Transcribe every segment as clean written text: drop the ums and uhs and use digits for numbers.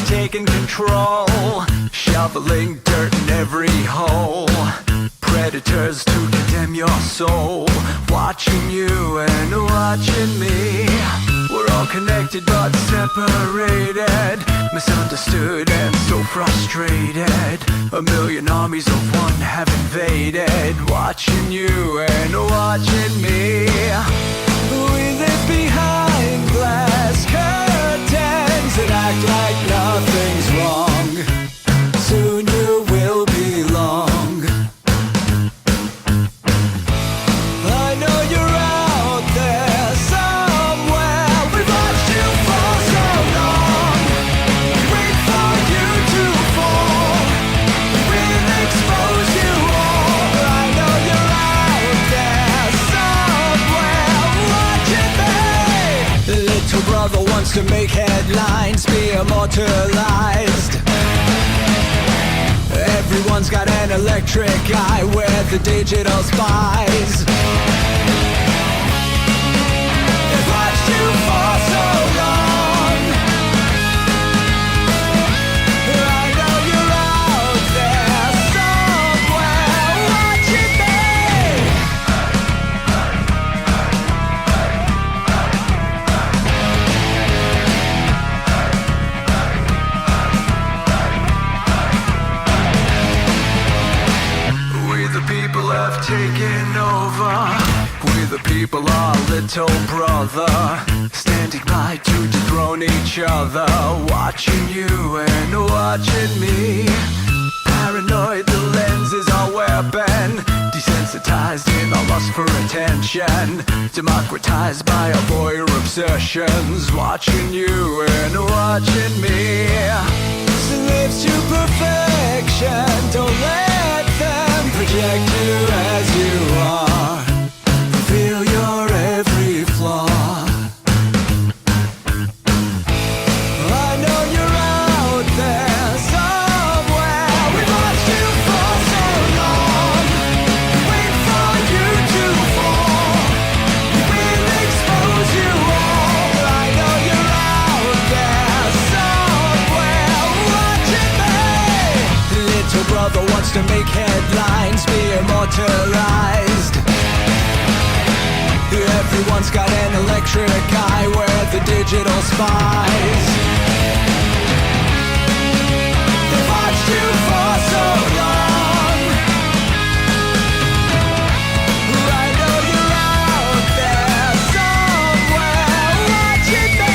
taking control, shoveling dirt in every hole. Predators to condemn your soul, watching you and watching me. We're all connected but separated, misunderstood and so frustrated. A million armies of one have invaded, watching you and watching me. We live behind glass curtains and act like nothing's wrong. Soon you will belong. I know you're out there somewhere. We've watched you for so long. We wait for you to fall. We'll expose you all. I know you're out there somewhere watching me. Little brother wants to make headlines, be immortalized. Everyone's got an electric eye, we're the digital spies. They've watched you for so long. I know you're out there somewhere watching have taken over. We the people are little brother, standing by to dethrone each other, watching you and watching me. Paranoid, the lens is our weapon, desensitized in our lust for attention, democratized by our voyeur obsessions, watching you and watching me. Slaves to perfection, don't let them project you as you are, reveal your every flaw. I know you're out there somewhere. We've watched you for so long. Wait for you to fall. We'll expose you all. I know you're out there somewhere watching me. Little brother wants to make headlines, be immortalized. Everyone's got an electric eye, we're the digital spies. They've watched you for so long. I know you're out there somewhere watching me.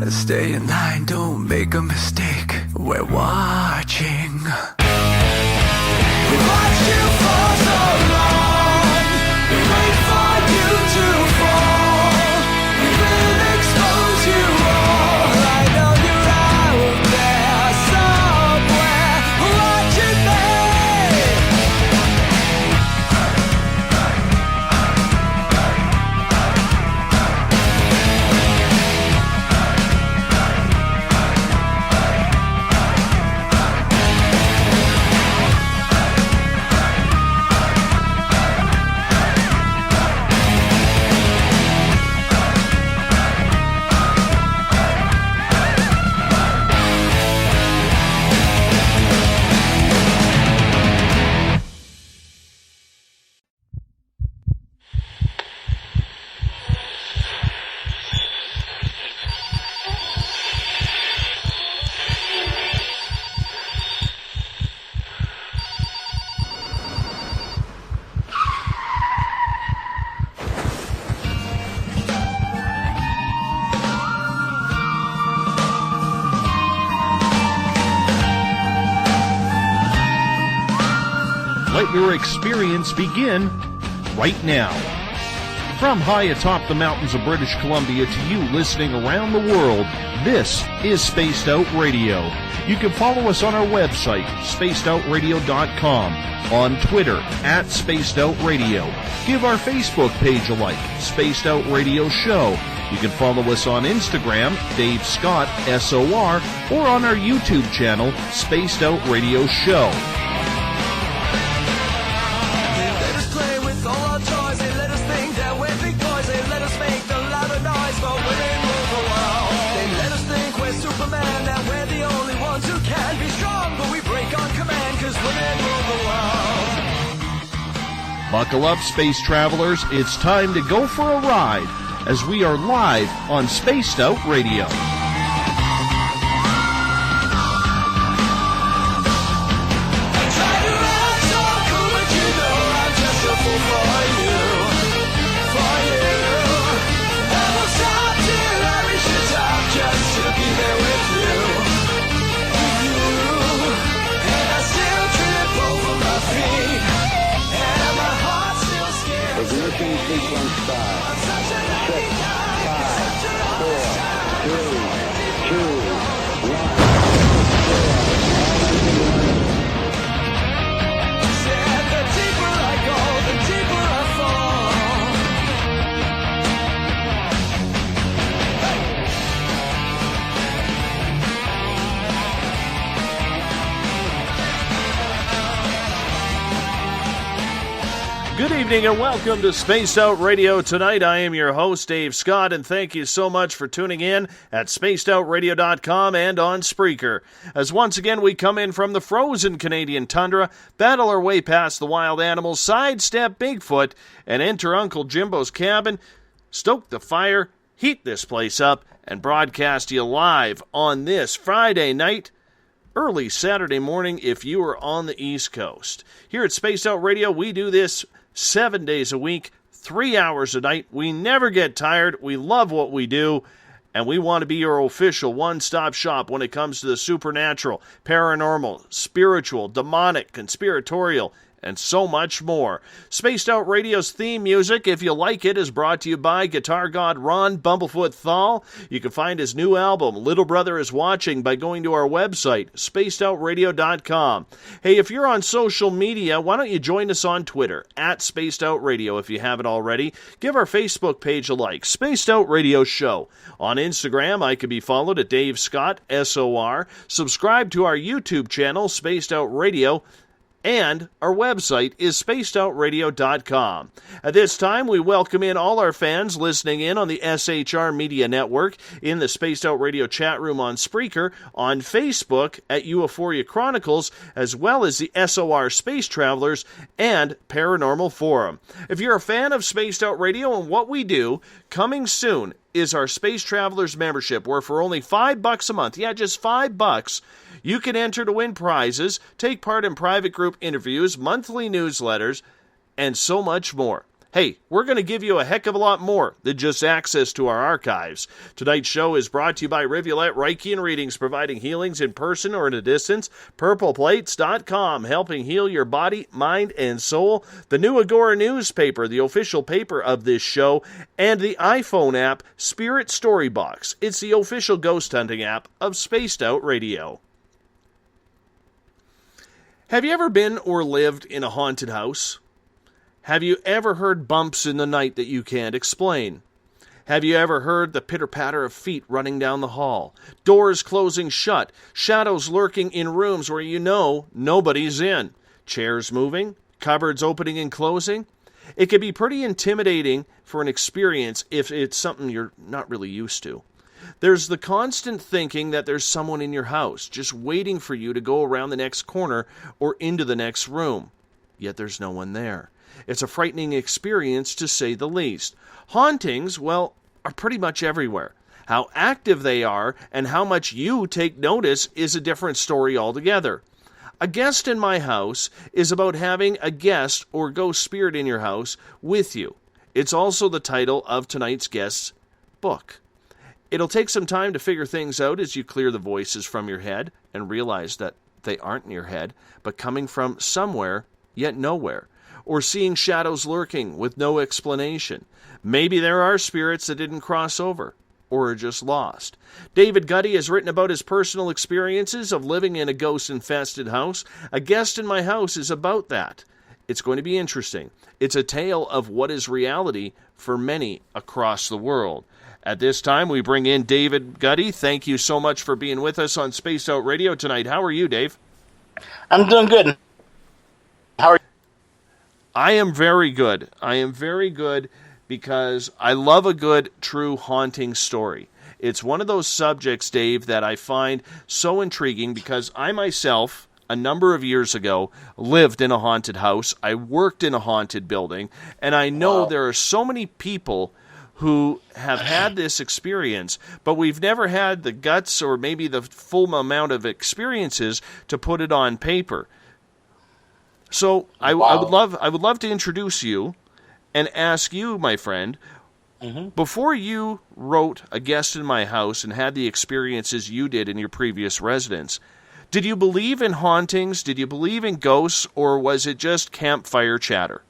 Stay in line, don't make a mistake. We're watching. We watched you for so long. We wait for you to fall. We will expose you all. I know you're out there somewhere watching me. Let your experience begin right now. From high atop the mountains of British Columbia to you listening around the world, this is Spaced Out Radio. You can follow us on our website, spacedoutradio.com, on Twitter, @SpacedOutRadio. Give our Facebook page a like, Spaced Out Radio Show. You can follow us on Instagram, Dave Scott, SOR, or on our YouTube channel, Spaced Out Radio Show. Buckle up, space travelers. It's time to go for a ride as we are live on Spaced Out Radio. Ignition sequence start. 6, 5, 4, 3, 2, 1. The deeper I go, the deeper I fall. Good evening and welcome to Spaced Out Radio. Tonight I am your host, Dave Scott, and thank you so much for tuning in at spacedoutradio.com and on Spreaker. As once again we come in from the frozen Canadian tundra, battle our way past the wild animals, sidestep Bigfoot, and enter Uncle Jimbo's cabin, stoke the fire, heat this place up, and broadcast you live on this Friday night, early Saturday morning if you are on the East Coast. Here at Spaced Out Radio, we do this 7 days a week, 3 hours a night. We never get tired. We love what we do, and we want to be your official one-stop shop when it comes to the supernatural, paranormal, spiritual, demonic, conspiratorial, and so much more. Spaced Out Radio's theme music, if you like it, is brought to you by guitar god Ron Bumblefoot THAL. You can find his new album, Little Brother is Watching, by going to our website, spacedoutradio.com. Hey, if you're on social media, why don't you join us on Twitter, @SpacedOutRadio, if you haven't already. Give our Facebook page a like, Spaced Out Radio Show. On Instagram, I can be followed at Dave Scott, SOR. Subscribe to our YouTube channel, Spaced Out Radio. And our website is spacedoutradio.com. At this time, we welcome in all our fans listening in on the SHR Media Network, in the Spaced Out Radio chat room on Spreaker, on Facebook at Euphoria Chronicles, as well as the SOR Space Travelers and Paranormal Forum. If you're a fan of Spaced Out Radio and what we do, coming soon is our Space Travelers membership, where for only $5 a month, yeah, just $5, you can enter to win prizes, take part in private group interviews, monthly newsletters, and so much more. Hey, we're going to give you a heck of a lot more than just access to our archives. Tonight's show is brought to you by Rivulet Reiki and Readings, providing healings in person or at a distance. PurplePlates.com, helping heal your body, mind, and soul. The New Agora newspaper, the official paper of this show, and the iPhone app, Spirit Storybox. It's the official ghost hunting app of Spaced Out Radio. Have you ever been or lived in a haunted house? Have you ever heard bumps in the night that you can't explain? Have you ever heard the pitter-patter of feet running down the hall, doors closing shut, shadows lurking in rooms where you know nobody's in, chairs moving, cupboards opening and closing? It can be pretty intimidating for an experience if it's something you're not really used to. There's the constant thinking that there's someone in your house just waiting for you to go around the next corner or into the next room. Yet there's no one there. It's a frightening experience, to say the least. Hauntings, well, are pretty much everywhere. How active they are and how much you take notice is a different story altogether. A guest in my house is about having a guest or ghost spirit in your house with you. It's also the title of tonight's guest's book. It'll take some time to figure things out as you clear the voices from your head and realize that they aren't in your head, but coming from somewhere, yet nowhere. or seeing shadows lurking with no explanation. Maybe there are spirits that didn't cross over or are just lost. David Guddy has written about his personal experiences of living in a ghost-infested house. A Guest in My House is about that. It's going to be interesting. It's a tale of what is reality for many across the world. At this time, we bring in David Guddy. Thank you so much for being with us on Spaced Out Radio tonight. How are you, Dave? I'm doing good. How are you? I am very good. I am very good because I love a good, true haunting story. It's one of those subjects, Dave, that I find so intriguing because I myself, a number of years ago, lived in a haunted house. I worked in a haunted building, and I know there are so many people who have had this experience, but we've never had the guts or maybe the full amount of experiences to put it on paper. So I would love to introduce you and ask you, my friend, before you wrote A Guest in My House and had the experiences you did in your previous residence, did you believe in hauntings? Did you believe in ghosts, or was it just campfire chatter?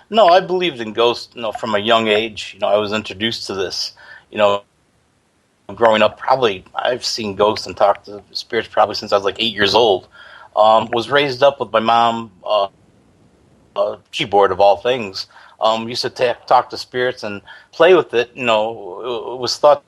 No, I believed in ghosts, from a young age. I was introduced to this, growing up. Probably I've seen ghosts and talked to spirits probably since I was like 8 years old. Was raised up with my mom, keyboard of all things. Used to talk to spirits and play with it. It was thought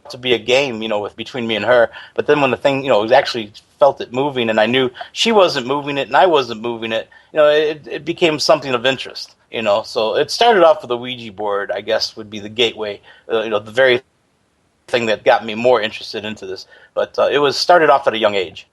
to be a game, between me and her. But then when the thing, actually felt it moving, and I knew she wasn't moving it and I wasn't moving it, it became something of interest. So it started off with a Ouija board, I guess, would be the gateway. The very thing that got me more interested into this. But it was started off at a young age.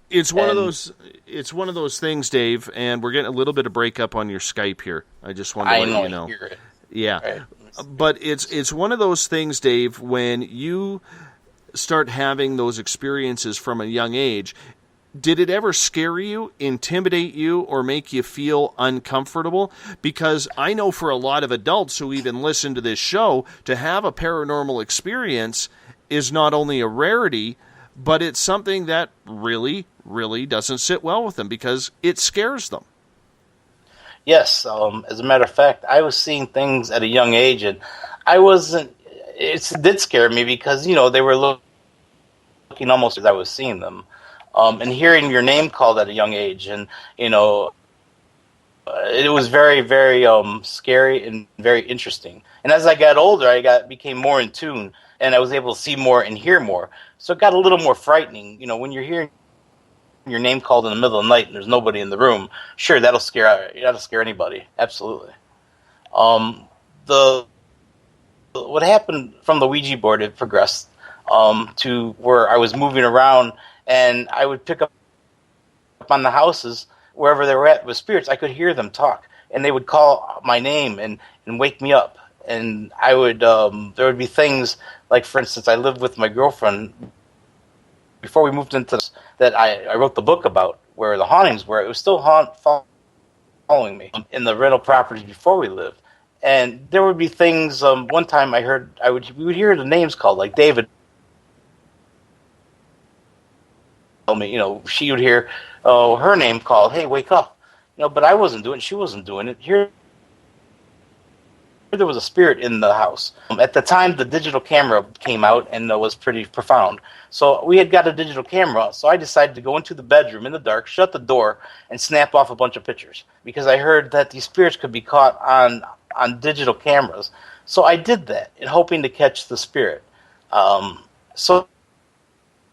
It's one of those things, Dave, and we're getting a little bit of breakup on your Skype here. I just want to let you know. Hear it. Yeah. Right. But it's one of those things, Dave, when you start having those experiences from a young age, did it ever scare you, intimidate you, or make you feel uncomfortable? Because I know for a lot of adults who even listen to this show, to have a paranormal experience is not only a rarity, but it's something that really, really doesn't sit well with them because it scares them. Yes, as a matter of fact, I was seeing things at a young age, and I wasn't. It did scare me because they were looking almost as I was seeing them, and hearing your name called at a young age, and it was very, very scary and very interesting. And as I got older, I became more in tune, and I was able to see more and hear more. So it got a little more frightening. When you're hearing your name called in the middle of the night and there's nobody in the room, sure, that'll scare anybody. Absolutely. What happened from the Ouija board, it progressed to where I was moving around, and I would pick up on the houses wherever they were at with spirits. I could hear them talk, and they would call my name and wake me up. And I would there would be things like, for instance, I lived with my girlfriend before we moved into this, that I wrote the book about, where the hauntings were. It was still following me in the rental properties before we lived. And there would be things. One time we would hear the names called, like David. Tell me, she would hear her name called. Hey, wake up! But I wasn't doing it. She wasn't doing it. Here, there was a spirit in the house. At the time, the digital camera came out and was pretty profound. So we had got a digital camera, so I decided to go into the bedroom in the dark, shut the door, and snap off a bunch of pictures, because I heard that these spirits could be caught on digital cameras. So I did that, in hoping to catch the spirit. So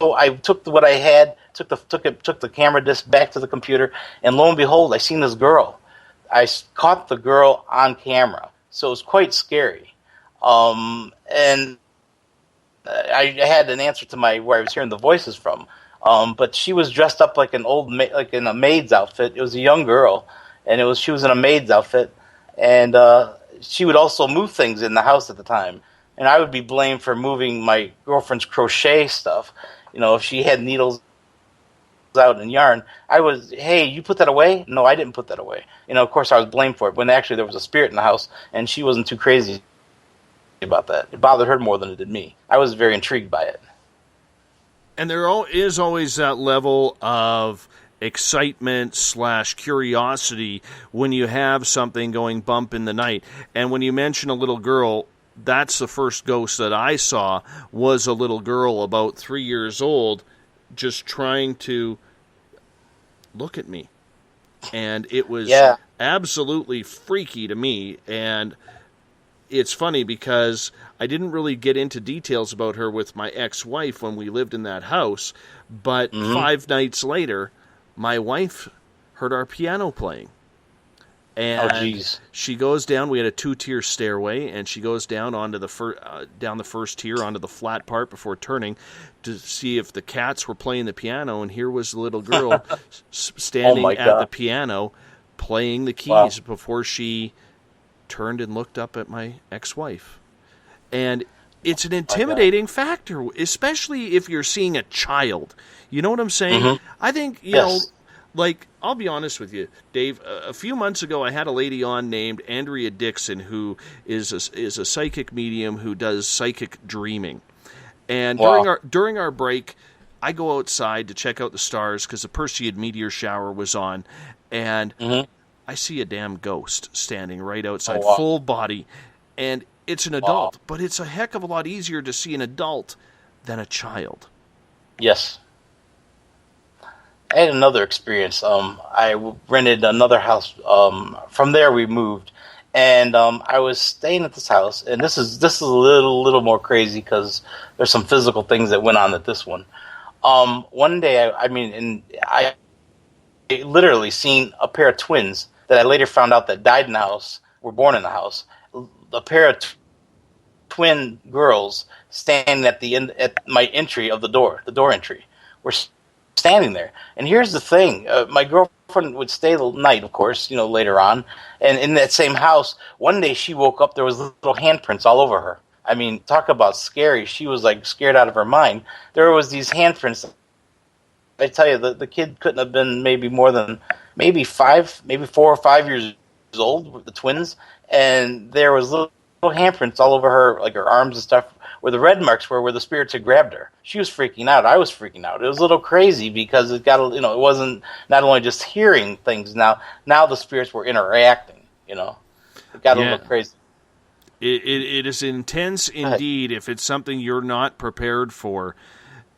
I took what I had, took the camera disc back to the computer, and lo and behold, I seen this girl. I caught the girl on camera. So it was quite scary. And I had an answer to where I was hearing the voices from. But she was dressed up like like in a maid's outfit. It was a young girl, and she was in a maid's outfit. And she would also move things in the house at the time. And I would be blamed for moving my girlfriend's crochet stuff. If she had needles out and yarn, hey, you put that away? No, I didn't put that away. Of course I was blamed for it, when actually there was a spirit in the house, and she wasn't too crazy about that. It bothered her more than it did me. I was very intrigued by it. And there is always that level of excitement / curiosity when you have something going bump in the night. And when you mention a little girl, that's the first ghost that I saw, was a little girl about 3 years old just trying to look at me. And it was absolutely freaky to me. And it's funny because I didn't really get into details about her with my ex-wife when we lived in that house, but 5 nights later, my wife heard our piano playing. And she goes down. We had a 2-tier stairway, and she goes down onto the down the first tier onto the flat part before turning to see if the cats were playing the piano. And here was the little girl standing at the piano playing the keys before she turned and looked up at my ex-wife. And it's an intimidating factor, especially if you're seeing a child. You know what I'm saying? I think, you know, like, I'll be honest with you, Dave. A few months ago, I had a lady on named Andrea Dixon, who is a psychic medium who does psychic dreaming. And during our break, I go outside to check out the stars because the Perseid meteor shower was on, and I see a damn ghost standing right outside, full body, and it's an adult. But it's a heck of a lot easier to see an adult than a child. Yes. I had another experience. I rented another house. From there, we moved, and I was staying at this house. And this is a little more crazy because there's some physical things that went on at this one. One day, I literally seen a pair of twins that I later found out that died in the house, were born in the house. A pair of twin girls standing at my entry of the door entry. Were standing there. And here's the thing. My girlfriend would stay the night, of course, you know, later on. And in that same house, one day she woke up, there was little handprints all over her. I mean, talk about scary. She was like scared out of her mind. There was these handprints. I tell you, the kid couldn't have been maybe 4 or 5 years old with the twins. And there was little handprints all over her, like her arms and stuff, where the red marks were where the spirits had grabbed her. She was freaking out. I was freaking out. It was a little crazy because it wasn't not only just hearing things now the spirits were interacting, you know. It got a little crazy. It is intense indeed if it's something you're not prepared for.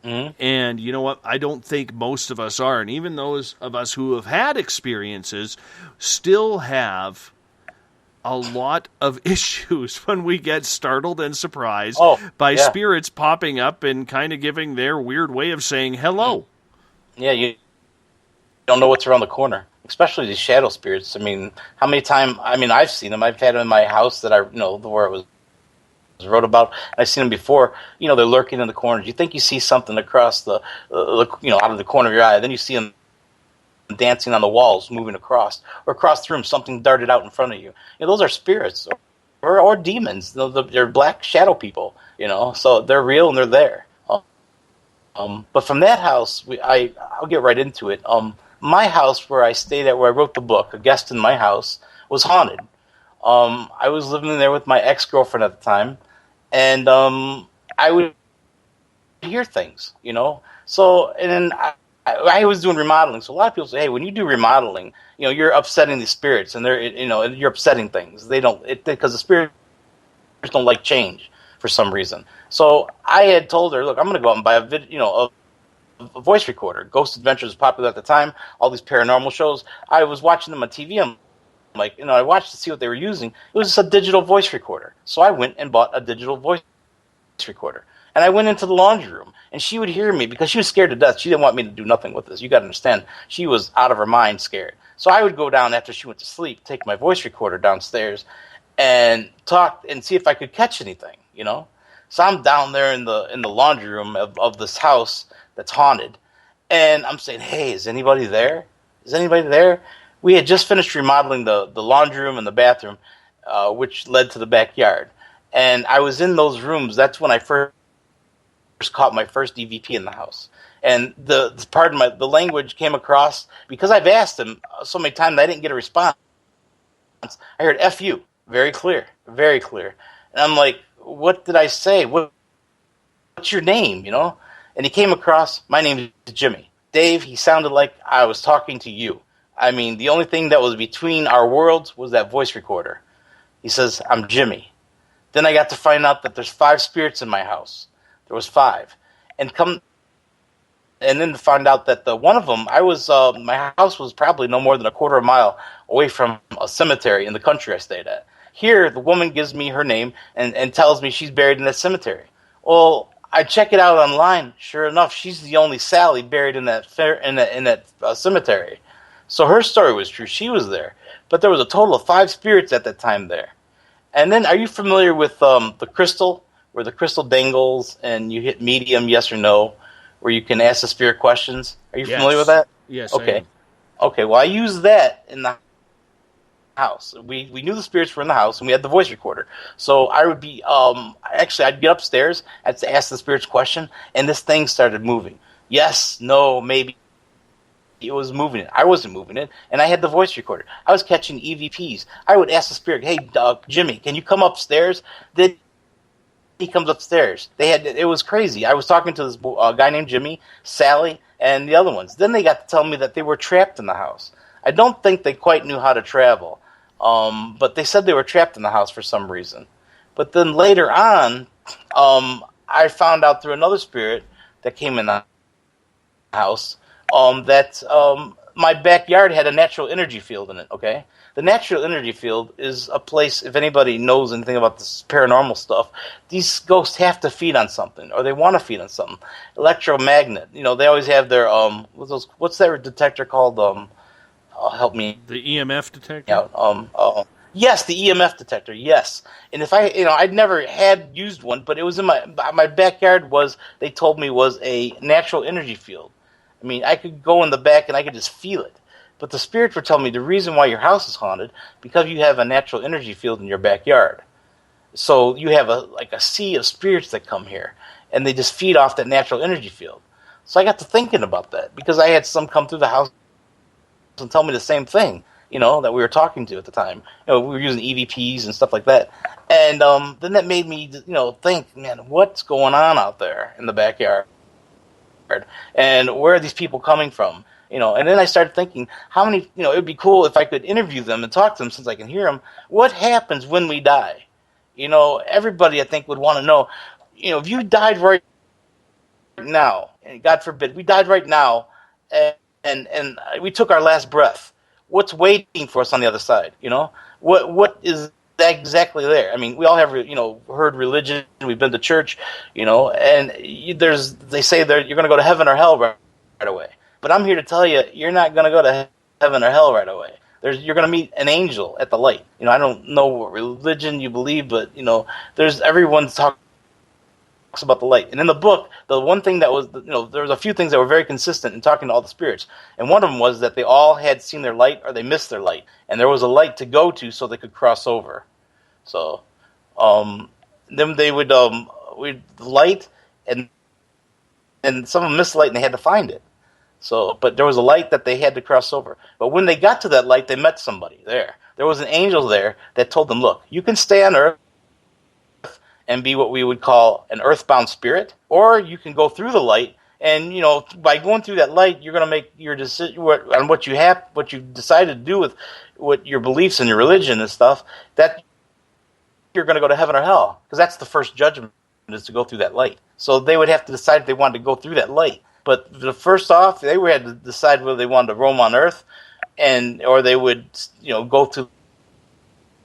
And you know what? I don't think most of us are. And even those of us who have had experiences still have a lot of issues when we get startled and surprised by spirits popping up and kind of giving their weird way of saying hello. Yeah, you don't know what's around the corner, especially these shadow spirits. I mean, how many times? I mean, I've seen them. I've had them in my house that where it was wrote about. I've seen them before. You know, they're lurking in the corners. You think you see something across out of the corner of your eye, then you see them dancing on the walls, moving across, or across the room, something darted out in front of you. You know, those are spirits or demons. They're black shadow people, you know, so they're real and they're there. But from that house, I'll get right into it. My house where I stayed at, where I wrote the book, A Guest in My House, was haunted. I was living there with my ex-girlfriend at the time, and I would hear things, you know. So, and then I was doing remodeling, so a lot of people say, "Hey, when you do remodeling, you know, you're upsetting the spirits, and you're upsetting things. They don't, because the spirits don't like change for some reason." So I had told her, "Look, I'm going to go out and buy a voice recorder." Ghost Adventures was popular at the time. All these paranormal shows, I was watching them on TV. I'm like, I watched to see what they were using. It was just a digital voice recorder. So I went and bought a digital voice recorder. And I went into the laundry room, and she would hear me because she was scared to death. She didn't want me to do nothing with this. You got to understand, she was out of her mind scared. So I would go down after she went to sleep, take my voice recorder downstairs, and talk and see if I could catch anything, you know. So I'm down there in the laundry room of this house that's haunted, and I'm saying, "Hey, is anybody there? Is anybody there?" We had just finished remodeling the laundry room and the bathroom, which led to the backyard. And I was in those rooms. That's when I first caught my first EVP in the house. And the language came across, because I've asked him so many times I didn't get a response. I heard "F you," very clear, very clear. And I'm like, what did I say? What's your name, you know? And he came across, "My name is Jimmy." Dave, he sounded like I was talking to you. I mean, the only thing that was between our worlds was that voice recorder. He says, I'm Jimmy. Then I got to find out that there's 5 spirits in my house. There was 5. And then to find out that one of them, my house was probably no more than a quarter of a mile away from a cemetery in the country I stayed at. Here, the woman gives me her name and tells me she's buried in that cemetery. Well, I check it out online. Sure enough, she's the only Sally buried in that cemetery. So her story was true. She was there. But there was a total of 5 spirits at that time there. And then, are you familiar with the crystal, where the crystal dangles and you hit medium, yes or no, where you can ask the spirit questions? Are you familiar with that? Yes. Okay. Okay. Well, I used that in the house. We knew the spirits were in the house, and we had the voice recorder. So I would be I'd get upstairs, I'd ask the spirits question, and this thing started moving. Yes, no, maybe. It was moving it. I wasn't moving it, and I had the voice recorder. I was catching EVPs. I would ask the spirit, "Hey, Jimmy, can you come upstairs?" Then he comes upstairs. It was crazy. I was talking to this guy named Jimmy, Sally, and the other ones. Then they got to tell me that they were trapped in the house. I don't think they quite knew how to travel, but they said they were trapped in the house for some reason. But then later on, I found out through another spirit that came in the house that my backyard had a natural energy field in it, okay? The natural energy field is a place, if anybody knows anything about this paranormal stuff, these ghosts have to feed on something, or they want to feed on something. Electromagnet, they always have their, what's that detector called? Help me. The EMF detector? Yeah, yes, the EMF detector, yes. And if I'd never had used one, but it was in my backyard they told me was a natural energy field. I mean, I could go in the back and I could just feel it. But the spirits were telling me the reason why your house is haunted, because you have a natural energy field in your backyard. So you have a sea of spirits that come here, and they just feed off that natural energy field. So I got to thinking about that, because I had some come through the house and tell me the same thing, that we were talking to at the time. We were using EVPs and stuff like that. And then that made me, think, man, what's going on out there in the backyard? And where are these people coming from? And then I started thinking, how many, it would be cool if I could interview them and talk to them since I can hear them. What happens when we die? Everybody I think would want to know, if you died right now, and God forbid, we died right now, and we took our last breath, what's waiting for us on the other side? What is exactly there? I mean, we all have, heard religion. We've been to church, and they say you're going to go to heaven or hell right away. But I'm here to tell you, you're not going to go to heaven or hell right away. You're going to meet an angel at the light. I don't know what religion you believe, but everyone talks about the light. And in the book, the one thing that was, there was a few things that were very consistent in talking to all the spirits. And one of them was that they all had seen their light or they missed their light. And there was a light to go to so they could cross over. So, then they would, light, and some of them missed the light and they had to find it. So, but there was a light that they had to cross over. But when they got to that light, they met somebody there. There was an angel there that told them, look, you can stay on Earth and be what we would call an earthbound spirit, or you can go through the light, and by going through that light, you're going to make your decision on what you decided to do with what your beliefs and your religion and stuff. That you're going to go to heaven or hell, because that's the first judgment, is to go through that light. So they would have to decide if they wanted to go through that light. But first off, they had to decide whether they wanted to roam on Earth, or they would go through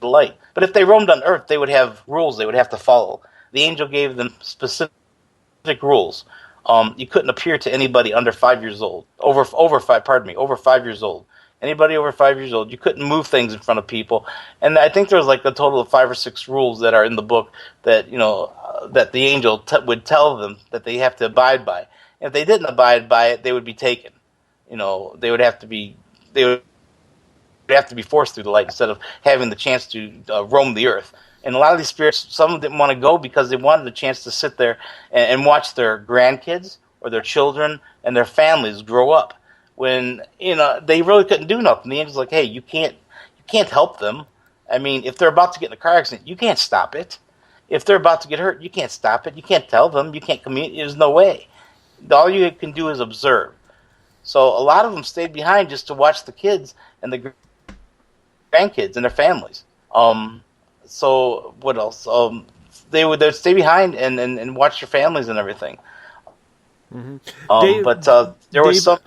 the light. But if they roamed on Earth, they would have rules they would have to follow. The angel gave them specific rules. You couldn't appear to anybody under 5 years old. Over 5 years old. Anybody over 5 years old, you couldn't move things in front of people. And I think there was a total of 5 or 6 rules that are in the book that that the angel would tell them that they have to abide by. If they didn't abide by it, they would be taken. They would have to be forced through the light instead of having the chance to roam the earth. And a lot of these spirits, some didn't want to go because they wanted the chance to sit there and watch their grandkids or their children and their families grow up. When they really couldn't do nothing. The angel's like, hey, you can't help them. I mean, if they're about to get in a car accident, you can't stop it. If they're about to get hurt, you can't stop it. You can't tell them. You can't communicate. There's no way. All you can do is observe. So a lot of them stayed behind just to watch the kids and the grandkids and their families. So what else? They'd stay behind and watch their families and everything. Dave, there was some.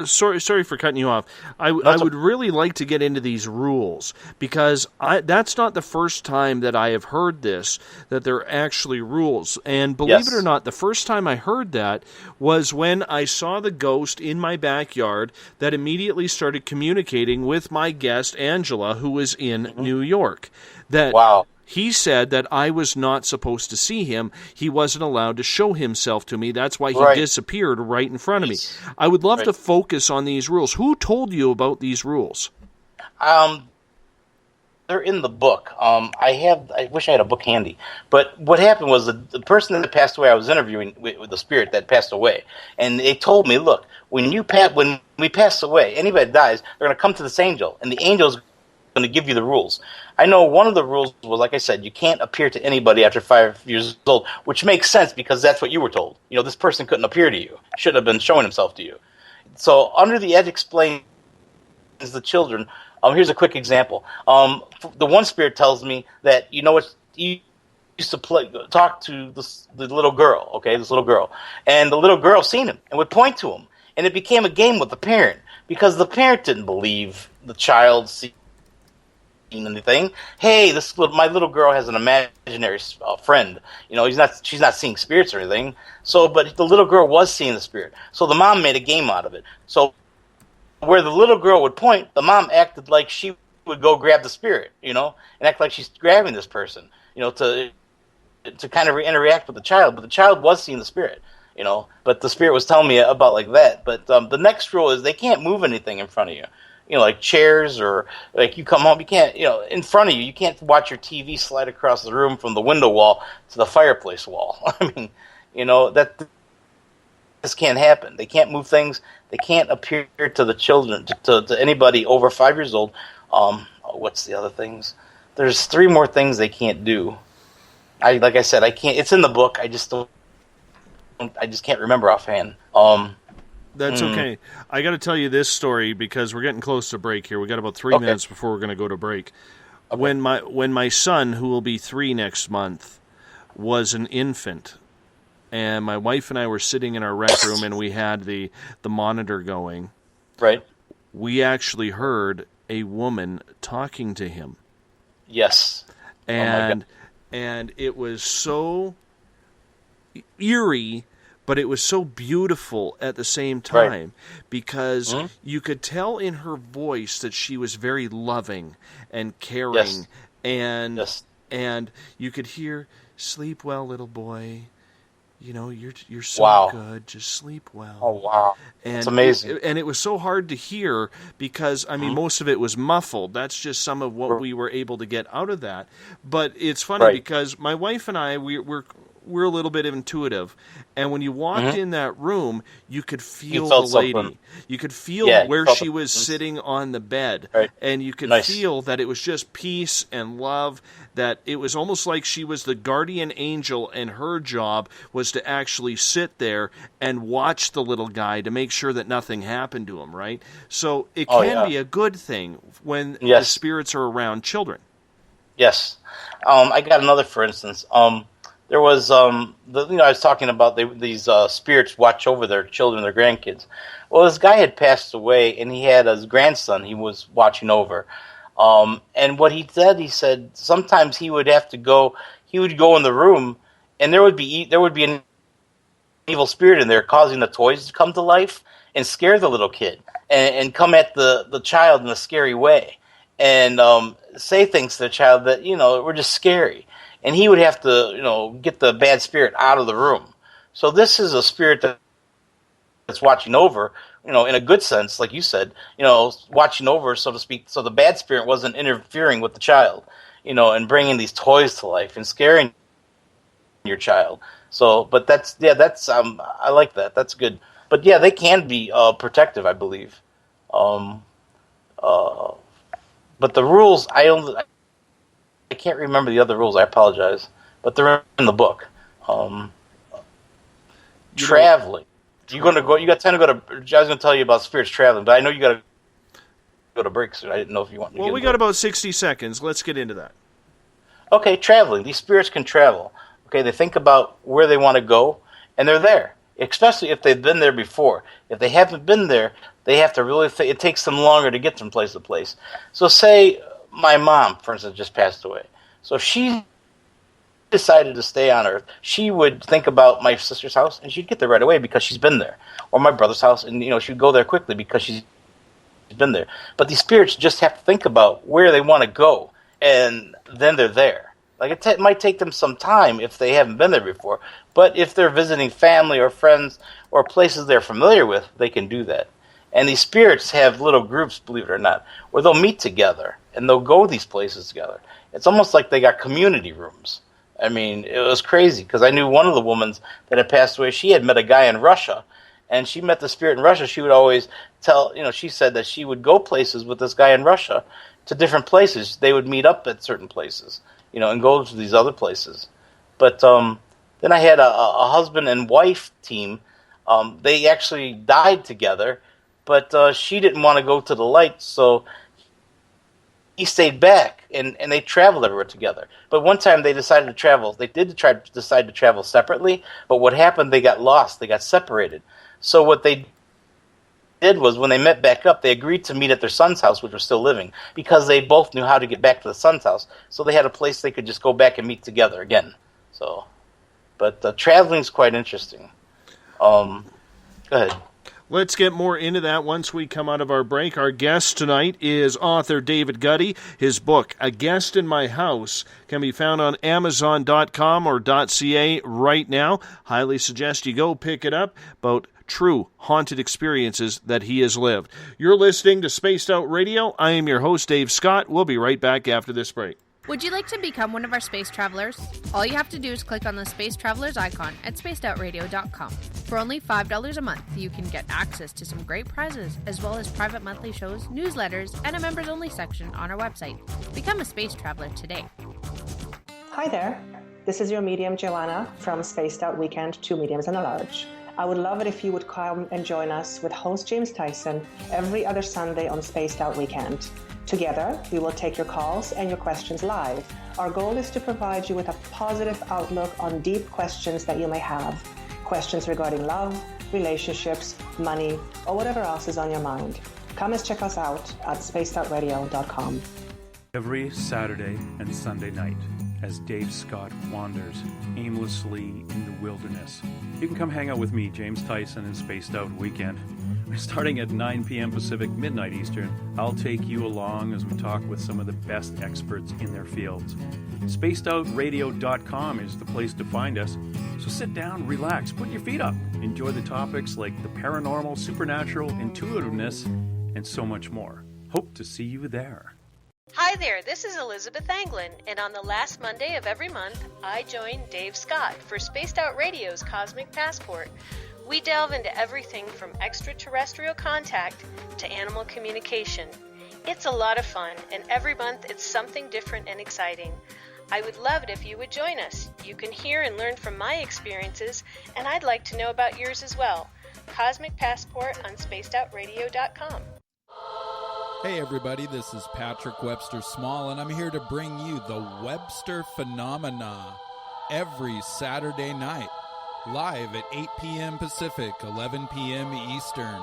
Sorry for cutting you off. I would really like to get into these rules, because that's not the first time that I have heard this, that there are actually rules. And believe it or not, the first time I heard that was when I saw the ghost in my backyard that immediately started communicating with my guest, Angela, who was in New York. Wow. He said that I was not supposed to see him. He wasn't allowed to show himself to me. That's why he disappeared right in front of me. I would love to focus on these rules. Who told you about these rules? They're in the book. I wish I had a book handy. But what happened was the person that passed away, I was interviewing with the spirit that passed away, and they told me, look, when we pass away, anybody that dies, they're going to come to this angel, and the angel's going to give you the rules. I know one of the rules was, like I said, you can't appear to anybody after 5 years old, which makes sense because that's what you were told. You know, this person couldn't appear to you. Shouldn't have been showing himself to you. So Under the Edge explains the children. Here's a quick example. The one spirit tells me that, you know what, he used to talk to the little girl, okay, this little girl. And the little girl seen him and would point to him. And it became a game with the parent because the parent didn't believe the child seeing anything. Hey, my little girl has an imaginary friend. You know, she's not seeing spirits or anything. So, but the little girl was seeing the spirit. So the mom made a game out of it. So where the little girl would point, the mom acted like she would go grab the spirit, you know, and act like she's grabbing this person, you know, to kind of interact with the child. But the child was seeing the spirit, you know. But the spirit was telling me about like that. But the next rule is they can't move anything in front of you. You know, like chairs, or like you come home, you can't, you know, in front of you can't watch your TV slide across the room from the window wall to the fireplace wall. I mean, you know, this can't happen. They can't move things. They can't appear to the children, to anybody over 5 years old. What's the other things? There's 3 more things they can't do. Like I said, I can't. It's in the book. I just can't remember offhand. That's okay. I got to tell you this story because we're getting close to break here. We got about 3 minutes before we're going to go to break. Okay. When my son, who will be 3 next month, was an infant, and my wife and I were sitting in our rec room and we had the monitor going. Right. We actually heard a woman talking to him. Yes. And it was so eerie, but it was so beautiful at the same time, because you could tell in her voice that she was very loving and caring, and you could hear, "Sleep well, little boy. You know, you're so good. Just sleep well." Oh, wow. And it's amazing. And it was so hard to hear because, I mean, most of it was muffled. That's just some of what we were able to get out of that. But it's funny because my wife and I, we're a little bit intuitive, and when you walked in that room, you could feel the lady. Something. You could feel where she was sitting on the bed, and you could feel that it was just peace and love, that it was almost like she was the guardian angel, and her job was to actually sit there and watch the little guy to make sure that nothing happened to him, right? So it can be a good thing when the spirits are around children. Yes. I got another, for instance. There was, I was talking about these spirits watch over their children, their grandkids. Well, this guy had passed away, and he had his grandson he was watching over. And what he said sometimes he would have to go. He would go in the room, and there would be an evil spirit in there, causing the toys to come to life and scare the little kid, and come at the child in a scary way, and say things to the child that were just scary. And he would have to, get the bad spirit out of the room. So this is a spirit that's watching over, in a good sense, like you said, watching over, so to speak. So the bad spirit wasn't interfering with the child, and bringing these toys to life and scaring your child. So, but that's I like that. That's good. But yeah, they can be protective, I believe. But the rules, I can't remember the other rules. I apologize, but they're in the book. Traveling. You going to go? You got time to go to? I was going to tell you about spirits traveling, but I know you got to go to break. So I didn't know if you want. Well, we got about 60 seconds. Let's get into that. Okay, traveling. These spirits can travel. Okay, they think about where they want to go, and they're there. Especially if they've been there before. If they haven't been there, they have to really. It takes them longer to get from place to place. So, say my mom, for instance, just passed away. So if she decided to stay on Earth, she would think about my sister's house, and she'd get there right away because she's been there, or my brother's house, and she'd go there quickly because she's been there. But these spirits just have to think about where they want to go, and then they're there. Like it might take them some time if they haven't been there before, but if they're visiting family or friends or places they're familiar with, they can do that. And these spirits have little groups, believe it or not, where they'll meet together and they'll go these places together. It's almost like they got community rooms. I mean, it was crazy because I knew one of the women that had passed away. She had met a guy in Russia, and she met the spirit in Russia. She would always tell, she said that she would go places with this guy in Russia to different places. They would meet up at certain places, and go to these other places. But then I had a husband and wife team. They actually died together, but she didn't want to go to the light, so he stayed back, and they traveled everywhere together. But one time they decided to travel. They did decide to travel separately, but what happened, they got lost. They got separated. So what they did was when they met back up, they agreed to meet at their son's house, which was still living, because they both knew how to get back to the son's house. So they had a place they could just go back and meet together again. But traveling is quite interesting. Go ahead. Let's get more into that once we come out of our break. Our guest tonight is author David Guddy. His book, A Guest in My House, can be found on Amazon.com or .ca right now. Highly suggest you go pick it up. About true haunted experiences that he has lived. You're listening to Spaced Out Radio. I am your host, Dave Scott. We'll be right back after this break. Would you like to become one of our space travelers? All you have to do is click on the Space Travelers icon at spacedoutradio.com. For only $5 a month, you can get access to some great prizes, as well as private monthly shows, newsletters, and a members-only section on our website. Become a space traveler today. Hi there. This is your medium, Joanna, from Spaced Out Weekend, 2 Mediums and a Large. I would love it if you would come and join us with host James Tyson every other Sunday on Spaced Out Weekend. Together, we will take your calls and your questions live. Our goal is to provide you with a positive outlook on deep questions that you may have. Questions regarding love, relationships, money, or whatever else is on your mind. Come and check us out at spacedoutradio.com. Every Saturday and Sunday night, as Dave Scott wanders aimlessly in the wilderness, you can come hang out with me, James Tyson, in Spaced Out Weekend. Starting at 9 p.m. Pacific, midnight Eastern, I'll take you along as we talk with some of the best experts in their fields. SpacedOutRadio.com is the place to find us. So sit down, relax, put your feet up. Enjoy the topics like the paranormal, supernatural, intuitiveness, and so much more. Hope to see you there. Hi there, this is Elizabeth Anglin, and on the last Monday of every month, I join Dave Scott for Spaced Out Radio's Cosmic Passport. We delve into everything from extraterrestrial contact to animal communication. It's a lot of fun, and every month it's something different and exciting. I would love it if you would join us. You can hear and learn from my experiences, and I'd like to know about yours as well. Cosmic Passport on spacedoutradio.com. Hey everybody, this is Patrick Webster Small, and I'm here to bring you the Webster Phenomena every Saturday night, live at 8 p.m. Pacific, 11 p.m. Eastern.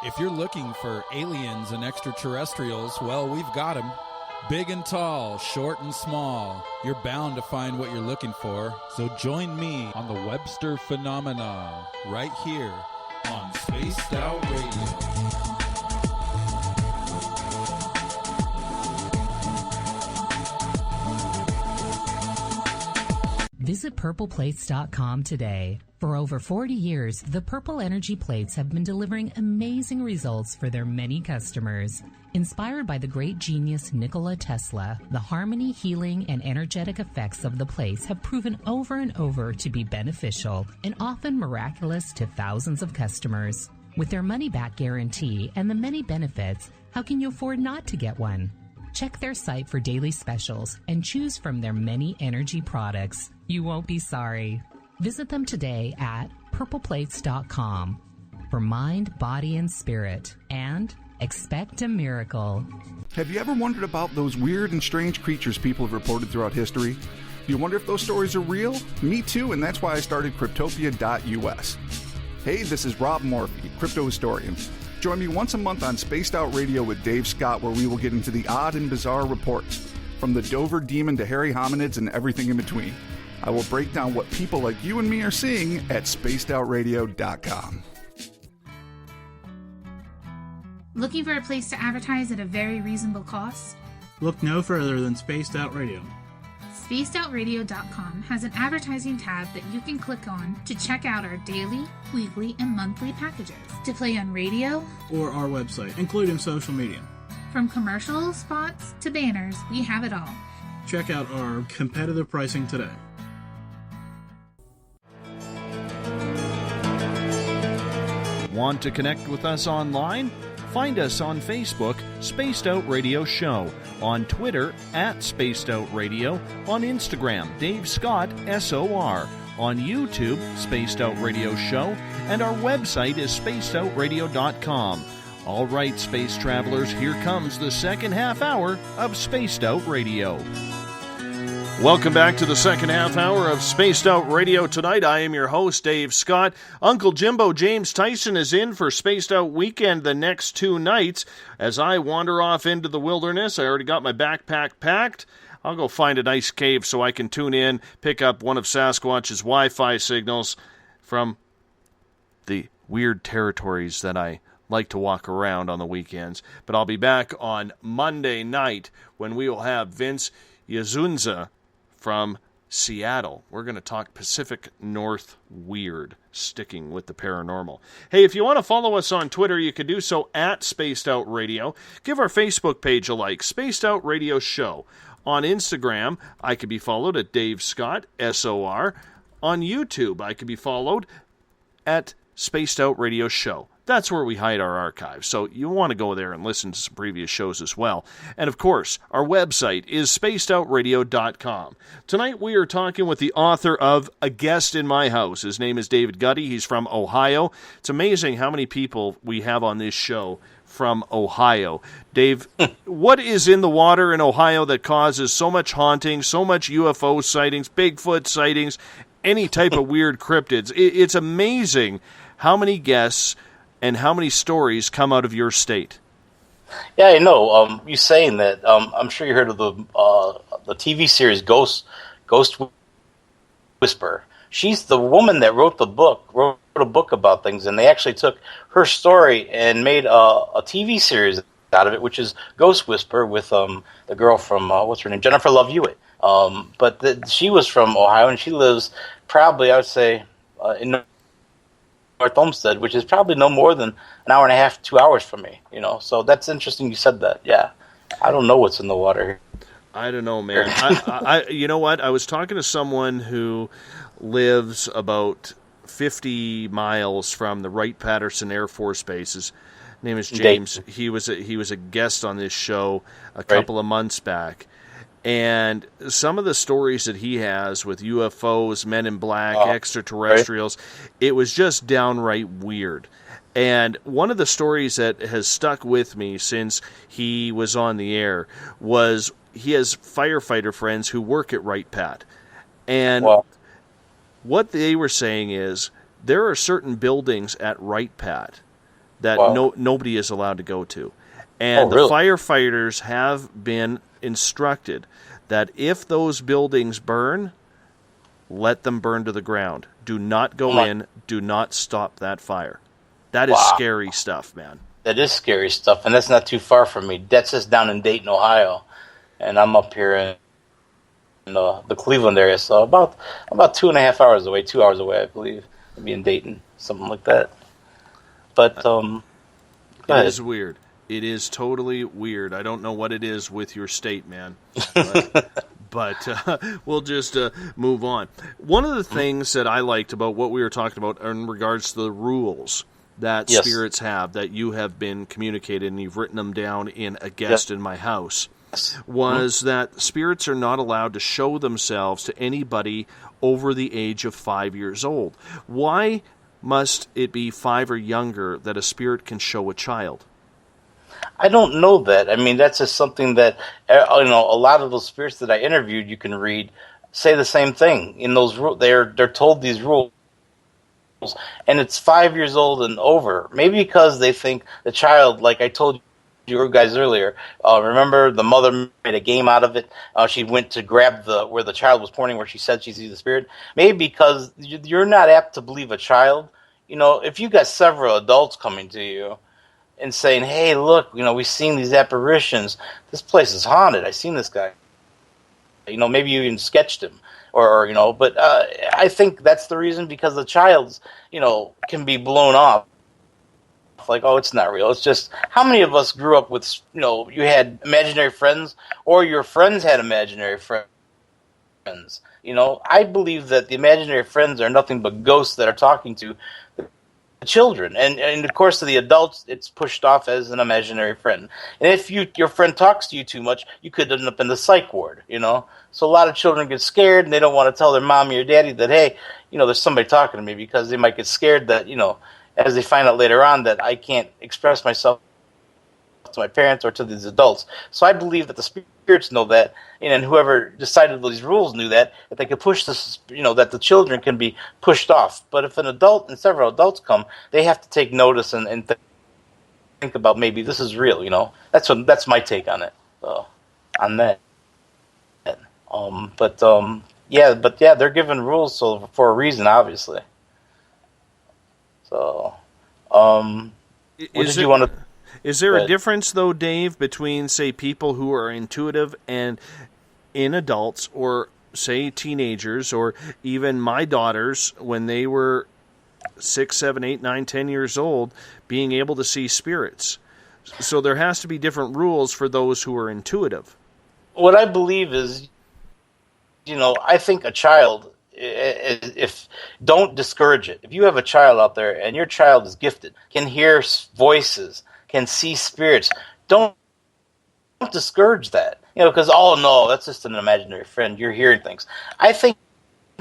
If you're looking for aliens and extraterrestrials, well, we've got them. Big and tall, short and small. You're bound to find what you're looking for, so join me on the Webster Phenomena right here on Spaced Out Radio. Visit purpleplates.com today. For over 40 years, the Purple Energy Plates have been delivering amazing results for their many customers. Inspired by the great genius Nikola Tesla, the harmony, healing, and energetic effects of the plates have proven over and over to be beneficial and often miraculous to thousands of customers. With their money-back guarantee and the many benefits, how can you afford not to get one? Check their site for daily specials and choose from their many energy products. You won't be sorry. Visit them today at purpleplates.com for mind, body, and spirit, and expect a miracle. Have you ever wondered about those weird and strange creatures people have reported throughout history? Do you wonder if those stories are real? Me too, and that's why I started Cryptopia.us. Hey, this is Rob Morphy, crypto historian. Join me once a month on Spaced Out Radio with Dave Scott, where we will get into the odd and bizarre reports, from the Dover demon to hairy hominids and everything in between. I will break down what people like you and me are seeing at spacedoutradio.com. Looking for a place to advertise at a very reasonable cost? Look no further than Spaced Out Radio. SpacedOutRadio.com has an advertising tab that you can click on to check out our daily, weekly, and monthly packages to play on radio or our website, including social media. From commercial spots to banners, we have it all. Check out our competitive pricing today. Want to connect with us online? Find us on Facebook, Spaced Out Radio Show, on Twitter at Spaced Out Radio, on Instagram, Dave Scott SOR, on YouTube, Spaced Out Radio Show, and our website is spacedoutradio.com. All right, space travelers, here comes the second half hour of Spaced Out Radio. Welcome back to the second half hour of Spaced Out Radio tonight. I am your host, Dave Scott. Uncle Jimbo James Tyson is in for Spaced Out Weekend the next 2 nights. As I wander off into the wilderness, I already got my backpack packed. I'll go find a nice cave so I can tune in, pick up one of Sasquatch's Wi-Fi signals from the weird territories that I like to walk around on the weekends. But I'll be back on Monday night when we will have Vince Yazunza from Seattle. We're going to talk Pacific North weird, sticking with the paranormal. Hey, if you want to follow us on Twitter, you can do so at Spaced Out Radio. Give our Facebook page a like, Spaced Out Radio Show. On Instagram, I can be followed at Dave Scott, SOR. On YouTube, I can be followed at Spaced Out Radio Show. That's where we hide our archives, so you want to go there and listen to some previous shows as well. And of course, our website is spacedoutradio.com. Tonight we are talking with the author of A Guest in My House. His name is David Guddy. He's from Ohio. It's amazing how many people we have on this show from Ohio. Dave, what is in the water in Ohio that causes so much haunting, so much UFO sightings, Bigfoot sightings, any type of weird cryptids? It's amazing how many guests and how many stories come out of your state. Yeah, I know. You saying that, I'm sure you heard of the TV series Ghost Whisperer. She's the woman that wrote a book about things, and they actually took her story and made a TV series out of it, which is Ghost Whisperer with the girl from, what's her name, Jennifer Love Hewitt. She was from Ohio, and she lives probably, I would say, in North Olmsted, which is probably no more than an hour and a half, 2 hours from me. So that's interesting you said that. Yeah, I don't know what's in the water here. I don't know, man. I you know what? I was talking to someone who lives about 50 miles from the Wright-Patterson Air Force Base. His name is James. He was a guest on this show a couple of months back. And some of the stories that he has with UFOs, Men in Black, extraterrestrials, it was just downright weird. And one of the stories that has stuck with me since he was on the air was he has firefighter friends who work at Wright-Pat. And what they were saying is there are certain buildings at Wright-Pat that nobody is allowed to go to. And the firefighters have been instructed that if those buildings burn, let them burn to the ground. Do not go in. Do not stop that fire. That is scary stuff, man. That is scary stuff, and that's not too far from me. That's just down in Dayton, Ohio, and I'm up here in the Cleveland area, so about 2.5 hours away, 2 hours away, I believe. I'd be in Dayton, something like that. But it is weird. It is totally weird. I don't know what it is with your state, man. But we'll just move on. One of the things that I liked about what we were talking about in regards to the rules that spirits have, that you have been communicated and you've written them down in A Guest in My House, was that spirits are not allowed to show themselves to anybody over the age of 5 years old. Why must it be 5 or younger that a spirit can show a child? I don't know that. I mean, that's just something that, a lot of those spirits that I interviewed, you can read, say the same thing. In those they're told these rules, and it's 5 years old and over. Maybe because they think the child, like I told you guys earlier, remember the mother made a game out of it. She went to grab where the child was pointing, where she said she sees the spirit. Maybe because you're not apt to believe a child. If you got several adults coming to you and saying, "Hey, look, we've seen these apparitions. This place is haunted. I've seen this guy." Maybe you even sketched him, or But I think that's the reason, because the child's, can be blown off. Like, oh, it's not real. It's just, how many of us grew up with, you had imaginary friends, or your friends had imaginary friends? I believe that the imaginary friends are nothing but ghosts that are talking to the children, and in the course of the adults, it's pushed off as an imaginary friend. And if your friend talks to you too much, you could end up in the psych ward. So a lot of children get scared, and they don't want to tell their mommy or daddy that, hey, there's somebody talking to me, because they might get scared that, as they find out later on, that I can't express myself to my parents or to these adults. So I believe that the spirits know that, and whoever decided these rules knew that they could push this, that the children can be pushed off. But if an adult and several adults come, they have to take notice and think about, maybe this is real. That's my take on it, on that. But they're given rules for a reason, obviously. So, is there a difference, though, Dave, between, say, people who are intuitive and in adults, or, say, teenagers, or even my daughters, when they were 6, 7, 8, 9, 10 years old, being able to see spirits? So there has to be different rules for those who are intuitive. What I believe is, I think a child, if don't discourage it. If you have a child out there and your child is gifted, can hear voices, can see spirits, don't discourage that. Because, oh no, that's just an imaginary friend. You're hearing things. I think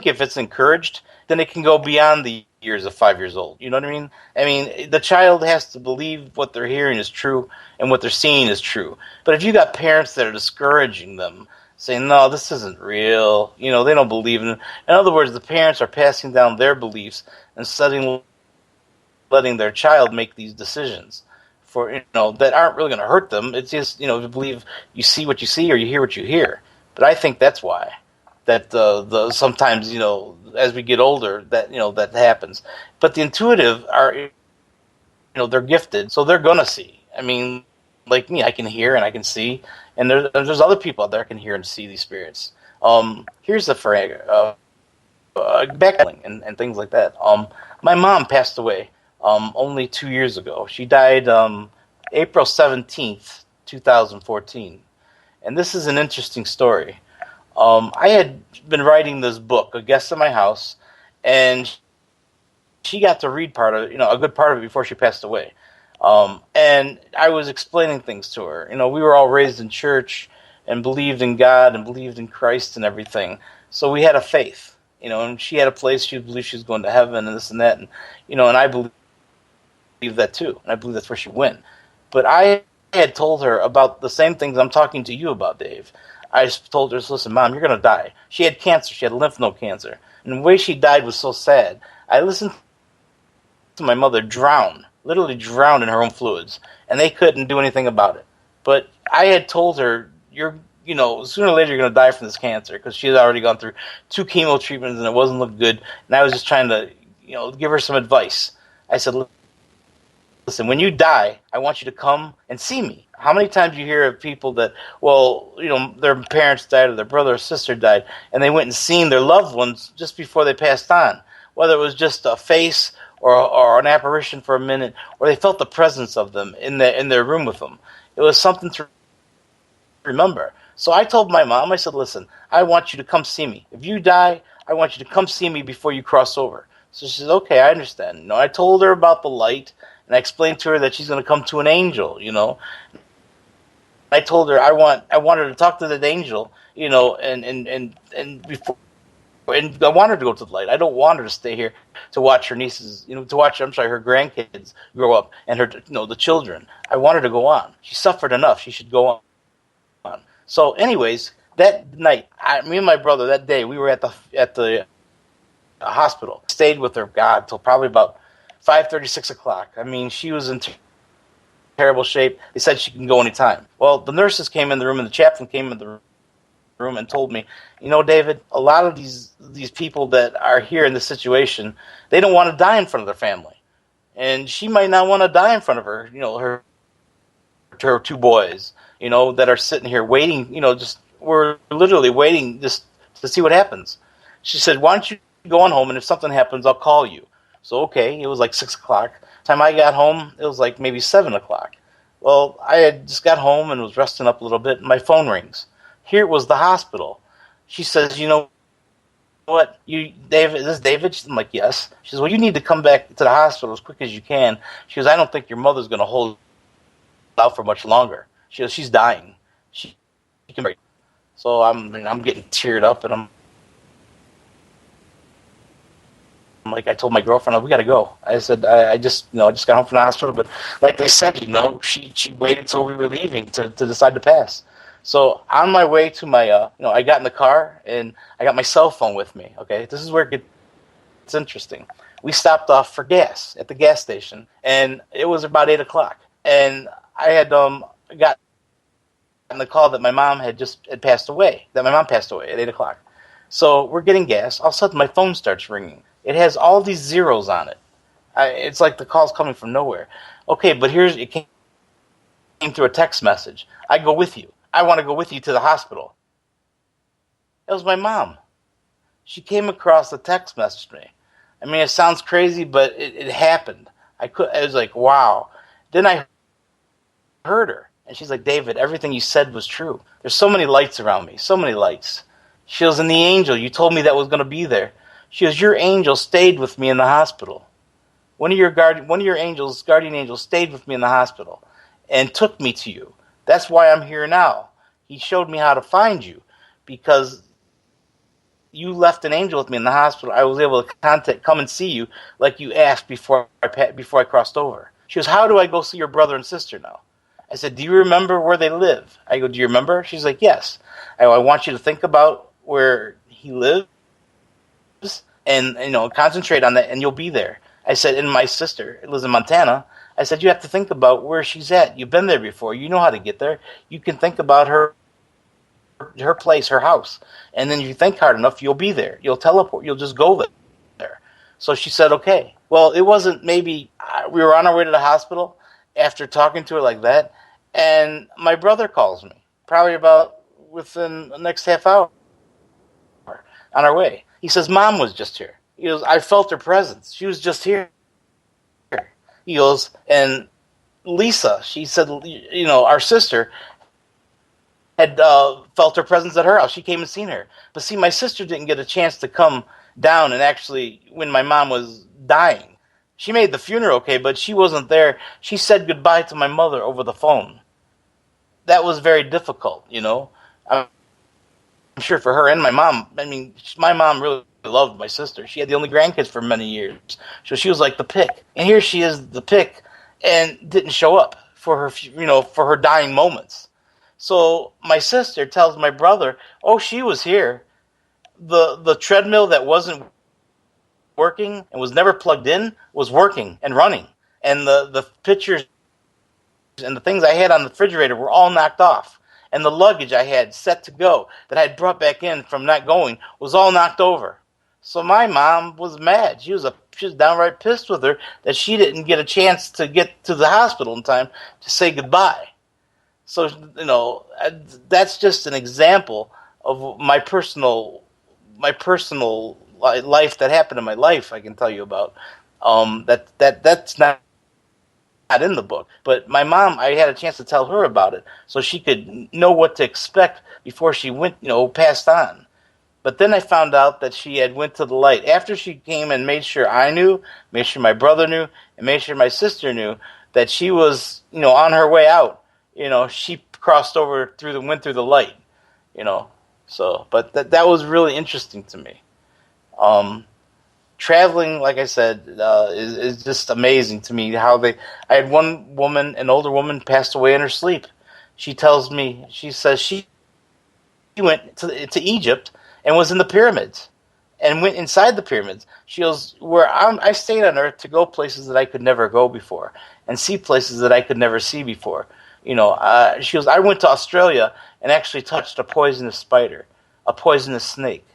if it's encouraged, then it can go beyond the years of 5 years old. You know what I mean? I mean, the child has to believe what they're hearing is true and what they're seeing is true. But if you got parents that are discouraging them, saying, no, this isn't real, they don't believe in it. In other words, the parents are passing down their beliefs instead of letting their child make these decisions for, that aren't really going to hurt them. It's just, you believe you see what you see or you hear what you hear. But I think that's why that sometimes, as we get older, that, that happens. But the intuitive are, they're gifted, so they're going to see. I mean, like me, I can hear and I can see, and there's other people out there that can hear and see these spirits. Here's the backling and things like that. My mom passed away only 2 years ago. She died April 17th, 2014. And this is an interesting story. I had been writing this book, A Guest in My House, and she got to read part of it, a good part of it before she passed away. And I was explaining things to her. We were all raised in church and believed in God and believed in Christ and everything. So we had a faith, and she had a place. She believed she was going to heaven and this and that. And, and I believe that too. And I believe that's where she went. But I had told her about the same things I'm talking to you about, Dave. I just told her, listen, Mom, you're going to die. She had cancer. She had lymph node cancer. And the way she died was so sad. I listened to my mother literally drowned in her own fluids, and they couldn't do anything about it. But I had told her, sooner or later you're going to die from this cancer, because she had already gone through 2 chemo treatments and it wasn't looking good. And I was just trying to, give her some advice. I said, listen, when you die, I want you to come and see me. How many times you hear of people that, their parents died or their brother or sister died, and they went and seen their loved ones just before they passed on, whether it was just a face or an apparition for a minute, or they felt the presence of them in their room with them. It was something to remember. So I told my mom, I said, listen, I want you to come see me. If you die, I want you to come see me before you cross over. So she says, okay, I understand. I told her about the light, and I explained to her that she's going to come to an angel, I told her I want her to talk to that angel, and before and I want her to go to the light. I don't want her to stay here to watch her nieces, her grandkids grow up and her, the children. I want her to go on. She suffered enough. She should go on. So, anyways, that night, me and my brother, that day, we were at the hospital. Stayed with her, God, till probably about 5:30, 6 o'clock. I mean, she was in terrible shape. They said she can go anytime. Well, the nurses came in the room, and the chaplain came in the room and told me, David, a lot of these people that are here in this situation, they don't want to die in front of their family. And she might not want to die in front of her, her two boys, that are sitting here waiting, we're literally waiting just to see what happens. She said, why don't you go on home, and if something happens, I'll call you. So, okay, it was like 6 o'clock. Time I got home, it was like maybe 7 o'clock. Well, I had just got home and was resting up a little bit, and my phone rings. Here was the hospital. She says, you know what, David, is this David? I'm like, yes. She says, well, you need to come back to the hospital as quick as you can. She goes, I don't think your mother's going to hold out for much longer. She goes, she's dying. She can break. So I'm getting teared up, and I'm like, I told my girlfriend, we got to go. I said, I just got home from the hospital, but like they said, she waited till we were leaving to decide to pass. So on my way to my, I got in the car, and I got my cell phone with me, okay? This is where it gets interesting. We stopped off for gas at the gas station, and it was about 8 o'clock. And I had got the call that my mom had passed away, that my mom passed away at 8 o'clock. So we're getting gas. All of a sudden, my phone starts ringing. It has all these zeros on it. It's like the call's coming from nowhere. Okay, but it came through a text message. I go with you. I want to go with you to the hospital. It was my mom. She came across the text message to me. I mean, it sounds crazy, but it happened. I was like, wow. Then I heard her, and she's like, David, everything you said was true. There's so many lights around me, so many lights. She goes, and the angel, you told me that was going to be there. She goes, your angel stayed with me in the hospital. One of your guardian angels stayed with me in the hospital and took me to you. That's why I'm here now. He showed me how to find you because you left an angel with me in the hospital. I was able to come and see you like you asked before I crossed over. She goes, how do I go see your brother and sister now? I said, do you remember where they live? I go, do you remember? She's like, yes. I want you to think about where he lives and concentrate on that, and you'll be there. I said, and my sister lives in Montana. I said, you have to think about where she's at. You've been there before. You know how to get there. You can think about her place, her house. And then if you think hard enough, you'll be there. You'll teleport. You'll just go there. So she said, okay. Well, it wasn't maybe we were on our way to the hospital after talking to her like that, and my brother calls me, probably about within the next half hour on our way. He says, Mom was just here. He goes, I felt her presence. She was just here. He goes, and Lisa, she said, our sister had felt her presence at her house. She came and seen her. But see, my sister didn't get a chance to come down and actually, when my mom was dying. She made the funeral okay, but she wasn't there. She said goodbye to my mother over the phone. That was very difficult, I'm sure for her and my mom. I mean, my mom really loved my sister. She had the only grandkids for many years. So she was like the pick. And here she is, the pick, and didn't show up for her, for her dying moments. So my sister tells my brother, oh, she was here. The treadmill that wasn't working and was never plugged in was working and running. And the pictures and the things I had on the refrigerator were all knocked off. And the luggage I had set to go that I had brought back in from not going was all knocked over. So my mom was mad. She was downright pissed with her that she didn't get a chance to get to the hospital in time to say goodbye. So, that's just an example of my personal life that happened in my life. I can tell you about that's not in the book. But my mom, I had a chance to tell her about it so she could know what to expect before she went, passed on. But then I found out that she had went to the light. After she came and made sure I knew, made sure my brother knew, and made sure my sister knew that she was, on her way out, she crossed over went through the light, So, but that was really interesting to me. Traveling, like I said, is just amazing to me. I had one woman, an older woman, passed away in her sleep. She tells me, she says she went to Egypt and was in the pyramids and went inside the pyramids. She goes, I stayed on Earth to go places that I could never go before and see places that I could never see before. She goes, I went to Australia and actually touched a poisonous spider, a poisonous snake,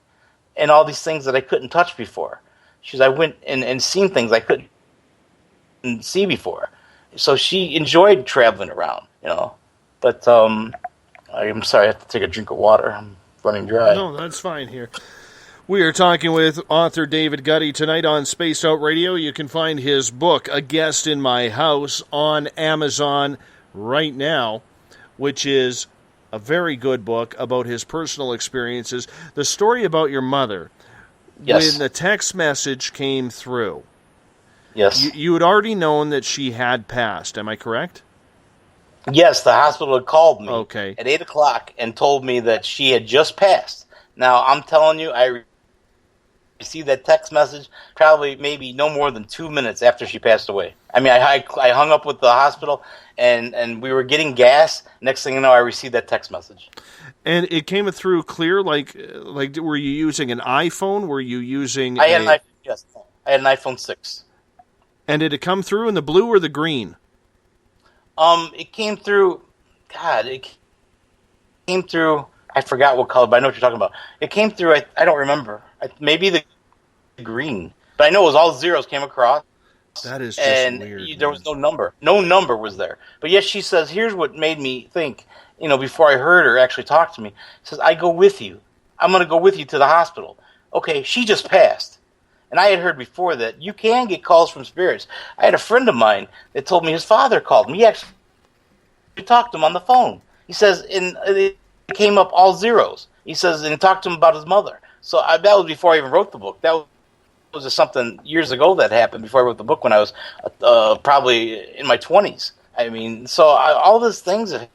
and all these things that I couldn't touch before. She goes, I went and seen things I couldn't see before. So she enjoyed traveling around, But I'm sorry, I have to take a drink of water. I'm running dry. No, that's fine here. We are talking with author David Guddy tonight on Spaced Out Radio. You can find his book, A Guest in My House, on Amazon right now, which is a very good book about his personal experiences. The story about your mother, yes. When the text message came through, yes, you had already known that she had passed. Am I correct? Yes, the hospital had called me at 8 o'clock and told me that she had just passed. Now, I'm telling you, I received that text message probably maybe no more than 2 minutes after she passed away. I mean, I hung up with the hospital, and we were getting gas. Next thing you know, I received that text message. And it came through clear, like were you using an iPhone? Were you using I had an iPhone 6. And did it come through in the blue or the green? It came through, I forgot what color, but I know what you're talking about. It came through, I don't remember. Maybe the green. But I know it was all zeros came across. That is just weird. There was no number. No number was there. But yes, she says, here's what made me think, before I heard her actually talk to me. She says, I go with you. I'm going to go with you to the hospital. Okay, she just passed. And I had heard before that you can get calls from spirits. I had a friend of mine that told me his father called me. He actually talked to him on the phone. He says, and it came up all zeros. He says, and he talked to him about his mother. So that was before I even wrote the book. That was just something years ago that happened before I wrote the book when I was probably in my 20s. I mean, so all these things have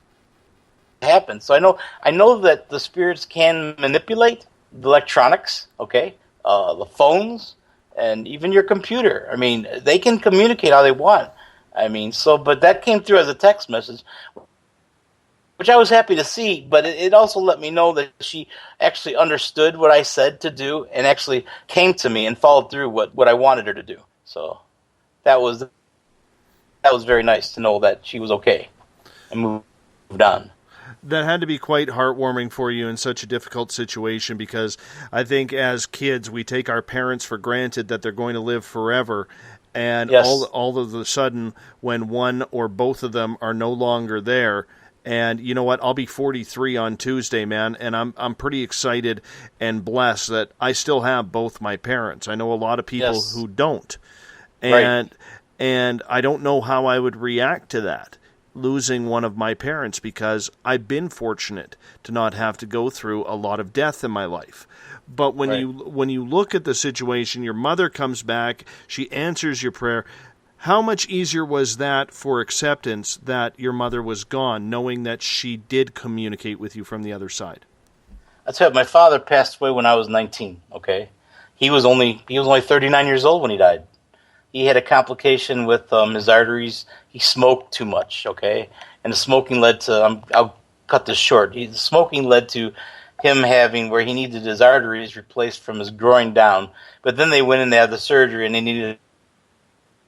happened. So I know that the spirits can manipulate the electronics, the phones, and even your computer. I mean, they can communicate how they want. I mean, but that came through as a text message, which I was happy to see, but it also let me know that she actually understood what I said to do and actually came to me and followed through what I wanted her to do. So that was very nice to know that she was okay and moved on. That had to be quite heartwarming for you in such a difficult situation, because I think as kids we take our parents for granted that they're going to live forever, and yes. all of a sudden when one or both of them are no longer there. And you know what? I'll be 43 on Tuesday, man, and I'm pretty excited and blessed that I still have both my parents. I know a lot of people yes. who don't, right. and I don't know how I would react to that, losing one of my parents, because I've been fortunate to not have to go through a lot of death in my life. But when you look at the situation, your mother comes back, she answers your prayer. How much easier was that for acceptance that your mother was gone, knowing that she did communicate with you from the other side? I tell you, my father passed away when I was 19. He was only 39 years old when he died. He had a complication with his arteries. He smoked too much. And the smoking led to I'll cut this short. The smoking led to him having where he needed his arteries replaced from his groin down. But then they went in, they had the surgery, and they needed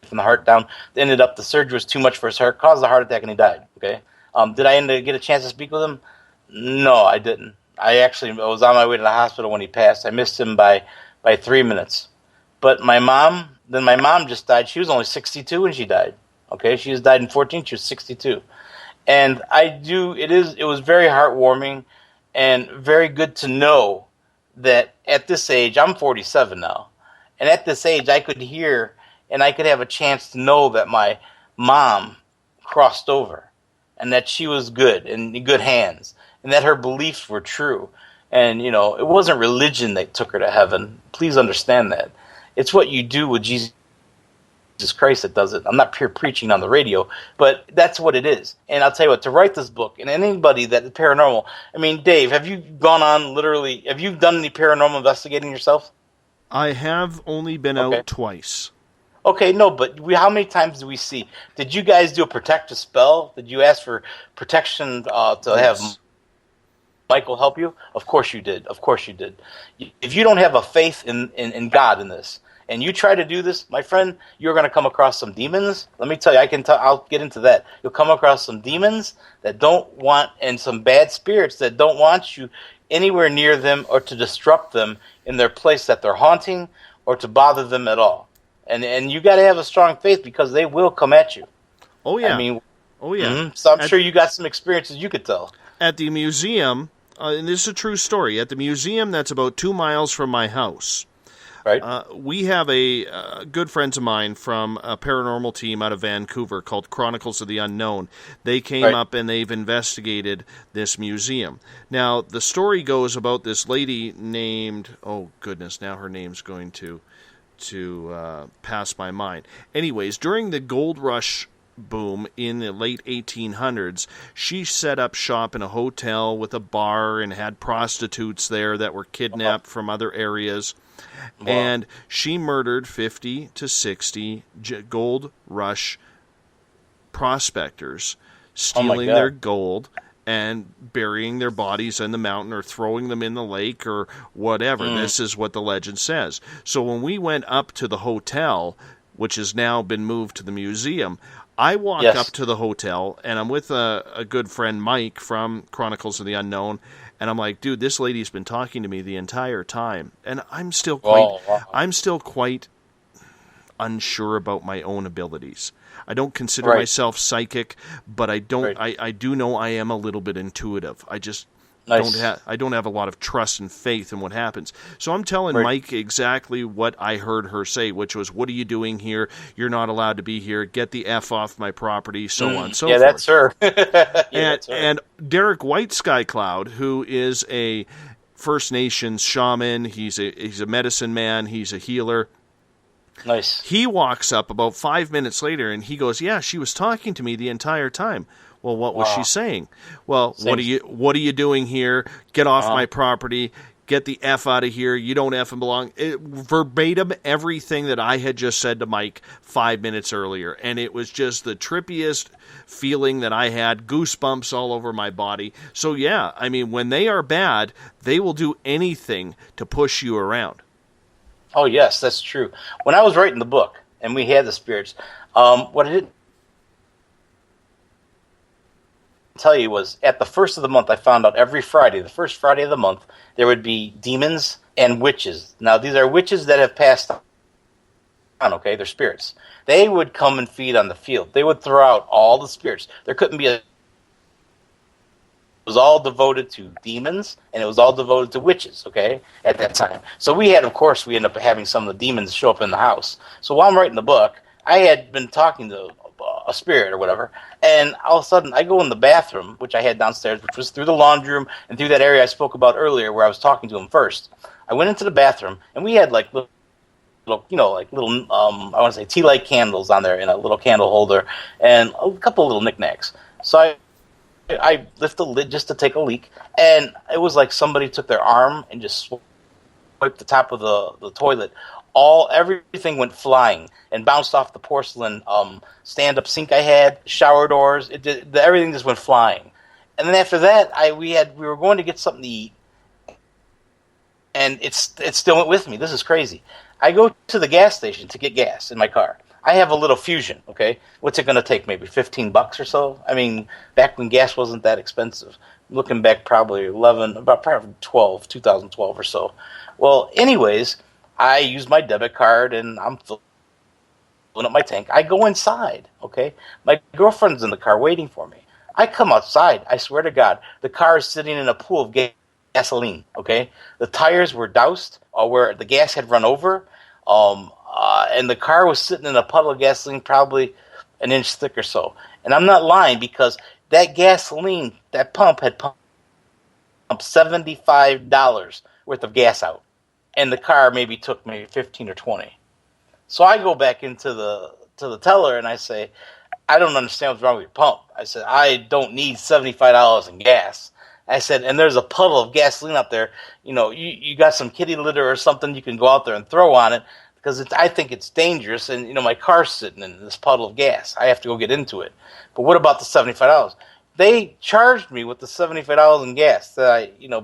from the heart down. Ended up the surgery was too much for his heart, caused a heart attack, and he died. Did I get a chance to speak with him? No, I didn't. I was on my way to the hospital when he passed. I missed him by 3 minutes. But my mom just died. She was only 62 when she died. She was died in 14. She was 62. And it was very heartwarming and very good to know that at this age, I'm 47 now, and at this age I could hear and I could have a chance to know that my mom crossed over and that she was good and in good hands and that her beliefs were true. And, it wasn't religion that took her to heaven. Please understand that. It's what you do with Jesus Christ that does it. I'm not pure preaching on the radio, but that's what it is. And I'll tell you what, to write this book, and anybody that is paranormal, I mean, Dave, have you done any paranormal investigating yourself? I have only been out twice. Okay, no, but how many times do we see? Did you guys do a protective spell? Did you ask for protection to have Michael help you? Of course you did. Of course you did. If you don't have a faith in God in this, and you try to do this, my friend, you're going to come across some demons. Let me tell you, I'll get into that. You'll come across some demons that don't want, and some bad spirits that don't want you anywhere near them or to disrupt them in their place that they're haunting or to bother them at all. And you got to have a strong faith because they will come at you. Oh, yeah. I mean, oh, yeah. Mm-hmm. So I'm sure you got some experiences you could tell. At the museum, and this is a true story, at the museum that's about 2 miles from my house, right? We have a good friends of mine from a paranormal team out of Vancouver called Chronicles of the Unknown. They came up and they've investigated this museum. Now, the story goes about this lady named, oh goodness, now her name's going to pass my mind. Anyways, during the gold rush boom in the late 1800s, she set up shop in a hotel with a bar and had prostitutes there that were kidnapped from other areas. Wow. And she murdered 50 to 60 gold rush prospectors, stealing their gold and burying their bodies in the mountain or throwing them in the lake or whatever. This is what the legend says. So when we went up to the hotel, which has now been moved to the museum, I walk up to the hotel, and I'm with a good friend, Mike, from Chronicles of the Unknown, and I'm like, dude, this lady's been talking to me the entire time, and I'm still quite unsure about my own abilities. I don't consider myself psychic, but I do know I am a little bit intuitive. I just don't have a lot of trust and faith in what happens. So I'm telling Mike exactly what I heard her say, which was, "What are you doing here? You're not allowed to be here. Get the F off my property," so on and so forth. That's her. And Derek White Sky Cloud, who is a First Nations shaman, he's a medicine man, he's a healer. Nice. He walks up about 5 minutes later and he goes, "Yeah, she was talking to me the entire time." Well, what was she saying? Well, what are you doing here? Get off my property. Get the F out of here. You don't F and belong. Verbatim everything that I had just said to Mike 5 minutes earlier. And it was just the trippiest feeling that I had, goosebumps all over my body. So yeah, I mean, when they are bad, they will do anything to push you around. Oh, yes, that's true. When I was writing the book, and we had the spirits, what I didn't tell you was, at the first of the month, I found out every Friday, the first Friday of the month, there would be demons and witches. Now, these are witches that have passed on, okay? They're spirits. They would come and feed on the field. They would throw out all the spirits. There couldn't be It was all devoted to demons, and it was all devoted to witches, okay, at that time. So we ended up having some of the demons show up in the house. So while I'm writing the book, I had been talking to a spirit or whatever, and all of a sudden I go in the bathroom, which I had downstairs, which was through the laundry room and through that area I spoke about earlier where I was talking to him first. I went into the bathroom, and we had like little I want to say tea light candles on there in a little candle holder and a couple little knicknacks. So I lift the lid just to take a leak, and it was like somebody took their arm and just swiped the top of the toilet. Everything went flying and bounced off the porcelain stand-up sink I had, shower doors. Everything just went flying. And then after that, we were going to get something to eat, and it still went with me. This is crazy. I go to the gas station to get gas in my car. I have a little Fusion, okay? What's it going to take, maybe $15 or so? I mean, back when gas wasn't that expensive. Looking back, probably 2012 or so. Well, anyways, I use my debit card, and I'm filling up my tank. I go inside, okay? My girlfriend's in the car waiting for me. I come outside. I swear to God, the car is sitting in a pool of gasoline, okay? The tires were doused, where the gas had run over, and the car was sitting in a puddle of gasoline probably an inch thick or so. And I'm not lying, because that gasoline, that pump had pumped $75 worth of gas out. And the car maybe took maybe 15 or 20. So I go back into the teller and I say, "I don't understand what's wrong with your pump." I said, "I don't need $75 in gas." I said, and there's a puddle of gasoline out there. You got some kitty litter or something you can go out there and throw on it, because I think it's dangerous. And, my car's sitting in this puddle of gas. I have to go get into it. But what about the $75? They charged me with the $75 in gas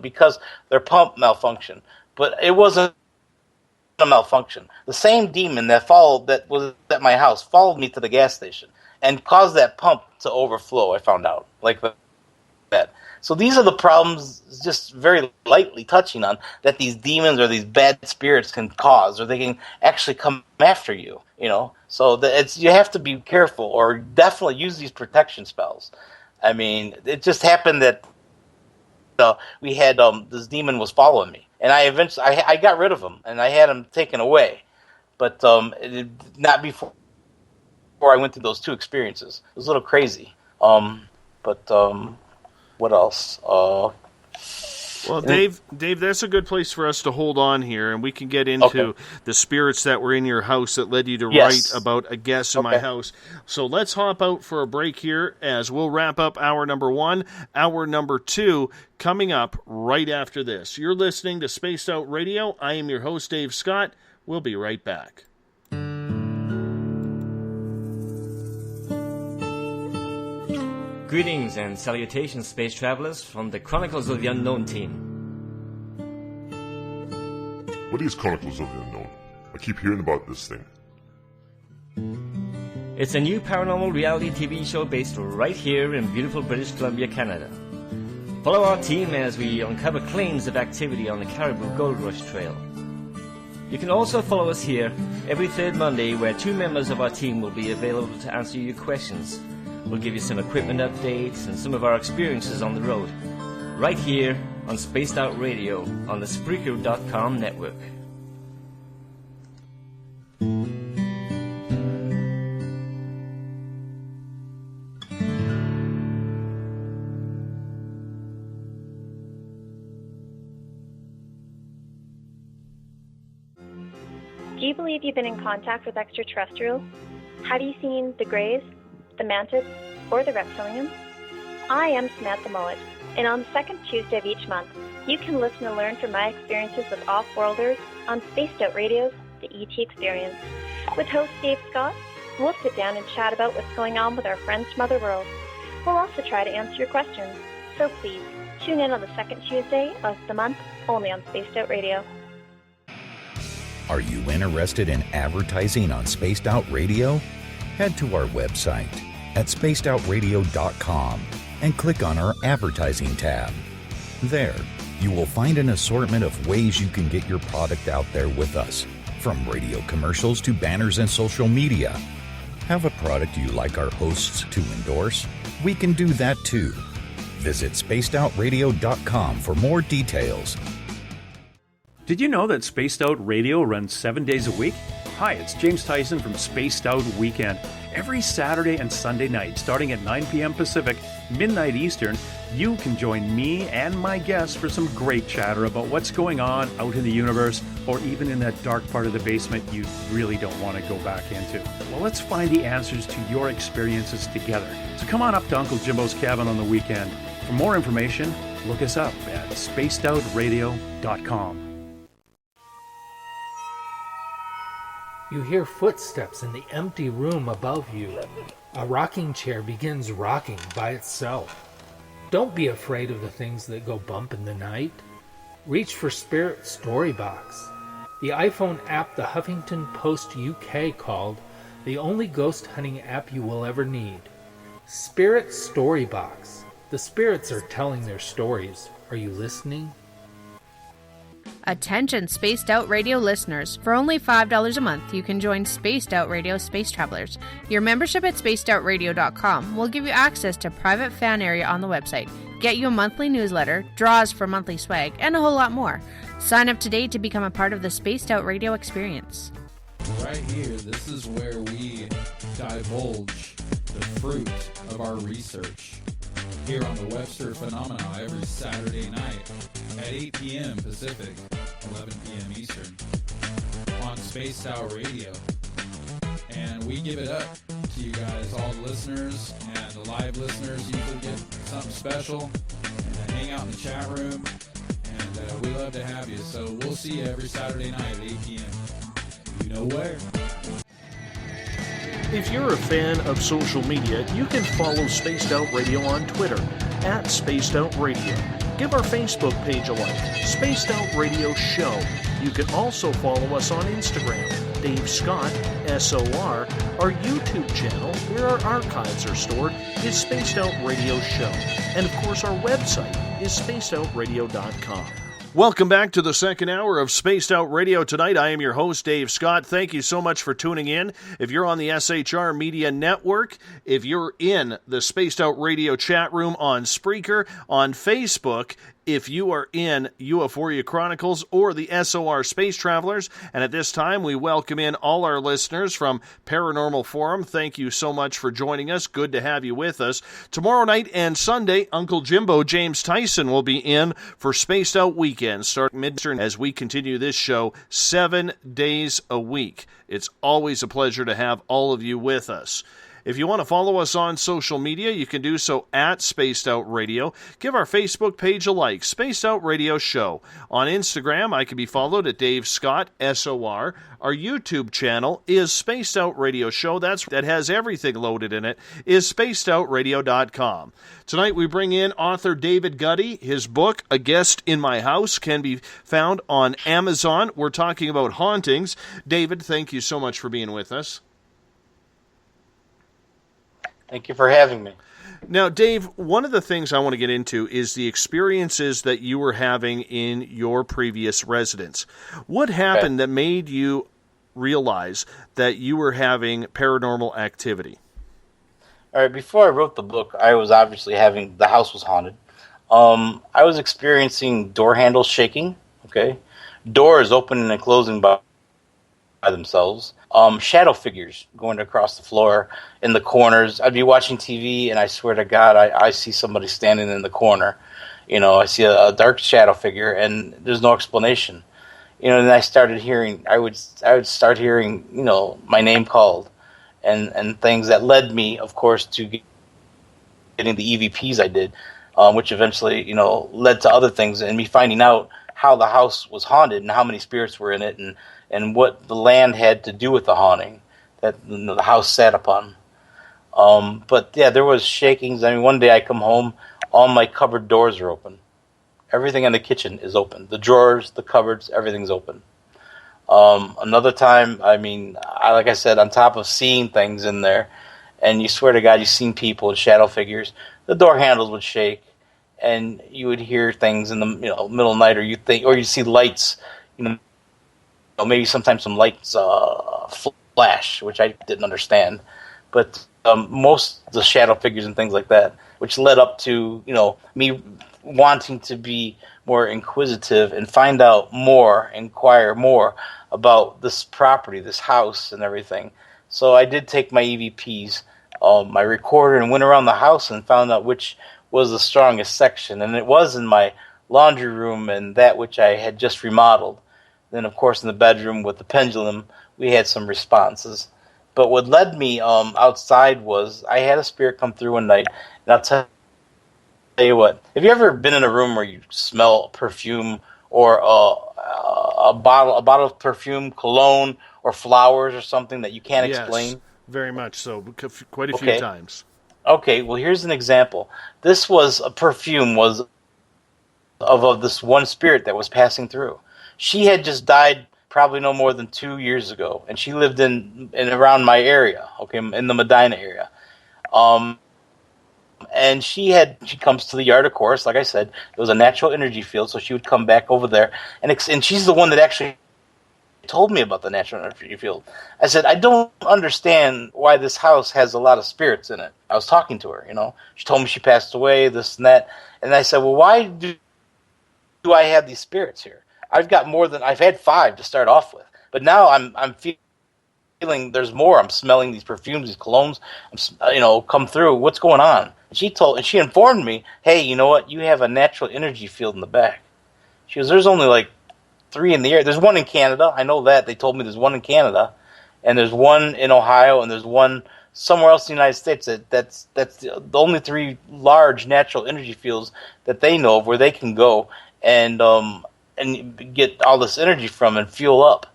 because their pump malfunctioned. But it wasn't a malfunction. The same demon that was at my house followed me to the gas station and caused that pump to overflow. I found out like that. So these are the problems, just very lightly touching on, that these demons or these bad spirits can cause, or they can actually come after you. So you have to be careful, or definitely use these protection spells. I mean, it just happened that we had this demon was following me, and I got rid of him, and I had him taken away, but not before I went through those two experiences. It was a little crazy. What else? Well, Dave, that's a good place for us to hold on here, and we can get into the spirits that were in your house that led you to write about a guest in my house. So let's hop out for a break here as we'll wrap up hour number 1. Hour number 2 coming up right after this. You're listening to Spaced Out Radio. I am your host, Dave Scott. We'll be right back. Greetings and salutations, space travelers, from the Chronicles of the Unknown team. What is Chronicles of the Unknown? I keep hearing about this thing. It's a new paranormal reality TV show based right here in beautiful British Columbia, Canada. Follow our team as we uncover claims of activity on the Caribou Gold Rush Trail. You can also follow us here every third Monday, where 2 members of our team will be available to answer your questions. We'll give you some equipment updates and some of our experiences on the road, right here on Spaced Out Radio on the Spreaker.com network. Do you believe you've been in contact with extraterrestrials? Have you seen the Greys, the Mantis, or the Reptilians? I am Samantha Mullet, and on the second Tuesday of each month, you can listen and learn from my experiences with off-worlders on Spaced Out Radio's The ET Experience. With host Dave Scott, we'll sit down and chat about what's going on with our friends from other worlds. We'll also try to answer your questions, so please tune in on the second Tuesday of the month, only on Spaced Out Radio. Are you interested in advertising on Spaced Out Radio? Head to our website at spacedoutradio.com and click on our advertising tab. There, you will find an assortment of ways you can get your product out there with us, from radio commercials to banners and social media. Have a product you like our hosts to endorse? We can do that too. Visit spacedoutradio.com for more details. Did you know that Spaced Out Radio runs 7 days a week? Hi, it's James Tyson from Spaced Out Weekend. Every Saturday and Sunday night, starting at 9 p.m. Pacific, midnight Eastern, you can join me and my guests for some great chatter about what's going on out in the universe, or even in that dark part of the basement you really don't want to go back into. Well, let's find the answers to your experiences together. So come on up to Uncle Jimbo's cabin on the weekend. For more information, look us up at spacedoutradio.com. You hear footsteps in the empty room above you. A rocking chair begins rocking by itself. Don't be afraid of the things that go bump in the night. Reach for Spirit Storybox, the iPhone app the Huffington Post UK called the only ghost hunting app you will ever need. Spirit Storybox. The spirits are telling their stories. Are you listening? Attention Spaced Out Radio listeners. For only $5 a month, you can join Spaced Out Radio Space Travelers. Your membership at spacedoutradio.com will give you access to private fan area on the website, get you a monthly newsletter, draws for monthly swag, and a whole lot more. Sign up today to become a part of the Spaced Out Radio experience. Right here, this is where we divulge the fruit of our research. Here on the Webster Phenomena every Saturday night at 8 p.m. Pacific, 11 p.m. Eastern on Spaced Out Radio. And we give it up to you guys, all the listeners, and the live listeners usually get something special. And the hang out in the chat room, and we love to have you. So we'll see you every Saturday night at 8 p.m. You know where. If you're a fan of social media, you can follow Spaced Out Radio on Twitter at Spaced Out Radio. Give our Facebook page a like, Spaced Out Radio Show. You can also follow us on Instagram, Dave Scott, SOR. Our YouTube channel, where our archives are stored, is Spaced Out Radio Show. And of course, our website is spacedoutradio.com. Welcome back to the second hour of Spaced Out Radio tonight. I am your host, Dave Scott. Thank you so much for tuning in. If you're on the SHR Media Network, if you're in the Spaced Out Radio chat room on Spreaker, on Facebook, if you are in UFOria Chronicles or the SOR Space Travelers, and at this time we welcome in all our listeners from Paranormal Forum. Thank you so much for joining us. Good to have you with us. Tomorrow night and Sunday, Uncle Jimbo James Tyson will be in for Spaced Out Weekend, starting mid-turn as we continue this show 7 days a week. It's always a pleasure to have all of you with us. If you want to follow us on social media, you can do so at Spaced Out Radio. Give our Facebook page a like, Spaced Out Radio Show. On Instagram, I can be followed at Dave Scott, SOR. Our YouTube channel is Spaced Out Radio Show. That has everything loaded in it, is spacedoutradio.com. Tonight we bring in author David Guddy. His book, A Guest in My House, can be found on Amazon. We're talking about hauntings. David, thank you so much for being with us. Thank you for having me. Now, Dave, one of the things I want to get into is the experiences that you were having in your previous residence. What happened that made you realize that you were having paranormal activity? All right, before I wrote the book, I was obviously the house was haunted. I was experiencing door handles shaking, doors opening and closing by themselves. Shadow figures going across the floor in the corners. I'd be watching TV, and I swear to God, I see somebody standing in the corner. I see a dark shadow figure, and there's no explanation. And I started hearing, I would start hearing, my name called, and things that led me, of course, to getting the EVPs I did, which eventually, led to other things, and me finding out how the house was haunted and how many spirits were in it, and what the land had to do with the haunting that the house sat upon. But yeah, there was shakings. I mean, one day I come home, all my cupboard doors are open. Everything in the kitchen is open. The drawers, the cupboards, everything's open. Another time, I mean, like I said, on top of seeing things in there, and you swear to God, you've seen people and shadow figures, the door handles would shake, and you would hear things in the middle of the night, or you see lights, maybe sometimes some lights flash, which I didn't understand. But most of the shadow figures and things like that, which led up to, me wanting to be more inquisitive and find out more, inquire more about this property, this house and everything. So I did take my EVPs, my recorder, and went around the house and found out which was the strongest section. And it was in my laundry room and that which I had just remodeled. Then, of course, in the bedroom with the pendulum, we had some responses. But what led me outside was I had a spirit come through one night, and I'll tell you what. Have you ever been in a room where you smell perfume or a bottle of perfume, cologne, or flowers or something that you can't explain? Very much so. Quite a few times. Okay, well, here's an example. This was a perfume of this one spirit that was passing through. She had just died probably no more than 2 years ago, and she lived in around my area, in the Medina area. And she comes to the yard, of course. Like I said, it was a natural energy field, so she would come back over there, and she's the one that actually told me about the natural energy field. I said, I don't understand why this house has a lot of spirits in it. I was talking to her, She told me she passed away, this and that, and I said, well, why do I have these spirits here? I've had 5 to start off with, but now I'm feeling there's more. I'm smelling these perfumes, these colognes, come through. What's going on? And she informed me, hey, you know what? You have a natural energy field in the back. She goes, there's only like 3 in the air. There's one in Canada. I know that. They told me there's one in Canada, and there's one in Ohio, and there's one somewhere else in the United States that's the only 3 large natural energy fields that they know of where they can go and get all this energy from and fuel up.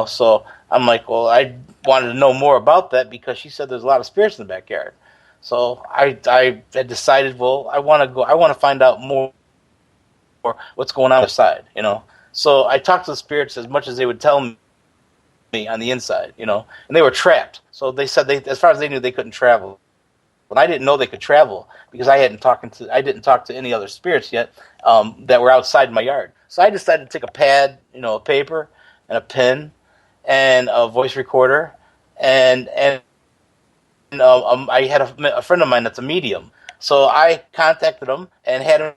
So I'm like, well, I wanted to know more about that because she said there's a lot of spirits in the backyard. So I had decided, well, I want to find out more what's going on outside, So I talked to the spirits as much as they would tell me on the inside, and they were trapped. So they said as far as they knew, they couldn't travel. But I didn't know they could travel because I didn't talk to any other spirits yet that were outside my yard. So I decided to take a pad, a paper and a pen and a voice recorder and I had a friend of mine that's a medium. So I contacted him and had him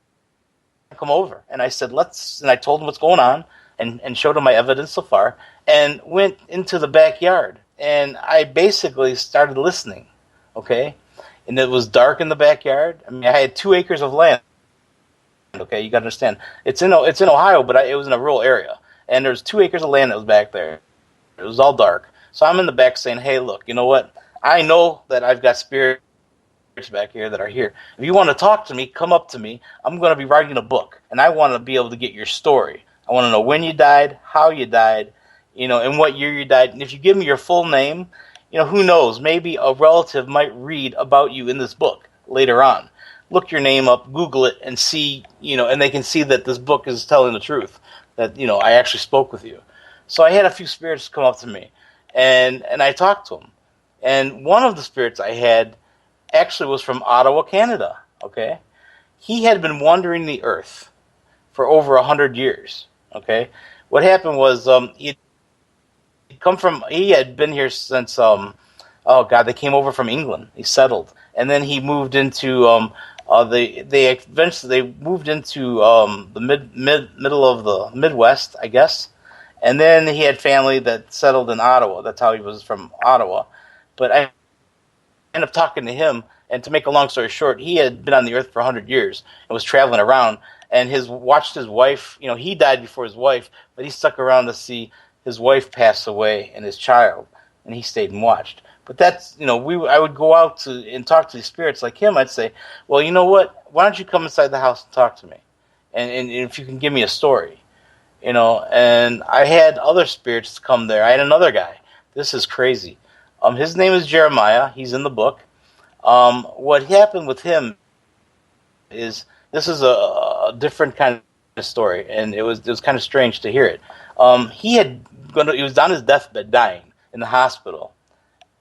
come over. And I said, and I told him what's going on and showed him my evidence so far and went into the backyard. And I basically started listening, okay? And it was dark in the backyard. I mean, I had 2 acres of land, okay? You got to understand. It's in Ohio, but it was in a rural area. And there was 2 acres of land that was back there. It was all dark. So I'm in the back saying, hey, look, you know what? I know that I've got spirits back here that are here. If you want to talk to me, come up to me. I'm going to be writing a book, and I want to be able to get your story. I want to know when you died, how you died, and what year you died. And if you give me your full name, who knows? Maybe a relative might read about you in this book later on. Look your name up, Google it, and see, and they can see that this book is telling the truth, that, I actually spoke with you. So I had a few spirits come up to me, and I talked to them. And one of the spirits I had actually was from Ottawa, Canada, okay? He had been wandering the earth for over 100 years, okay? What happened was he had been here since, they came over from England. He settled. And then he moved into, they eventually moved into the middle of the Midwest, I guess. And then he had family that settled in Ottawa. That's how he was from Ottawa. But I ended up talking to him, and to make a long story short, he had been on the earth for 100 years and was traveling around, and watched his wife. He died before his wife, but he stuck around to see his wife pass away and his child, and he stayed and watched. But that's, I would go out and talk to these spirits like him. I'd say, well, you know what? Why don't you come inside the house and talk to me, and if you can give me a story, And I had other spirits come there. I had another guy. This is crazy. His name is Jeremiah. He's in the book. What happened with him is this is a different kind of story, and it was kind of strange to hear it. He was on his deathbed, dying in the hospital,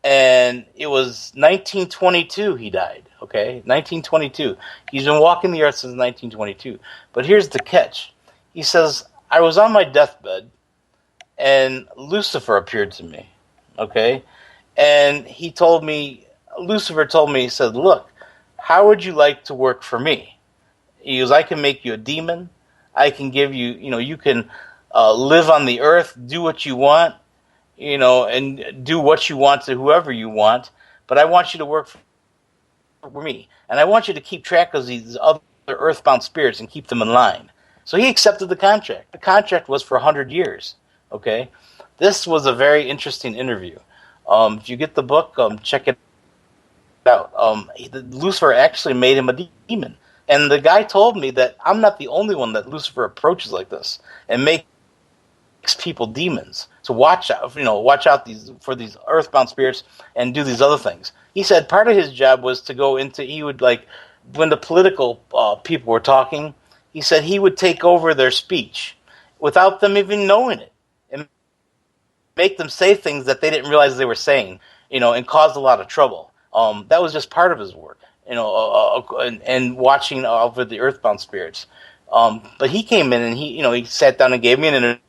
and it was 1922 he died. Okay, 1922. He's been walking the earth since 1922. But here's the catch. He says, I was on my deathbed, and Lucifer appeared to me. Okay. And Lucifer told me, he said, look, how would you like to work for me? He goes, I can make you a demon. I can give you, you can live on the earth, do what you want, and do what you want to whoever you want. But I want you to work for me. And I want you to keep track of these other earthbound spirits and keep them in line. So he accepted the contract. The contract was for 100 years. Okay. This was a very interesting interview. If you get the book, check it out. Lucifer actually made him a demon. And the guy told me that I'm not the only one that Lucifer approaches like this and makes people demons. So watch out for these earthbound spirits and do these other things. He said part of his job was to go into, when the political people were talking, he said he would take over their speech without them even knowing it. Make them say things that they didn't realize they were saying, and caused a lot of trouble. That was just part of his work, and watching over the earthbound spirits. But he came in and he sat down and gave me an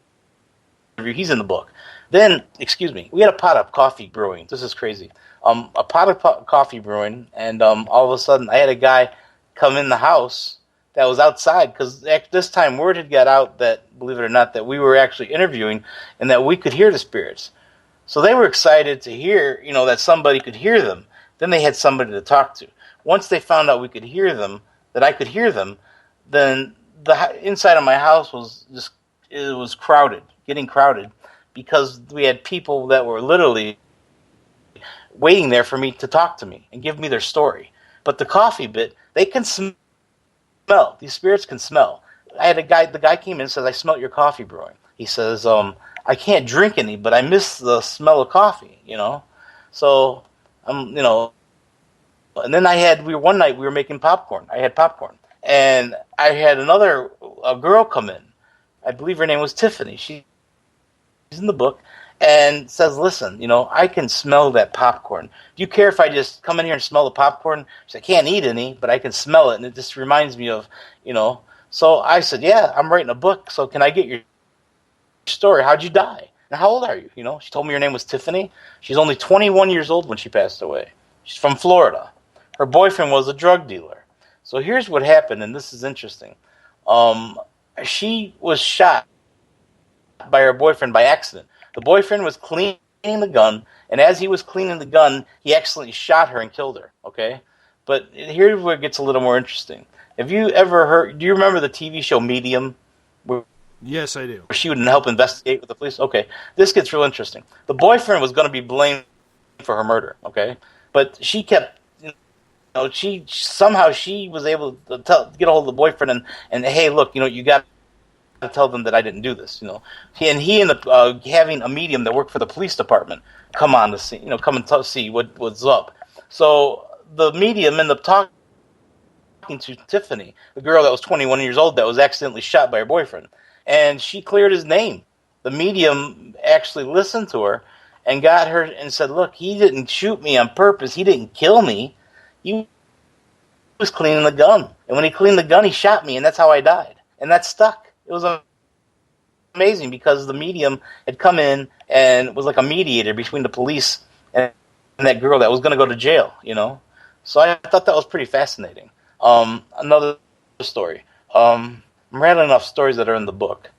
interview. He's in the book. Then, we had a pot of coffee brewing. This is crazy. A pot of coffee brewing, and all of a sudden I had a guy come in the house that was outside, because at this time word had got out that, believe it or not, that we were actually interviewing and that we could hear the spirits. So they were excited to hear, that somebody could hear them. Then they had somebody to talk to. Once they found out we could hear them, that I could hear them, then the inside of my house was crowded, getting crowded, because we had people that were literally waiting there for me to talk to me and give me their story. But the coffee bit, they can smell. These spirits can smell. I had the guy came in and says, I smelt your coffee brewing. He says, I can't drink any, but I miss the smell of coffee, So, and then one night we were making popcorn. I had popcorn. And I had a girl come in. I believe her name was Tiffany. She's in the book. And says, listen, I can smell that popcorn. Do you care if I just come in here and smell the popcorn? She said, I can't eat any, but I can smell it. And it just reminds me of, So I said, yeah, I'm writing a book. So can I get your story? How'd you die? And how old are you? She told me her name was Tiffany. She's only 21 years old when she passed away. She's from Florida. Her boyfriend was a drug dealer. So here's what happened, and this is interesting. She was shot by her boyfriend by accident. The boyfriend was cleaning the gun, and as he was cleaning the gun, he accidentally shot her and killed her, okay? But here's where it gets a little more interesting. Have you ever do you remember the TV show Medium? Yes, I do. Where she would help investigate with the police? Okay, this gets real interesting. The boyfriend was going to be blamed for her murder, okay? But she kept, she was able to get a hold of the boyfriend and hey, look, you got to tell them that I didn't do this, He ended up having a medium that worked for the police department come on to see, come and see what's up. So the medium ended up talking to Tiffany, the girl that was 21 years old that was accidentally shot by her boyfriend, and she cleared his name. The medium actually listened to her and got her and said, look, he didn't shoot me on purpose. He didn't kill me. He was cleaning the gun. And when he cleaned the gun, he shot me, and that's how I died. And that stuck. It was amazing because the medium had come in and was like a mediator between the police and that girl that was going to go to jail, So I thought that was pretty fascinating. Another story. I'm rattling off stories that are in the book.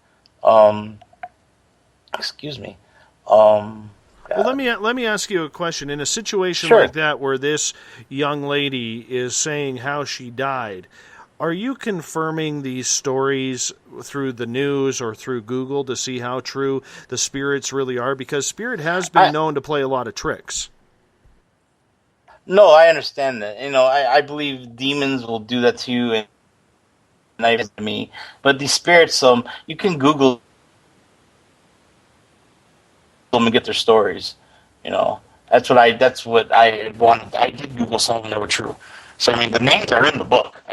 Excuse me. Well, let me ask you a question. In a situation like that where this young lady is saying how she died, are you confirming these stories through the news or through Google to see how true the spirits really are? Because spirit has been known to play a lot of tricks. No, I understand that. I believe demons will do that to you and to me. But these spirits, you can Google them and get their stories. That's what I wanted. I did Google some of them that were true. So, the names are in the book.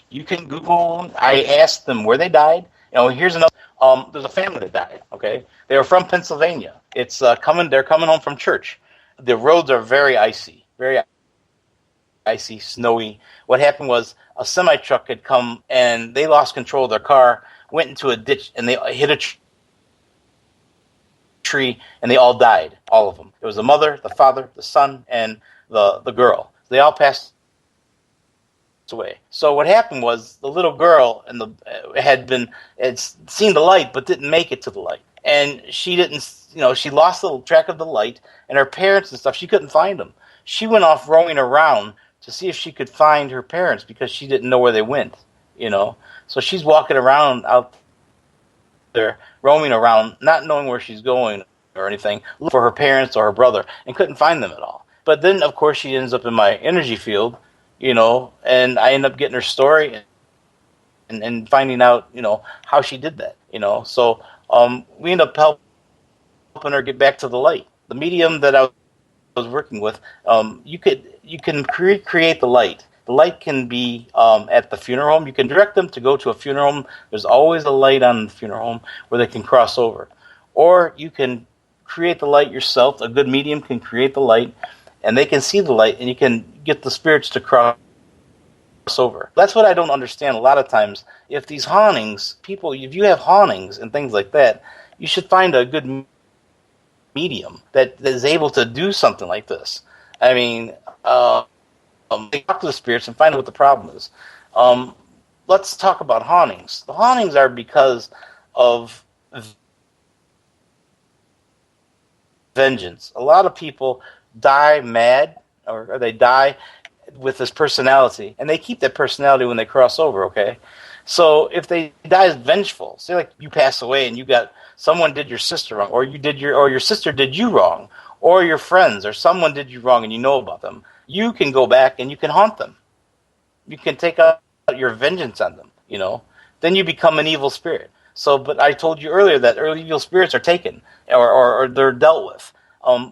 You can Google. I asked them where they died. Here's another. There's a family that died. Okay, they were from Pennsylvania. It's They're coming home from church. The roads are very icy, snowy. What happened was a semi truck had come and they lost control of their car, went into a ditch, and they hit a tree, and they all died. All of them. It was the mother, the father, the son, and the girl. They all passed away. So what happened was the little girl had seen the light but didn't make it to the light, and she didn't. She lost the track of the light, and her parents and stuff. She couldn't find them. She went off roaming around to see if she could find her parents because she didn't know where they went. So she's walking around out there, roaming around, not knowing where she's going or anything, looking for her parents or her brother, and couldn't find them at all. But then, of course, she ends up in my energy field. And I end up getting her story and finding out, how she did that, So we end up helping her get back to the light. The medium that I was working with, you can create the light. The light can be at the funeral home. You can direct them to go to a funeral home. There's always a light on the funeral home where they can cross over. Or you can create the light yourself. A good medium can create the light, and they can see the light, and you can get the spirits to cross over. That's what I don't understand a lot of times. If these hauntings, if you have hauntings and things like that, you should find a good medium that is able to do something like this. They talk to the spirits and find out what the problem is. Let's talk about hauntings. The hauntings are because of vengeance. A lot of people die mad, or they die with this personality, and they keep that personality when they cross over, okay? So if they die as vengeful, say like you pass away and someone did your sister wrong, or your sister did you wrong, or your friends, or someone did you wrong and you know about them, you can go back and you can haunt them. You can take out your vengeance on them, you know. Then you become an evil spirit. So, but I told you earlier that early evil spirits are taken or they're dealt with.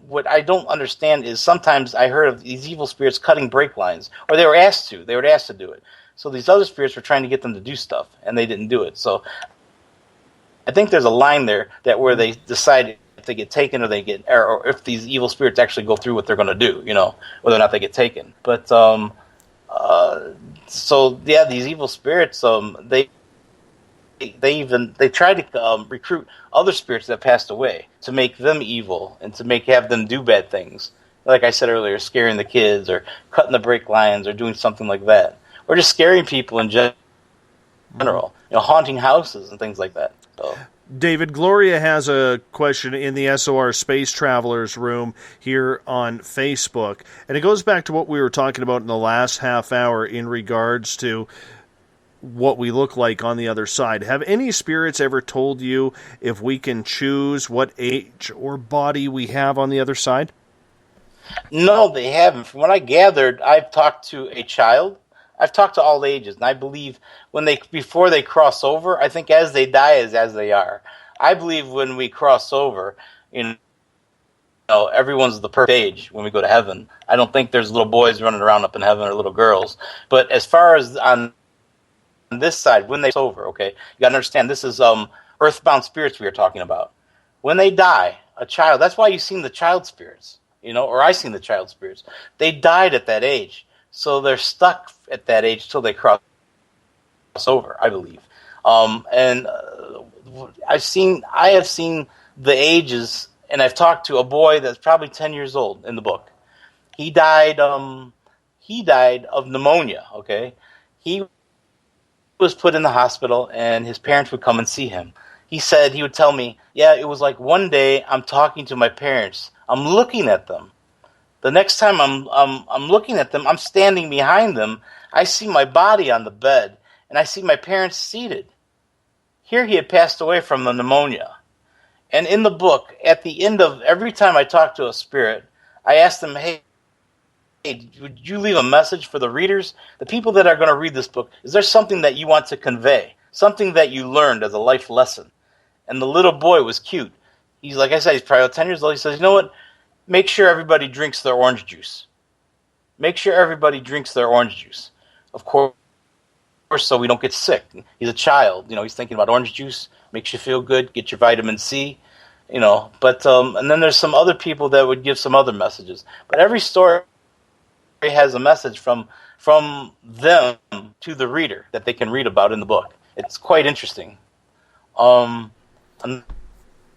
What I don't understand is sometimes I heard of these evil spirits cutting brake lines, or they were asked to. They were asked to do it. So these other spirits were trying to get them to do stuff, and they didn't do it. So I think there's a line there that where they decide if they get taken or they get, or if these evil spirits actually go through what they're going to do, you know, whether or not they get taken. But so yeah, these evil spirits, they try to recruit other spirits that passed away to make them evil and to have them do bad things. Like I said earlier, scaring the kids or cutting the brake lines or doing something like that, or just scaring people in general. You know, haunting houses and things like that. So. David, Gloria has a question in the SOR Space Travelers room here on Facebook, and it goes back to what we were talking about in the last half hour in regards to what we look like on the other side. Have any spirits ever told you if we can choose what age or body we have on the other side? No, they haven't. From what I gathered, I've talked to a child. I've talked to all ages, and I believe before they cross over, I think as they die is as they are. I believe when we cross over, you know, everyone's the perfect age when we go to heaven. I don't think there's little boys running around up in heaven or little girls. But as far as on this side, when they cross over, okay, you got to understand this is earthbound spirits we are talking about. When they die, a child, that's why you've seen the child spirits, you know, or I've seen the child spirits. They died at that age. So they're stuck at that age till they cross over, I believe. I have seen the ages, and I've talked to a boy that's probably 10 years old in the book. He died of pneumonia, okay? He was put in the hospital, and his parents would come and see him. He said, he would tell me, yeah, it was like one day I'm talking to my parents. I'm looking at them. The next time I'm looking at them, I'm standing behind them. I see my body on the bed, and I see my parents seated. Here he had passed away from the pneumonia. And in the book, at the end of every time I talk to a spirit, I ask them, hey, would you leave a message for the readers? The people that are going to read this book, is there something that you want to convey? Something that you learned as a life lesson? And the little boy was cute. He's, like I said, he's probably 10 years old. He says, you know what? Make sure everybody drinks their orange juice. Make sure everybody drinks their orange juice. Of course, so we don't get sick. He's a child. You know, he's thinking about orange juice. Makes you feel good. Get your vitamin C. You know, but and then there's some other people that would give some other messages. But every story has a message from them to the reader that they can read about in the book. It's quite interesting. I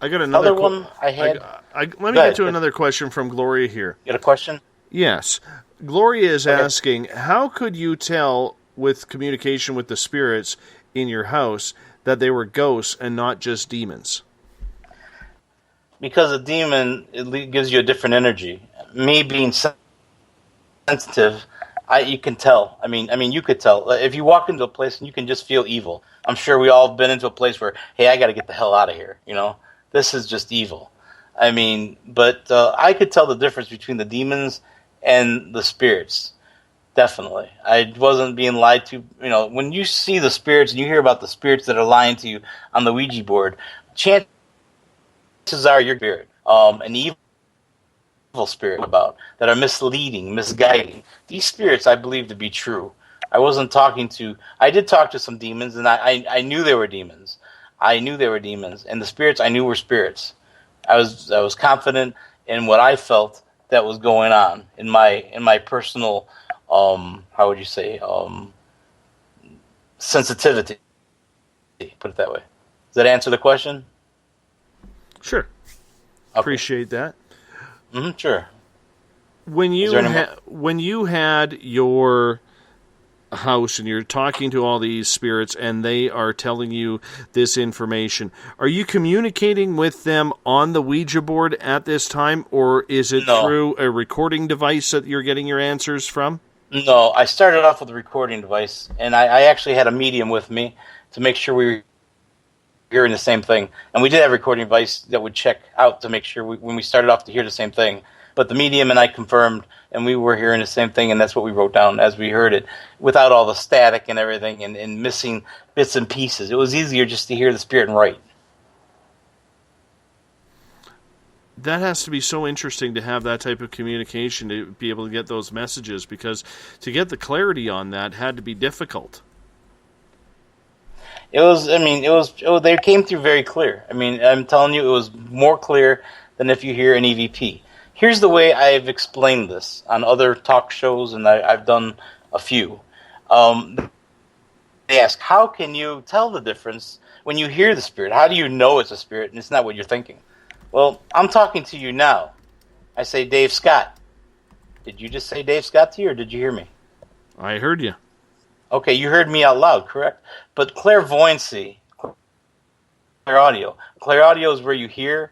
got another one. Let me get to another question from Gloria here. You got a question? Yes. Gloria is asking, how could you tell with communication with the spirits in your house that they were ghosts and not just demons? Because a demon, it gives you a different energy. Me being sensitive, you can tell. I mean, you could tell. If you walk into a place and you can just feel evil. I'm sure we all have been into a place where, hey, I got to get the hell out of here, you know? This is just evil. I mean, but I could tell the difference between the demons and the spirits. Definitely. I wasn't being lied to. You know, when you see the spirits and you hear about the spirits that are lying to you on the Ouija board, chances are you're spirit, an evil spirit about that are misleading, misguiding. These spirits I believe to be true. I did talk to some demons, and I knew they were demons. I knew they were demons, and the spirits I knew were spirits. I was confident in what I felt that was going on in my personal, how would you say, sensitivity. Put it that way. Does that answer the question? Sure. Okay. Appreciate that. Sure. When you had your house and you're talking to all these spirits and they are telling you this information, are you communicating with them on the Ouija board at this time, or is it through a recording device that you're getting your answers from? No, I started off with a recording device, and I actually had a medium with me to make sure we hearing the same thing. And we did have a recording device that would check out to make sure when we started off to hear the same thing. But the medium and I confirmed, and we were hearing the same thing, and that's what we wrote down as we heard it, without all the static and everything and missing bits and pieces. It was easier just to hear the spirit and write. That has to be so interesting to have that type of communication, to be able to get those messages, because to get the clarity on that had to be difficult. It was, they came through very clear. I mean, I'm telling you, it was more clear than if you hear an EVP. Here's the way I've explained this on other talk shows, and I've done a few. They ask, how can you tell the difference when you hear the spirit? How do you know it's a spirit and it's not what you're thinking? Well, I'm talking to you now. I say, Dave Scott. Did you just say Dave Scott to you, or did you hear me? I heard you. Okay, you heard me out loud, correct? But clairvoyancy, clairaudio is where you hear,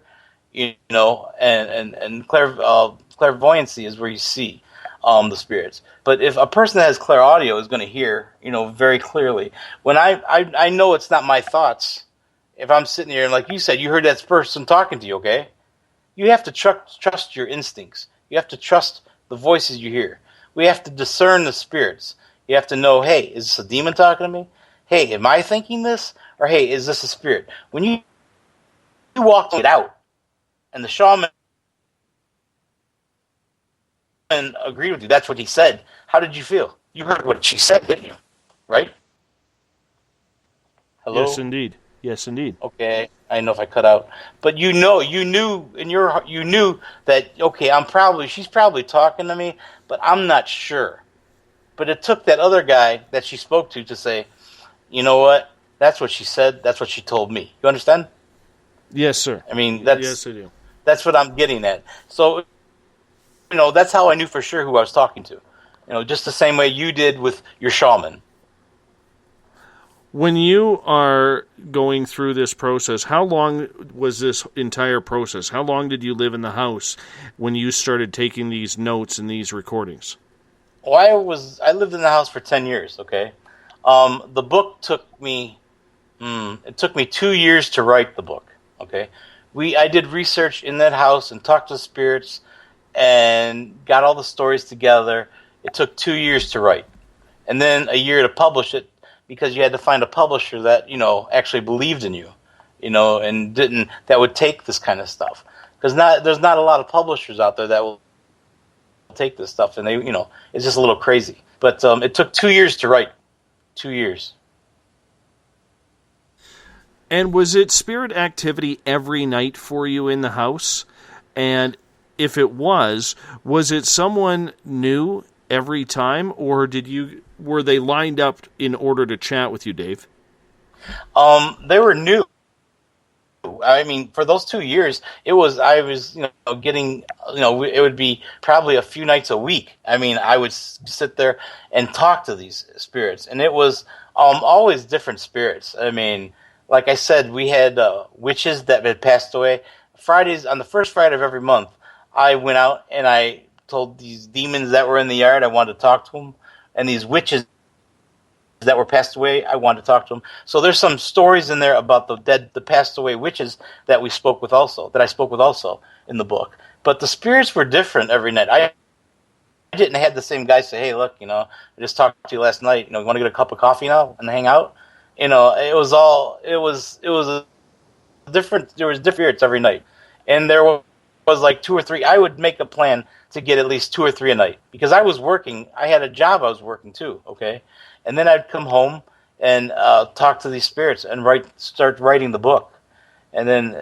and clairvoyancy is where you see the spirits. But if a person that has clairaudio is going to hear, very clearly. When I know it's not my thoughts. If I'm sitting here and, like you said, you heard that person talking to you, okay? You have to trust your instincts. You have to trust the voices you hear. We have to discern the spirits. You have to know, hey, is this a demon talking to me? Hey, am I thinking this? Or, hey, is this a spirit? When you walked it out, and the shaman agreed with you, that's what he said, how did you feel? You heard what she said, didn't you? Right? Hello? Yes, indeed. Yes, indeed. Okay, I know if I cut out, but you knew that, okay, she's probably talking to me, but I'm not sure. But it took that other guy that she spoke to say, you know what? That's what she said. That's what she told me. You understand? Yes, sir. I mean, yes, I do. That's what I'm getting at. So, that's how I knew for sure who I was talking to. Just the same way you did with your shaman. When you are going through this process, how long was this entire process? How long did you live in the house when you started taking these notes and these recordings? Well, I lived in the house for 10 years, okay? The book took me, it took me 2 years to write the book, okay? I did research in that house and talked to spirits and got all the stories together. It took 2 years to write. And then a year to publish it, because you had to find a publisher that, actually believed in you, and that would take this kind of stuff. Because there's not a lot of publishers out there that will take this stuff, and they, it's just a little crazy. But it took 2 years to write. 2 years. And was it spirit activity every night for you in the house? And if it was it someone new every time, or were they lined up in order to chat with you, Dave? They were new. I mean, for those 2 years, I was getting, it would be probably a few nights a week. I mean, I would sit there and talk to these spirits, and it was always different spirits. I mean, like I said, we had witches that had passed away. On the first Friday of every month, I went out and I told these demons that were in the yard I wanted to talk to them, and these witches that were passed away, I wanted to talk to them. So there's some stories in there about the passed away witches that I spoke with also in the book. But the spirits were different every night. I didn't have the same guy say, hey, look, I just talked to you last night. You want to get a cup of coffee now and hang out? It was different. There was different spirits every night, and there was like 2 or 3. I would make a plan to get at least 2 or 3 a night, because I was working. I had a job I was working too, okay? And then I'd come home and talk to these spirits and start writing the book, and then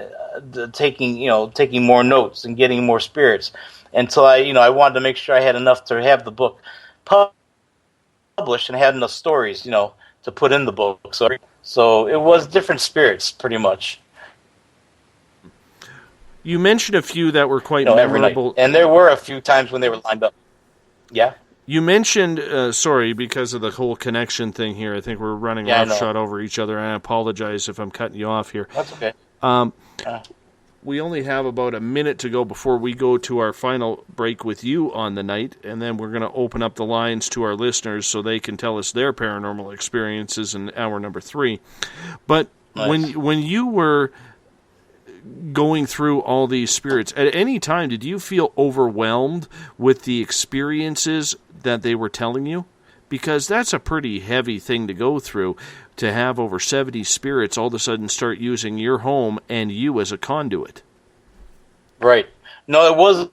taking more notes and getting more spirits until I wanted to make sure I had enough to have the book published and had enough stories, to put in the book. So it was different spirits, pretty much. You mentioned a few that were quite memorable. And there were a few times when they were lined up. Yeah? You mentioned, sorry, because of the whole connection thing here, I think we're running roughshod over each other, and I apologize if I'm cutting you off here. That's okay. We only have about a minute to go before we go to our final break with you on the night, and then we're going to open up the lines to our listeners so they can tell us their paranormal experiences in hour number 3. But Nice. When you were going through all these spirits, at any time did you feel overwhelmed with the experiences that they were telling you? Because that's a pretty heavy thing to go through, to have over 70 spirits all of a sudden start using your home and you as a conduit. Right. No, it was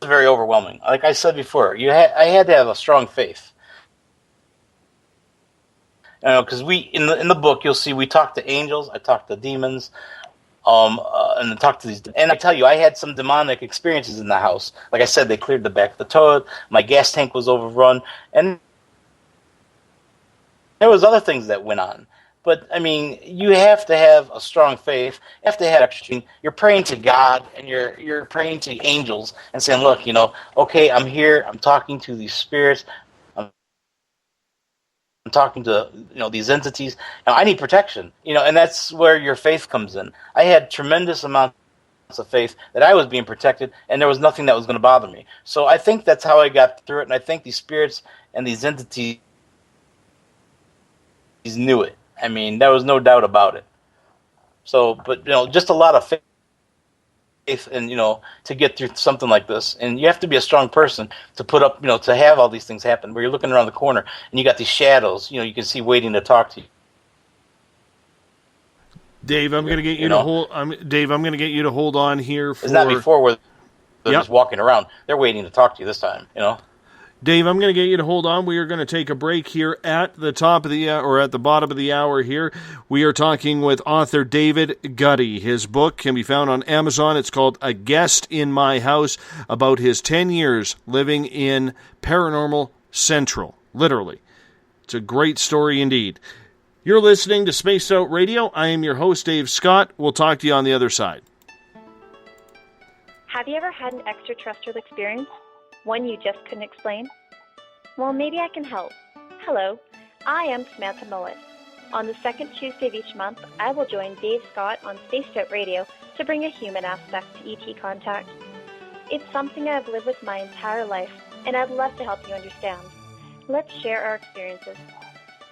very overwhelming. Like I said before, I had to have a strong faith. Because in the book, you'll see we talk to angels, I talk to demons, and I talk to these. And I tell you, I had some demonic experiences in the house. Like I said, they cleared the back of the toilet. My gas tank was overrun, and there was other things that went on. But I mean, you have to have a strong faith. You have to have extra. You're praying to God, and you're praying to angels, and saying, "Look, okay, I'm here. I'm talking to these spirits. I'm talking to these entities. Now I need protection. And that's where your faith comes in. I had tremendous amounts of faith that I was being protected, and there was nothing that was going to bother me. So I think that's how I got through it. And I think these spirits and these entities knew it. I mean, there was no doubt about it. So, but just a lot of faith. And to get through something like this, and you have to be a strong person to put up, to have all these things happen. Where you're looking around the corner and you got these shadows, you can see waiting to talk to you. Dave, I'm going to get you to hold. Dave, I'm going to get you to hold on here. It's not before where they're just walking around; they're waiting to talk to you this time. Dave, I'm going to get you to hold on. We are going to take a break here at the top of the or at the bottom of the hour here. We are talking with author David Guddy. His book can be found on Amazon. It's called A Guest in My House, about his 10 years living in Paranormal Central, literally. It's a great story indeed. You're listening to Spaced Out Radio. I am your host, Dave Scott. We'll talk to you on the other side. Have you ever had an extraterrestrial experience? One you just couldn't explain? Well, maybe I can help. Hello, I am Samantha Mullet. On the second Tuesday of each month, I will join Dave Scott on Spaced Out Radio to bring a human aspect to ET contact. It's something I've lived with my entire life, and I'd love to help you understand. Let's share our experiences.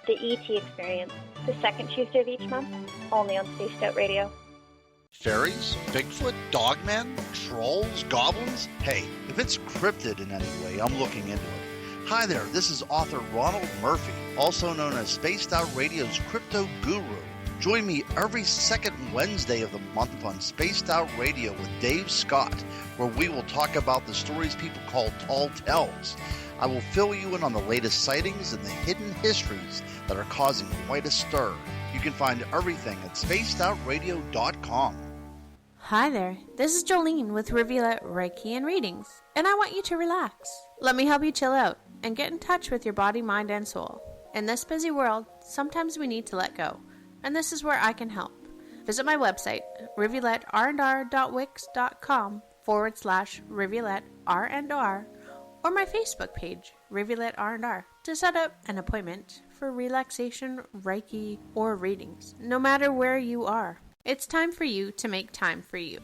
The ET Experience, the second Tuesday of each month, only on Spaced Out Radio. Fairies, Bigfoot, dogmen, trolls, goblins? Hey, if it's cryptid in any way, I'm looking into it. Hi there, this is author Ronald Murphy, also known as Spaced Out Radio's Crypto Guru. Join me every second Wednesday of the month on Spaced Out Radio with Dave Scott, where we will talk about the stories people call tall tales. I will fill you in on the latest sightings and the hidden histories that are causing quite a stir. You can find everything at spacedoutradio.com. Hi there, this is Jolene with Rivulet Reiki and Readings, and I want you to relax. Let me help you chill out and get in touch with your body, mind, and soul. In this busy world, sometimes we need to let go, and this is where I can help. Visit my website, rivuletrndr.wix.com/rivuletrndr, or my Facebook page, Rivulet R&R, to set up an appointment for relaxation, Reiki, or readings. No matter where you are, it's time for you to make time for you.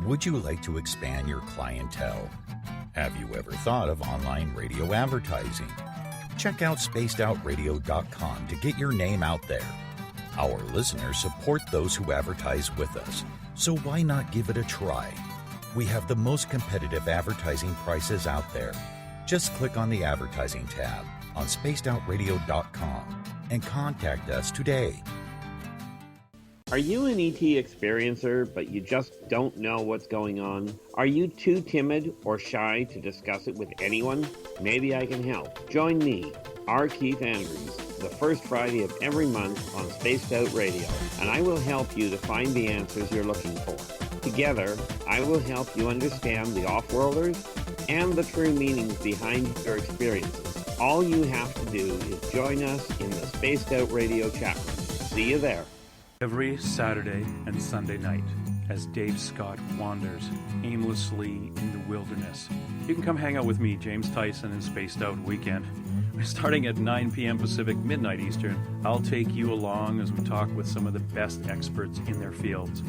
Would you like to expand your clientele? Have you ever thought of online radio advertising? Check out spacedoutradio.com to get your name out there. Our listeners support those who advertise with us, so why not give it a try? We have the most competitive advertising prices out there. Just click on the advertising tab on spacedoutradio.com and contact us today. Are you an ET experiencer, but you just don't know what's going on? Are you too timid or shy to discuss it with anyone? Maybe I can help. Join me, R. Keith Andrews, the first Friday of every month on Spaced Out Radio, and I will help you to find the answers you're looking for. Together, I will help you understand the off-worlders and the true meanings behind your experiences. All you have to do is join us in the Spaced Out Radio chat room. See you there. Every Saturday and Sunday night, as Dave Scott wanders aimlessly in the wilderness, you can come hang out with me, James Tyson, in Spaced Out Weekend. Starting at 9 p.m. Pacific, midnight Eastern, I'll take you along as we talk with some of the best experts in their fields.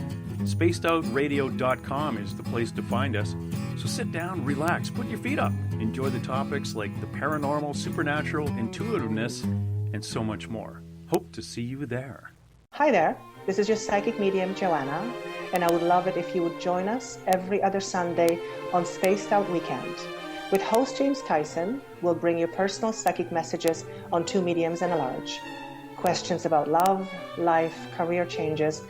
SpacedOutRadio.com is the place to find us. So sit down, relax, put your feet up. Enjoy the topics like the paranormal, supernatural, intuitiveness, and so much more. Hope to see you there. Hi there, this is your psychic medium Joanna, and I would love it if you would join us every other Sunday on Spaced Out Weekend. With host James Tyson, we'll bring you personal psychic messages on two mediums and a large. Questions about love, life, career changes.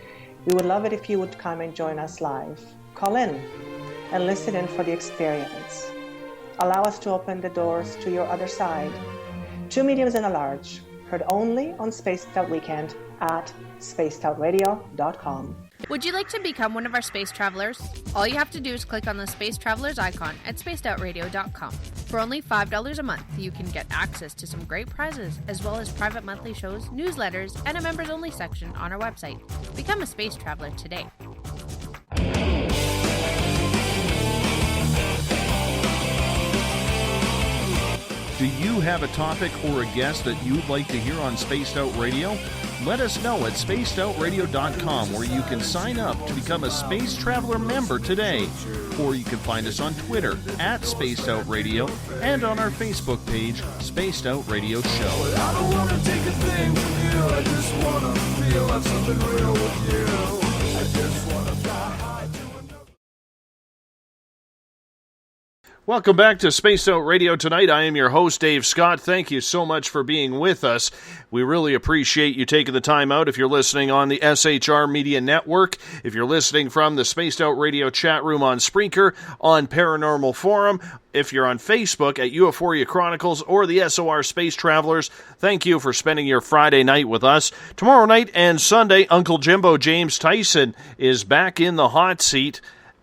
We would love it if you would come and join us live. Call in and listen in for the experience. Allow us to open the doors to your other side. Two mediums and a large, heard only on Spaced Out Weekend at spacedoutradio.com. Would you like to become one of our space travelers? All you have to do is click on the Space Travelers icon at spacedoutradio.com. For only $5 a month, you can get access to some great prizes, as well as private monthly shows, newsletters, and a members-only section on our website. Become a space traveler today. Do you have a topic or a guest that you'd like to hear on Spaced Out Radio? Let us know at spacedoutradio.com, where you can sign up to become a Space Traveler member today. Or you can find us on Twitter at Spaced Out Radio and on our Facebook page, Spaced Out Radio Show. I don't want to take a thing from you. I just want to feel like something real with you. I just want to fly high to another. Welcome back to Space Out Radio tonight. I am your host, Dave Scott. Thank you so much for being with us. We really appreciate you taking the time out. If you're listening on the SHR Media Network, if you're listening from the Spaced Out Radio chat room on Spreaker, on Paranormal Forum, if you're on Facebook at Euphoria Chronicles or the SOR Space Travelers, thank you for spending your Friday night with us. Tomorrow night and Sunday, Uncle Jimbo James Tyson is back in the hot seat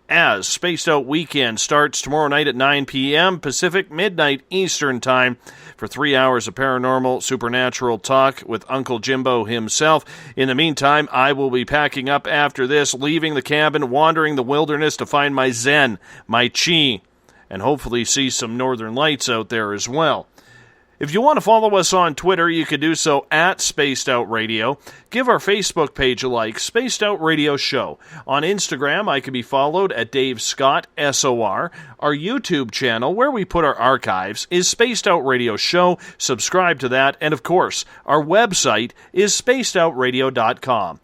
as Spaced Out Weekend starts tomorrow night at 9 p.m. Pacific, midnight Eastern Time, for 3 hours of paranormal, supernatural talk with Uncle Jimbo himself. In the meantime, I will be packing up after this, leaving the cabin, wandering the wilderness to find my Zen, my Chi, and hopefully see some northern lights out there as well. If you want to follow us on Twitter, you can do so at Spaced Out Radio. Give our Facebook page a like, Spaced Out Radio Show. On Instagram, I can be followed at Dave Scott SOR. Our YouTube channel, where we put our archives, is Spaced Out Radio Show. Subscribe to that. And of course, our website is spacedoutradio.com.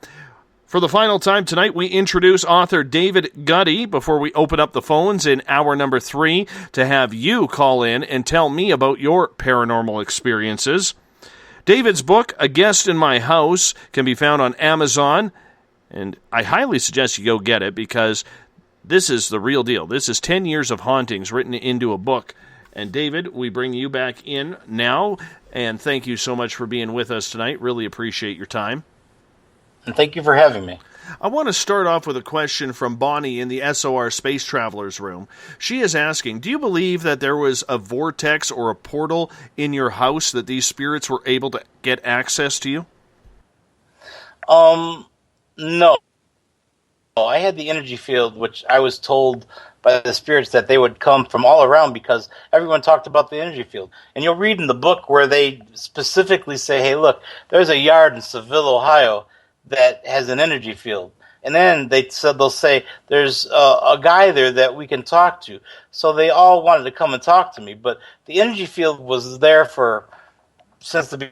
For the final time tonight, we introduce author David Guddy before we open up the phones in hour number 3 to have you call in and tell me about your paranormal experiences. David's book, A Guest in My House, can be found on Amazon, and I highly suggest you go get it because this is the real deal. This is 10 years of hauntings written into a book. And David, we bring you back in now, and thank you so much for being with us tonight. Really appreciate your time. And thank you for having me. I want to start off with a question from Bonnie in the SOR Space Travelers room. She is asking, do you believe that there was a vortex or a portal in your house that these spirits were able to get access to you? No. I had the energy field, which I was told by the spirits that they would come from all around because everyone talked about the energy field. And you'll read in the book where they specifically say, hey, look, there's a yard in Seville, Ohio, that has an energy field. And then they'll say, there's a guy there that we can talk to. So they all wanted to come and talk to me. But the energy field was there since the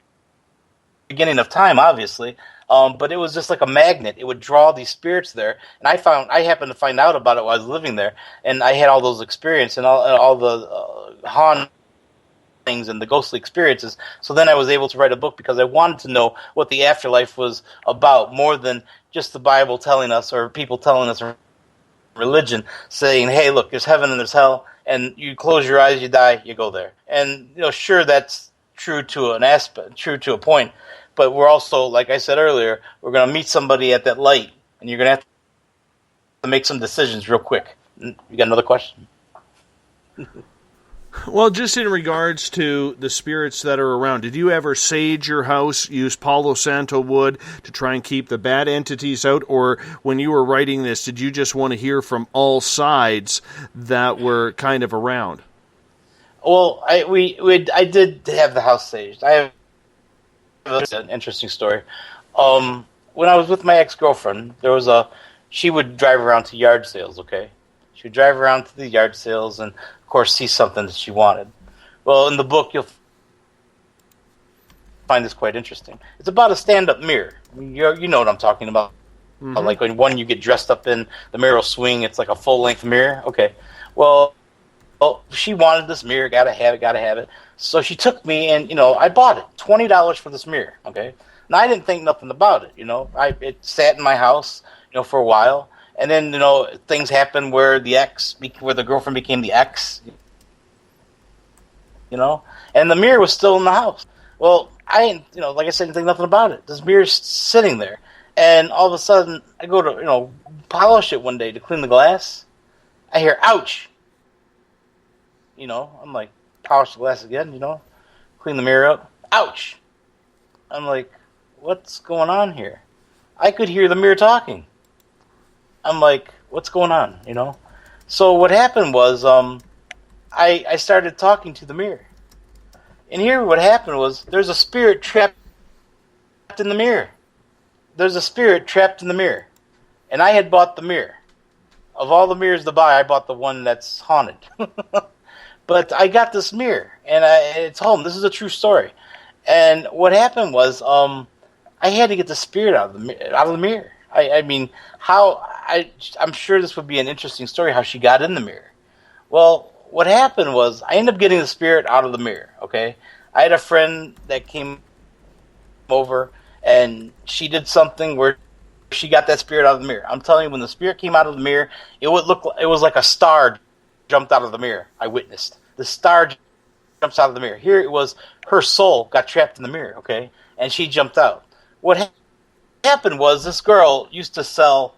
beginning of time, obviously. But it was just like a magnet. It would draw these spirits there. And I happened to find out about it while I was living there. And I had all those experiences and all the hauntings and the ghostly experiences. So then I was able to write a book because I wanted to know what the afterlife was about, more than just the Bible telling us or people telling us, religion saying, hey, look, there's heaven and there's hell, and you close your eyes, you die, you go there. And sure, that's true to an aspect, true to a point, but we're also, like I said earlier, we're going to meet somebody at that light, and you're going to have to make some decisions real quick. You got another question? Well, just in regards to the spirits that are around, did you ever sage your house, use Palo Santo wood to try and keep the bad entities out? Or when you were writing this, did you just want to hear from all sides that were kind of around? Well, I did have the house saged. I have an interesting story. When I was with my ex-girlfriend, she would drive around to yard sales, okay? She would drive around to the yard sales and, of course, see something that she wanted. Well, in the book, find this quite interesting. It's about a stand-up mirror. You know what I'm talking about. Mhm. Like when one you get dressed up in, the mirror will swing. It's like a full-length mirror. Okay. Well, she wanted this mirror. Gotta have it. So she took me, and I bought it. $20 for this mirror. Okay. And I didn't think nothing about it. It sat in my house, for a while, and then things happened where the girlfriend became the ex. And the mirror was still in the house. Well, I didn't, like I said, didn't think nothing about it. This mirror's sitting there, and all of a sudden, I go to, polish it one day to clean the glass. I hear, ouch. I'm like, polish the glass again, clean the mirror up. Ouch. I'm like, what's going on here? I could hear the mirror talking. I'm like, what's going on, So what happened was, I started talking to the mirror. And here what happened was, there's a spirit trapped in the mirror. There's a spirit trapped in the mirror. And I had bought the mirror. Of all the mirrors to buy, I bought the one that's haunted. But I got this mirror, and it's home. This is a true story. And what happened was, I had to get the spirit out of the mirror. I mean, I'm sure this would be an interesting story, how she got in the mirror. Well, what happened was, I ended up getting the spirit out of the mirror, okay? I had a friend that came over, and she did something where she got that spirit out of the mirror. I'm telling you, when the spirit came out of the mirror, it was like a star jumped out of the mirror. I witnessed. The star jumps out of the mirror. Here it was, her soul got trapped in the mirror, okay? And she jumped out. What happened was, this girl used to sell,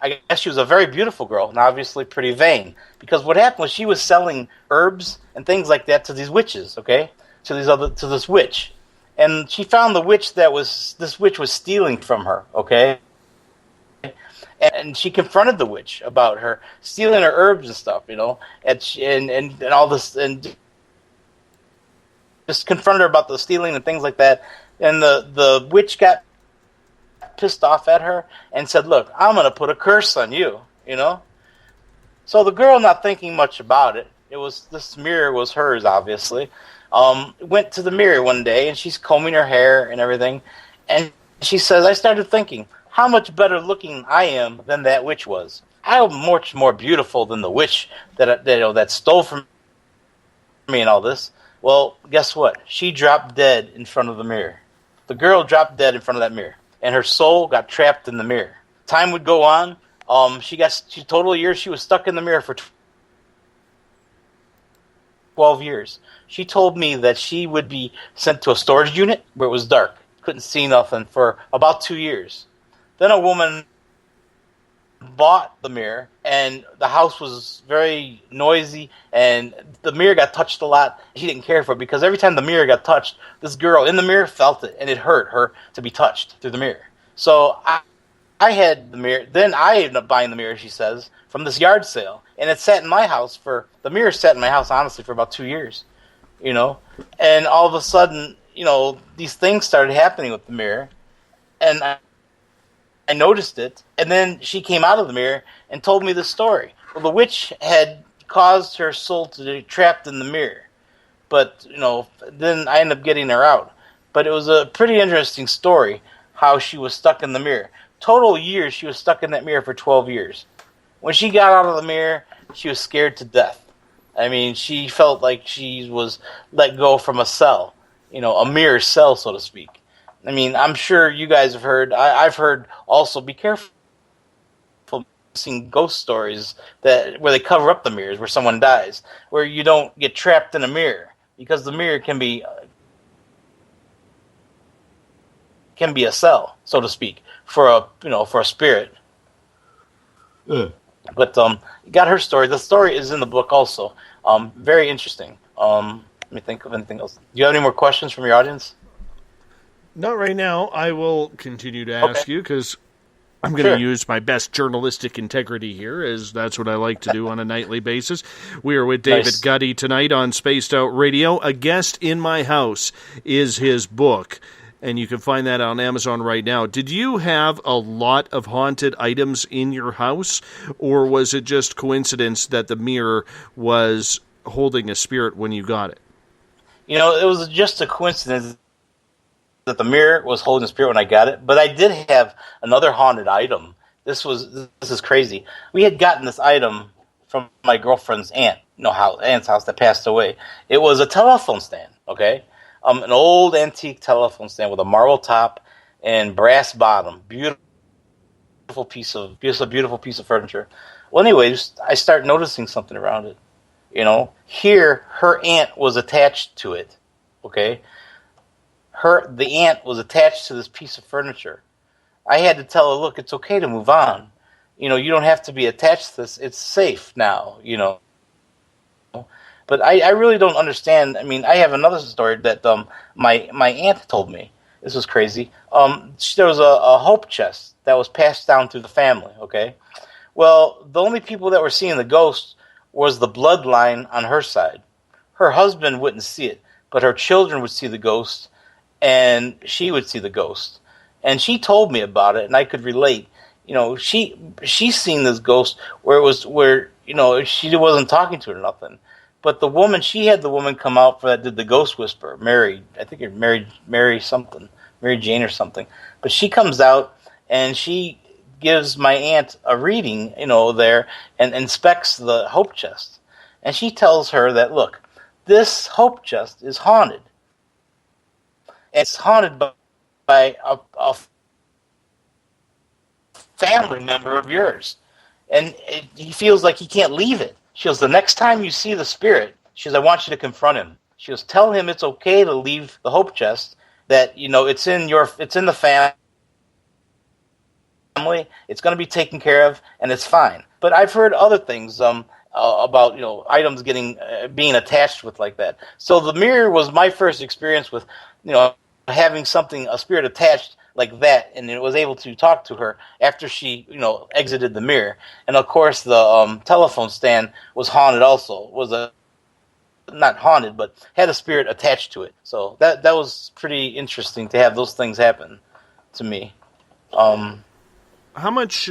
I guess she was a very beautiful girl, and obviously pretty vain. Because what happened was, she was selling herbs and things like that to these witches, okay? To this witch. And she found this witch was stealing from her, okay? And she confronted the witch about her stealing her herbs and stuff, and all this, and just confronted her about the stealing and things like that. And the witch got pissed off at her and said, "Look, I'm going to put a curse on you," So the girl, not thinking much about it, this mirror was hers, obviously, went to the mirror one day, and she's combing her hair and everything, and she says, "I started thinking, how much better looking I am than that witch was. I am much more beautiful than the witch that stole from me and all this." Well, guess what? She dropped dead in front of the mirror. The girl dropped dead in front of that mirror, and her soul got trapped in the mirror. Time would go on. Total years she was stuck in the mirror for 12 years. She told me that she would be sent to a storage unit where it was dark. Couldn't see nothing for about 2 years. Then a woman bought the mirror, and the house was very noisy, and the mirror got touched a lot. She didn't care for it, because every time the mirror got touched, this girl in the mirror felt it, and it hurt her to be touched through the mirror. So I had the mirror. Then I ended up buying the mirror, she says, from this yard sale, and it sat in my house the mirror sat in my house, honestly, for about 2 years, and all of a sudden, these things started happening with the mirror, and I noticed it, and then she came out of the mirror and told me this story. Well, the witch had caused her soul to be trapped in the mirror, but, then I ended up getting her out. But it was a pretty interesting story, how she was stuck in the mirror. Total years, she was stuck in that mirror for 12 years. When she got out of the mirror, she was scared to death. I mean, she felt like she was let go from a cell, a mirror cell, so to speak. I mean, I'm sure you guys have heard, I've heard also, be careful seeing ghost stories where they cover up the mirrors, where someone dies, where you don't get trapped in a mirror, because the mirror can be a cell, so to speak, for a spirit. But got her story. The story is in the book also. Very interesting. Let me think of anything else. Do you have any more questions from your audience? Not right now. I will continue to ask you, because I'm going to use my best journalistic integrity here, as that's what I like to do on a nightly basis. We are with David Guddy tonight on Spaced Out Radio. A Guest in My House is his book, and you can find that on Amazon right now. Did you have a lot of haunted items in your house, or was it just coincidence that the mirror was holding a spirit when you got it? It was just a coincidence that the mirror was holding the spirit when I got it, but I did have another haunted item. This is crazy. We had gotten this item from my girlfriend's aunt's house that passed away. It was a telephone stand, okay? An old antique telephone stand with a marble top and brass bottom. Beautiful piece of furniture. Well, anyways, I start noticing something around it. Here her aunt was attached to it, okay? The aunt was attached to this piece of furniture. I had to tell her, look, it's okay to move on. You don't have to be attached to this. It's safe now, But I really don't understand. I mean, I have another story that my aunt told me. This was crazy. There was a hope chest that was passed down through the family, okay? Well, the only people that were seeing the ghost was the bloodline on her side. Her husband wouldn't see it, but her children would see the ghost, and she would see the ghost. And she told me about it, and I could relate. She's seen this ghost where she wasn't talking to her or nothing. But she had the woman come out that did the ghost whisper, Mary Jane or something. But she comes out and she gives my aunt a reading, there, and inspects the hope chest. And she tells her that, look, this hope chest is haunted. It's haunted by a family member of yours. And he feels like he can't leave it. She goes, the next time you see the spirit, she goes, I want you to confront him. She goes, tell him it's okay to leave the hope chest, that, it's in the family, it's going to be taken care of, and it's fine. But I've heard other things about, items being attached with like that. So the mirror was my first experience with, having a spirit attached like that, and it was able to talk to her after she, exited the mirror. And of course, the telephone stand was haunted also. Not haunted, but had a spirit attached to it. So that was pretty interesting to have those things happen to me. How much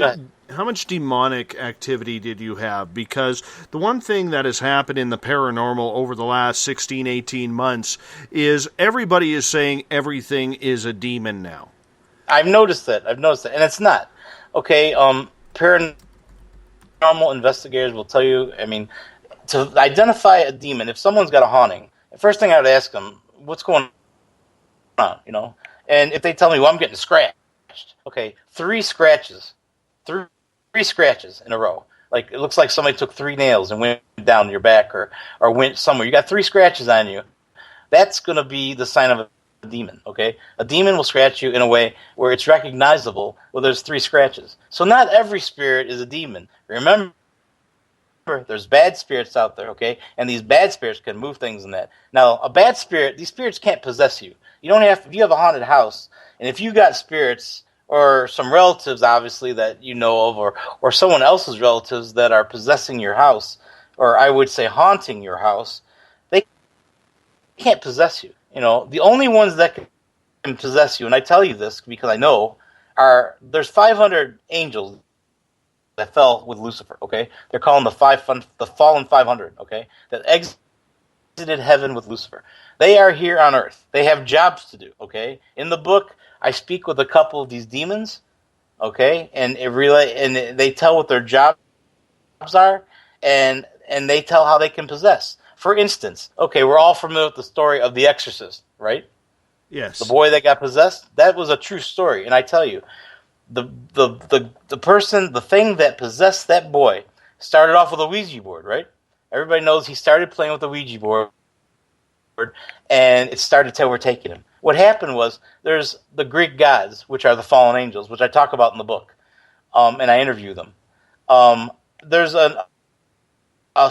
demonic activity did you have? Because the one thing that has happened in the paranormal over the last 16, 18 months is everybody is saying everything is a demon now. I've noticed that, and it's not. Okay, paranormal investigators will tell you, I mean, to identify a demon, if someone's got a haunting, the first thing I would ask them, what's going on, And if they tell me, well, I'm getting scratched, okay, 3 scratches in a row. Like, it looks like somebody took 3 nails and went down your back or went somewhere. You got 3 scratches on you. That's going to be the sign of a demon, okay? A demon will scratch you in a way where it's recognizable. Well, there's 3 scratches. So not every spirit is a demon. Remember, there's bad spirits out there, okay? And these bad spirits can move things in that. Now, a bad spirit, these spirits can't possess you. You don't have, if you have a haunted house, and if you got spirits or some relatives, obviously, that you know of, or someone else's relatives that are possessing your house, or I would say haunting your house, they can't possess you. The only ones that can possess you, and I tell you this because I know, there's 500 angels that fell with Lucifer, okay? They're calling the fallen 500, okay? That exited heaven with Lucifer. They are here on earth. They have jobs to do, okay? In the book, I speak with a couple of these demons, okay? And they tell what their jobs are, and they tell how they can possess. For instance, okay, we're all familiar with the story of The Exorcist, right? Yes. The boy that got possessed, that was a true story, and I tell you, the thing that possessed that boy started off with a Ouija board, right? Everybody knows he started playing with the Ouija board, and it started to overtake him. What happened was, there's the Greek gods, which are the fallen angels, which I talk about in the book, and I interview them. There's a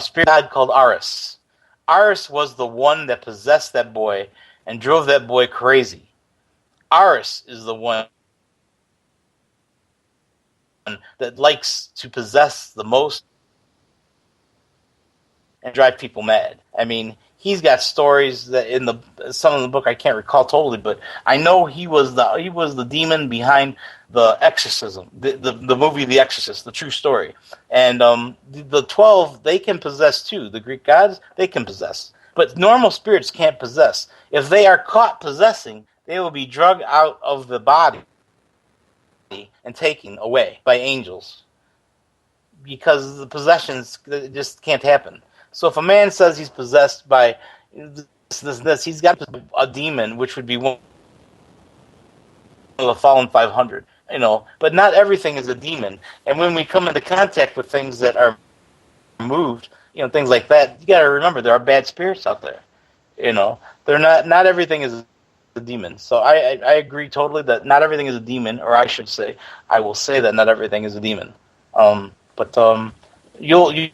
spirit god called Ares. Ares was the one that possessed that boy and drove that boy crazy. Ares is the one that likes to possess the most and drive people mad. I mean, he's got stories that some of the book I can't recall totally, but I know he was the demon behind the exorcism, the movie The Exorcist, the true story. And the 12, they can possess too. The Greek gods, they can possess. But normal spirits can't possess. If they are caught possessing, They will be drug out of the body and taken away by angels, because the possessions just can't happen. So if a man says he's possessed by this, he's got a demon, which would be one of the fallen 500, But not everything is a demon. And when we come into contact with things that are moved, things like that, you got to remember there are bad spirits out there. They're not everything is a demon. So I agree totally that not everything is a demon, or I should say, I will say that not everything is a demon. But you'll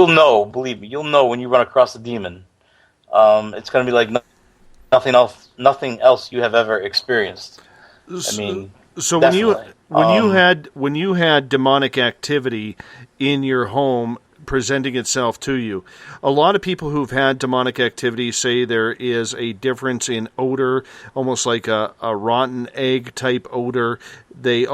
know, believe me, you'll know when you run across a demon. It's going to be like nothing else you have ever experienced. I mean, so definitely. when you had demonic activity in your home presenting itself to you, a lot of people who've had demonic activity say there is a difference in odor, almost like a rotten egg type odor. They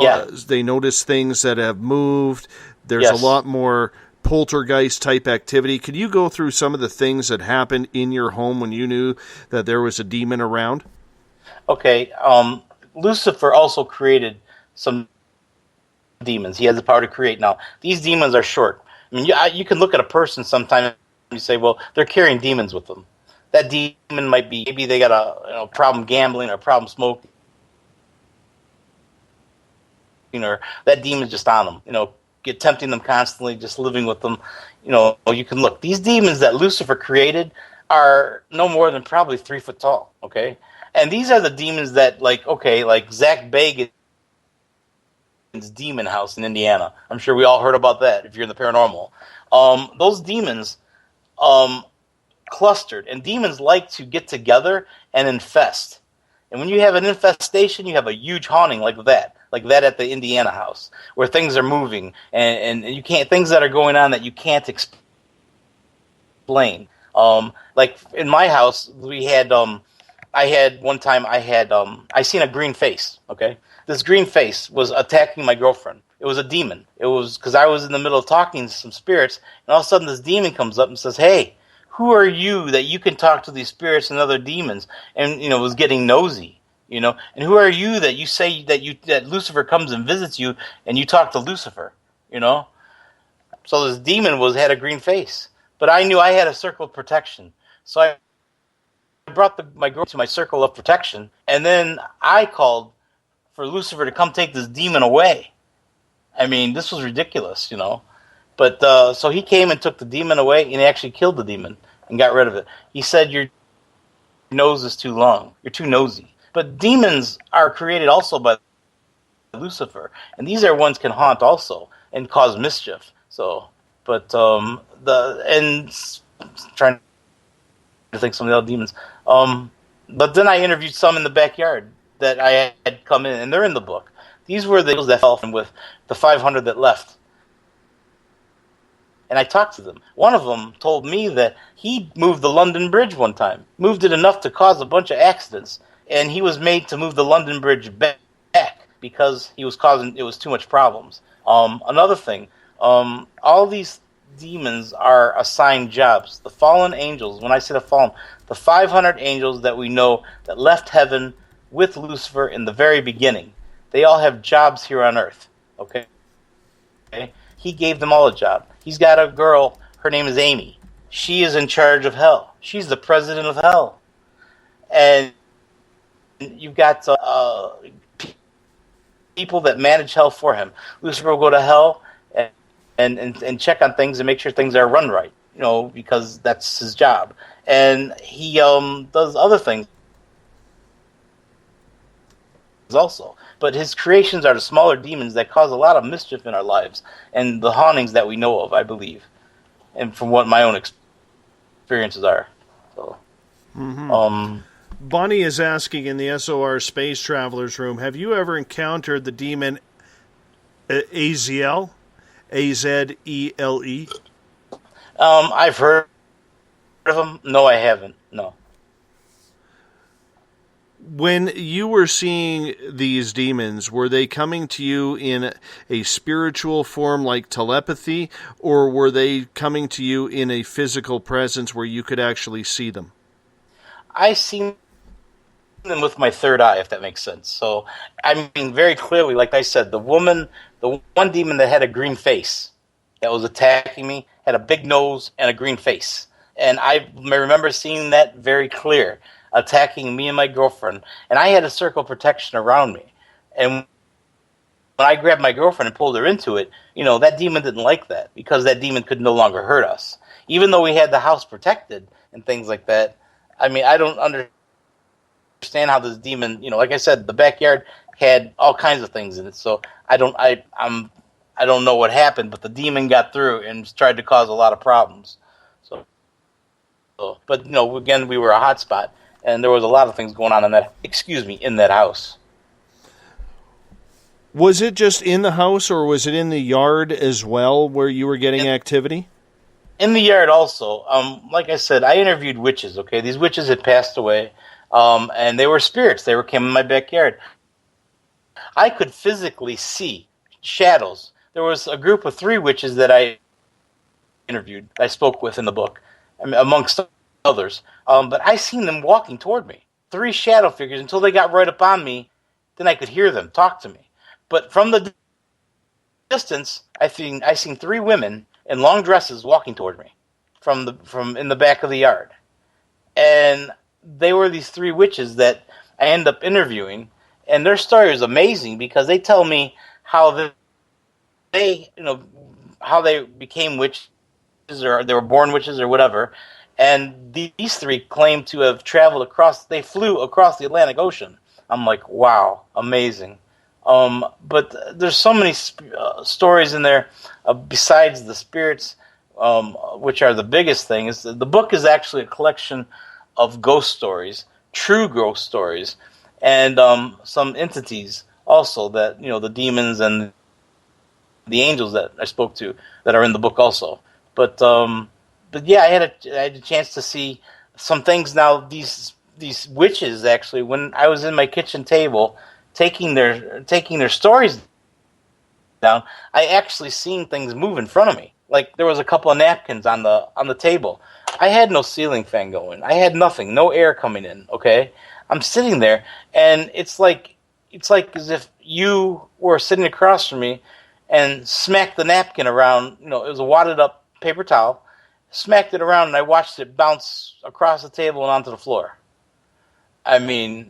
notice things that have moved. There's a lot more poltergeist type activity. Could you go through some of the things that happened in your home when you knew that there was a demon around? Okay. Lucifer also created some demons. He has the power to create. Now, these demons are short. I mean, you can look at a person sometimes and you say, well, they're carrying demons with them. That demon might be, maybe they got a problem gambling or a problem smoking, or that demon's just on them, tempting them constantly, just living with them. You can look. These demons that Lucifer created are no more than probably 3 foot tall, okay? And these are the demons that, like Zach Bagans' demon house in Indiana. I'm sure we all heard about that if you're in the paranormal. Those demons clustered, and demons like to get together and infest. And when you have an infestation, you have a huge haunting like that at the Indiana house, where things are moving and you can't, things that are going on that you can't explain. Like in my house, we had I seen a green face. Okay, this green face was attacking my girlfriend. It was a demon. It was because I was in the middle of talking to some spirits, and all of a sudden this demon comes up and says, "Hey, who are you that you can talk to these spirits and other demons?" And was getting nosy. And who are you that you say that Lucifer comes and visits you and you talk to Lucifer? So this demon had a green face, but I knew I had a circle of protection. So I brought my girl to my circle of protection, and then I called for Lucifer to come take this demon away. I mean, this was ridiculous, But so he came and took the demon away, and he actually killed the demon and got rid of it. He said, "Your nose is too long. You're too nosy." But demons are created also by Lucifer, and these are ones can haunt also and cause mischief. So, but trying to think some of the other demons. But then I interviewed some in the backyard that I had come in, and they're in the book. These were the angels that fell with the 500 that left. And I talked to them. One of them told me that he moved the London Bridge one time, moved it enough to cause a bunch of accidents, and he was made to move the London Bridge back because it was too much problems. Another thing, all these demons are assigned jobs. The fallen angels, when I say the fallen, the 500 angels that we know that left heaven with Lucifer in the very beginning, they all have jobs here on earth. Okay? He gave them all a job. He's got a girl, her name is Amy. She is in charge of hell. She's the president of hell. And you've got people that manage hell for him. Lucifer will go to hell and check on things and make sure things are run right, because that's his job. And he does other things also. But his creations are the smaller demons that cause a lot of mischief in our lives and the hauntings that we know of, I believe, and from what my own experiences are. So, Bonnie is asking in the SOR Space Travelers Room, have you ever encountered the demon Aziel? A-Z-E-L-E? I've heard of him. No, I haven't. No. When you were seeing these demons, were they coming to you in a spiritual form like telepathy, or were they coming to you in a physical presence where you could actually see them? I seen them with my third eye, if that makes sense. So, I mean, very clearly, like I said, the one demon that had a green face that was attacking me had a big nose and a green face. And I remember seeing that very clear, attacking me and my girlfriend. And I had a circle of protection around me. And when I grabbed my girlfriend and pulled her into it, that demon didn't like that because that demon could no longer hurt us. Even though we had the house protected and things like that, I mean, I don't understand how this demon, like I said, the backyard had all kinds of things in it. So I don't know what happened, but the demon got through and tried to cause a lot of problems. But again, we were a hot spot, and there was a lot of things going on in that house. Was it just in the house, or was it in the yard as well, where you were getting activity? In the yard also. Like I said, I interviewed witches. Okay, these witches had passed away, and they were spirits. They came in my backyard. I could physically see shadows. There was a group of 3 witches that I interviewed. I spoke with in the book, amongst others. But I seen them walking toward me. 3 shadow figures until they got right up on me. Then I could hear them talk to me. But from the distance, I seen 3 women in long dresses walking toward me from in the back of the yard. And they were these 3 witches that I end up interviewing. And their story is amazing because they tell me how how they became witches, or they were born witches or whatever. And these 3 claim to have they flew across the Atlantic Ocean. I'm like, wow, amazing. But there's so many stories in there besides the spirits, which are the biggest thing. The book is actually a collection of ghost stories, true ghost stories, and some entities also that, the demons and the angels that I spoke to that are in the book also. But yeah, I had a chance to see some things. Now these witches, actually, when I was in my kitchen table taking their stories down, I actually seen things move in front of me. Like there was a couple of napkins on the table. I had no ceiling fan going. I had nothing, no air coming in. Okay, I'm sitting there, and it's like as if you were sitting across from me and smacked the napkin around. It was a wadded up paper towel. Smacked it around, and I watched it bounce across the table and onto the floor. I mean,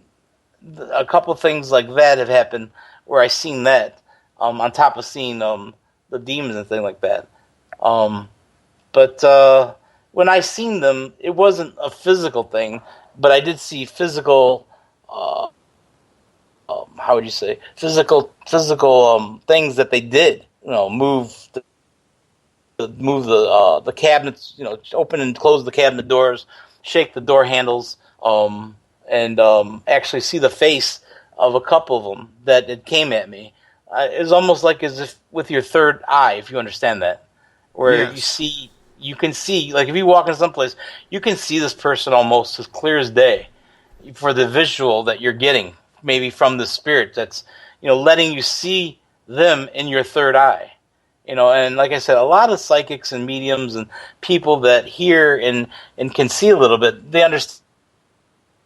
a couple of things like that have happened where I seen that, on top of seeing the demons and things like that. But when I seen them, it wasn't a physical thing, but I did see physical, how would you say, physical things that they did. Move the cabinets, open and close the cabinet doors, shake the door handles, and actually see the face of a couple of them that it came at me. It was almost like as if with your third eye, if you understand that, where Yes. you can see, like if you walk in someplace, you can see this person almost as clear as day for the visual that you're getting, maybe from the spirit that's, letting you see them in your third eye. And like I said, a lot of psychics and mediums and people that hear and can see a little bit, they understand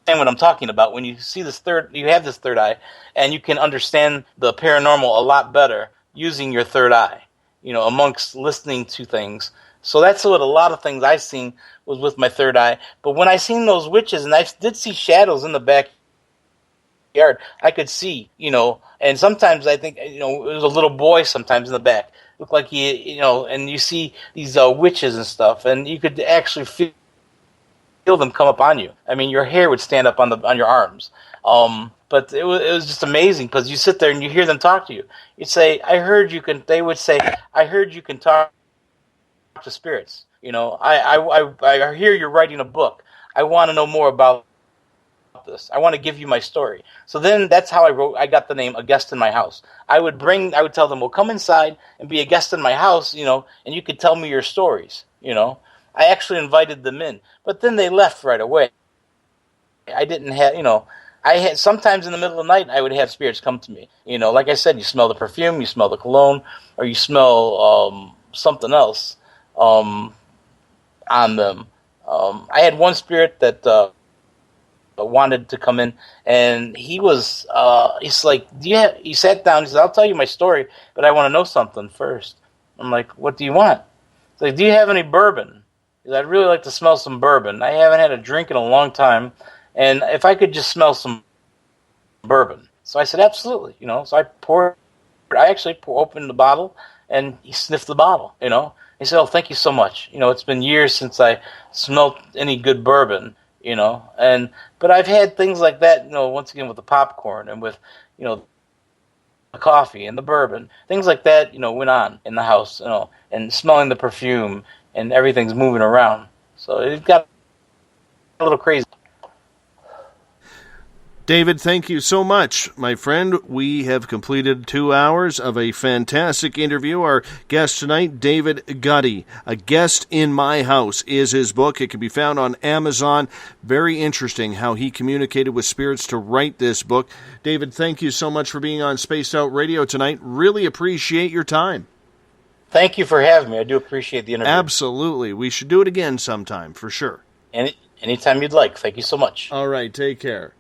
what I'm talking about. When you have this third eye, and you can understand the paranormal a lot better using your third eye, amongst listening to things. So that's what a lot of things I've seen was with my third eye. But when I seen those witches, and I did see shadows in the backyard, I could see, and sometimes I think, it was a little boy sometimes in the back. Looked like he, and you see these witches and stuff, and you could actually feel them come up on you. I mean, your hair would stand up on your arms. But it was just amazing because you sit there and you hear them talk to you. You'd say, they would say, I heard you can talk to spirits. I hear you're writing a book. I want to know more about this. I want to give you my story. So then that's how I got the name A Guest in My House. I would tell them, well, come inside and be a guest in my house, and you could tell me your stories, I actually invited them in, but then they left right away. I didn't have, I had sometimes in the middle of the night, I would have spirits come to me. Like I said, you smell the perfume, you smell the cologne, or you smell something else on them. I had one spirit that wanted to come in, and he was, he's like, he sat down, he said, I'll tell you my story, but I want to know something first. I'm like, what do you want? He's like, do you have any bourbon? He said, I'd really like to smell some bourbon. I haven't had a drink in a long time, and if I could just smell some bourbon. So I said, absolutely, so I actually opened the bottle, and he sniffed the bottle, He said, oh, thank you so much. It's been years since I smelled any good bourbon, but I've had things like that, once again with the popcorn and with, the coffee and the bourbon, things like that, went on in the house, and smelling the perfume and everything's moving around. So it got a little crazy. David, thank you so much, my friend. We have completed 2 hours of a fantastic interview. Our guest tonight, David Guddy, A Guest in My House is his book. It can be found on Amazon. Very interesting how he communicated with spirits to write this book. David, thank you so much for being on Spaced Out Radio tonight. Really appreciate your time. Thank you for having me. I do appreciate the interview. Absolutely. We should do it again sometime, for sure. Anytime you'd like. Thank you so much. All right, take care.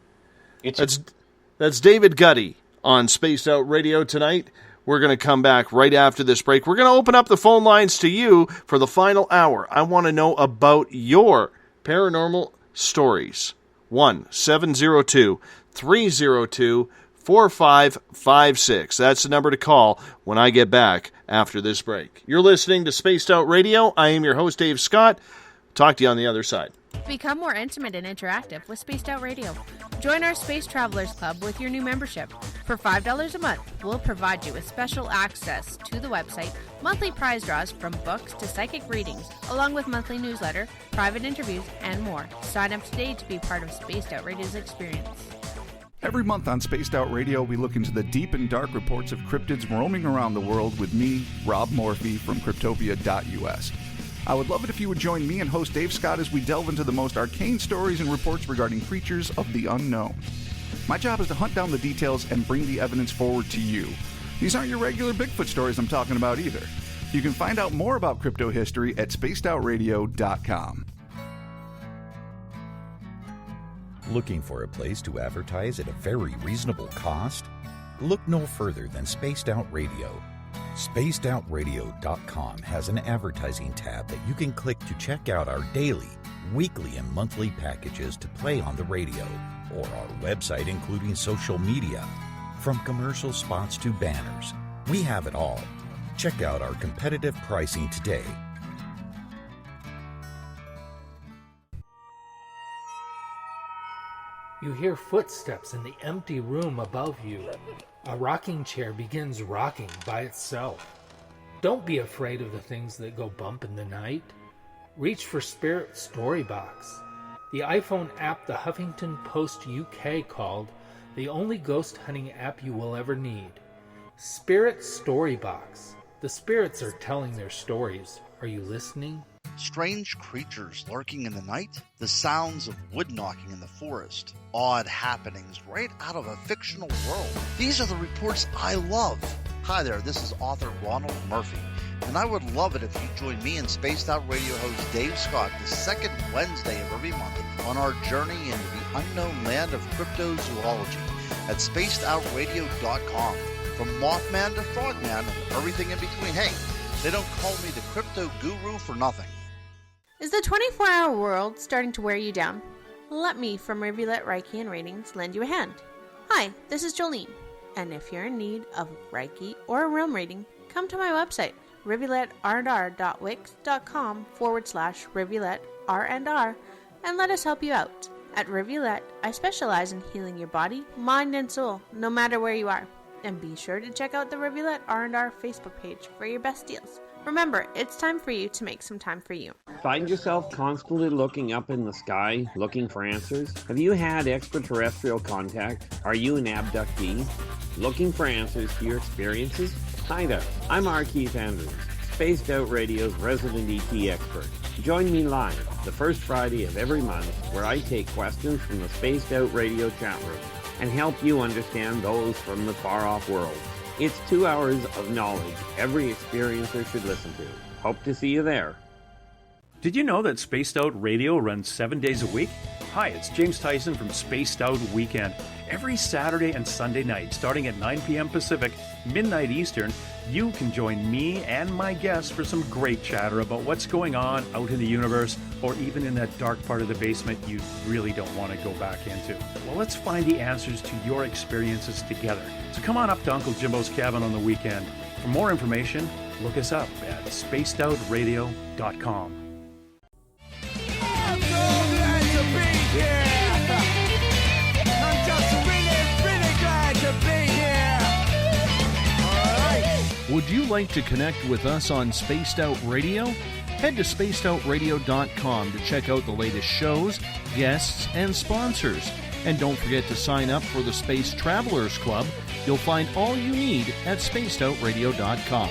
That's David Guddy on Spaced Out Radio tonight. We're going to come back right after this break. We're going to open up the phone lines to you for the final hour. I want to know about your paranormal stories. 1-702-302-4556. That's the number to call when I get back after this break. You're listening to Spaced Out Radio. I am your host, Dave Scott. Talk to you on the other side. Become more intimate and interactive with Spaced Out Radio. Join our Space Travelers Club with your new membership. For $5 a month, we'll provide you with special access to the website, monthly prize draws from books to psychic readings, along with monthly newsletter, private interviews, and more. Sign up today to be part of Spaced Out Radio's experience. Every month on Spaced Out Radio, we look into the deep and dark reports of cryptids roaming around the world with me, Rob Morphy, from Cryptopia.us. I would love it if you would join me and host Dave Scott as we delve into the most arcane stories and reports regarding creatures of the unknown. My job is to hunt down the details and bring the evidence forward to you. These aren't your regular Bigfoot stories I'm talking about either. You can find out more about crypto history at spacedoutradio.com. Looking for a place to advertise at a very reasonable cost? Look no further than Spaced Out Radio. SpacedOutRadio.com has an advertising tab that you can click to check out our daily, weekly, and monthly packages to play on the radio, or our website including social media. From commercial spots to banners, we have it all. Check out our competitive pricing today. You hear footsteps in the empty room above you. A rocking chair begins rocking by itself. Don't be afraid of the things that go bump in the night. Reach for Spirit Storybox, the iPhone app the Huffington Post UK called the only ghost hunting app you will ever need. Spirit Storybox. The spirits are telling their stories. Are you listening? Strange creatures lurking in the night, the sounds of wood knocking in the forest, odd happenings right out of a fictional world. These are the reports I love. Hi there, this is author Ronald Murphy, and I would love it if you join me and Spaced Out Radio host Dave Scott the second Wednesday of every month on our journey into the unknown land of cryptozoology at spacedoutradio.com. From Mothman to Frogman and everything in between. Hey, they don't call me the crypto guru for nothing. Is the 24-hour world starting to wear you down? Let me from Rivulet Reiki and Ratings lend you a hand. Hi, this is Jolene, and if you're in need of Reiki or a realm reading, come to my website, rivuletrr.wix.com/rivuletrr, and let us help you out. At Rivulet, I specialize in healing your body, mind, and soul, no matter where you are. And be sure to check out the Rivulet R&R Facebook page for your best deals. Remember, it's time for you to make some time for you. Find yourself constantly looking up in the sky, looking for answers? Have you had extraterrestrial contact? Are you an abductee? Looking for answers to your experiences? Hi there, I'm R. Keith Andrews, Spaced Out Radio's resident ET expert. Join me live the first Friday of every month where I take questions from the Spaced Out Radio chat room and help you understand those from the far-off world. It's 2 hours of knowledge every experiencer should listen to. Hope to see you there. Did you know that Spaced Out Radio runs 7 days a week? Hi, it's James Tyson from Spaced Out Weekend. Every Saturday and Sunday night, starting at 9 p.m. Pacific, midnight Eastern, you can join me and my guests for some great chatter about what's going on out in the universe, or even in that dark part of the basement you really don't want to go back into. Well, let's find the answers to your experiences together. So come on up to Uncle Jimbo's cabin on the weekend. For more information, look us up at spacedoutradio.com. Would you like to connect with us on Spaced Out Radio? Head to spacedoutradio.com to check out the latest shows, guests, and sponsors. And don't forget to sign up for the Space Travelers Club. You'll find all you need at spacedoutradio.com.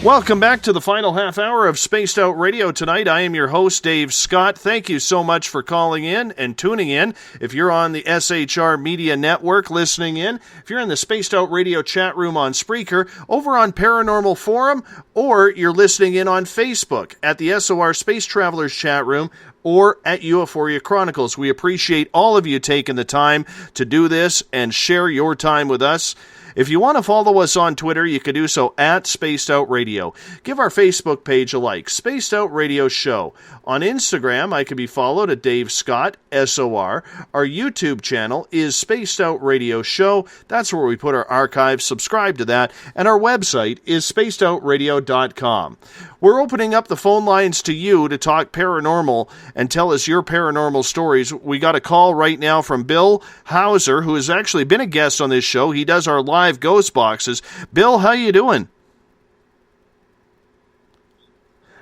Welcome back to the final half hour of Spaced Out Radio tonight. I am your host, Dave Scott. Thank you so much for calling in and tuning in. If you're on the SHR Media Network listening in, if you're in the Spaced Out Radio chat room on Spreaker, over on Paranormal Forum, or you're listening in on Facebook at the SOR Space Travelers chat room, or at Euphoria Chronicles. We appreciate all of you taking the time to do this and share your time with us. If you want to follow us on Twitter, you can do so at Spaced Out Radio. Give our Facebook page a like, Spaced Out Radio Show. On Instagram, I can be followed at Dave Scott, SOR. Our YouTube channel is Spaced Out Radio Show. That's where we put our archives. Subscribe to that. And our website is spacedoutradio.com. We're opening up the phone lines to you to talk paranormal and tell us your paranormal stories. We got a call right now from Bill Hauser, who has actually been a guest on this show. He does our live ghost boxes. Bill, how you doing?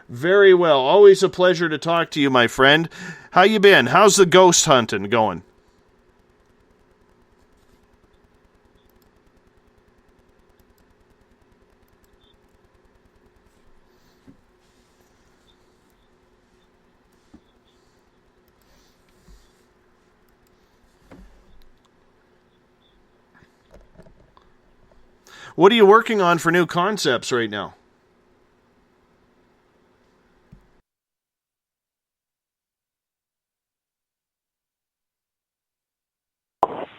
Very well. Always a pleasure to talk to you, my friend. How you been? How's the ghost hunting going? What are you working on for new concepts right now?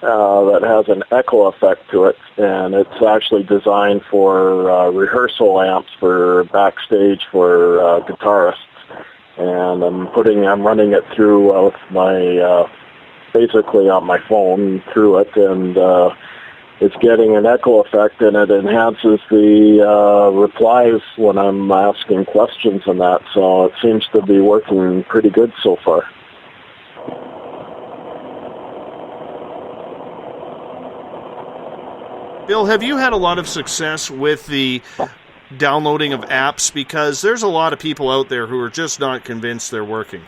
That has an echo effect to it, and it's actually designed for rehearsal amps for backstage for guitarists. And I'm running it through with my basically on my phone through it, and it's getting an echo effect, and it enhances the replies when I'm asking questions and that. So it seems to be working pretty good so far. Bill, have you had a lot of success with the downloading of apps? Because there's a lot of people out there who are just not convinced they're working.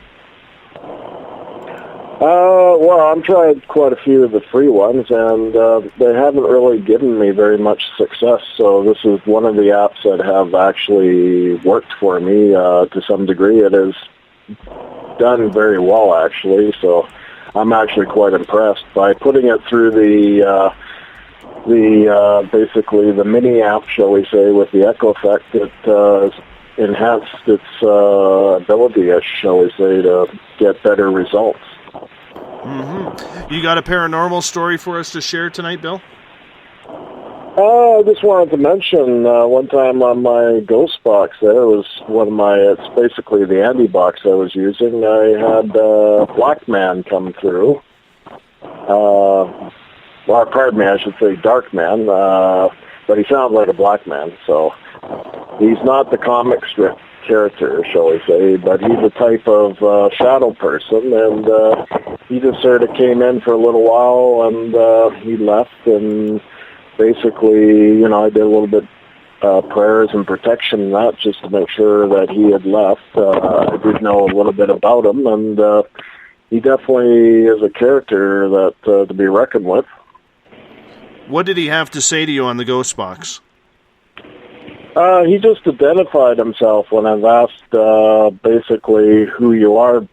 Well, I've tried quite a few of the free ones, and they haven't really given me very much success. So this is one of the apps that have actually worked for me to some degree. It has done very well, actually. So I'm actually quite impressed. By putting it through the basically the mini app, shall we say, with the echo effect, it enhanced its ability, shall we say, to get better results. Mm-hmm. You got a paranormal story for us to share tonight, Bill? I just wanted to mention one time on my ghost box there was it's basically the Andy box I was using. I had a black man come through. Well, pardon me, I should say dark man, but he sounds like a black man, so he's not the comic strip character, shall we say, but he's a type of shadow person, and he just sort of came in for a little while, and he left, and basically, I did a little bit prayers and protection and that, just to make sure that he had left. I did know a little bit about him, and he definitely is a character that to be reckoned with. What did he have to say to you on the ghost box? He just identified himself when I've asked basically who you are,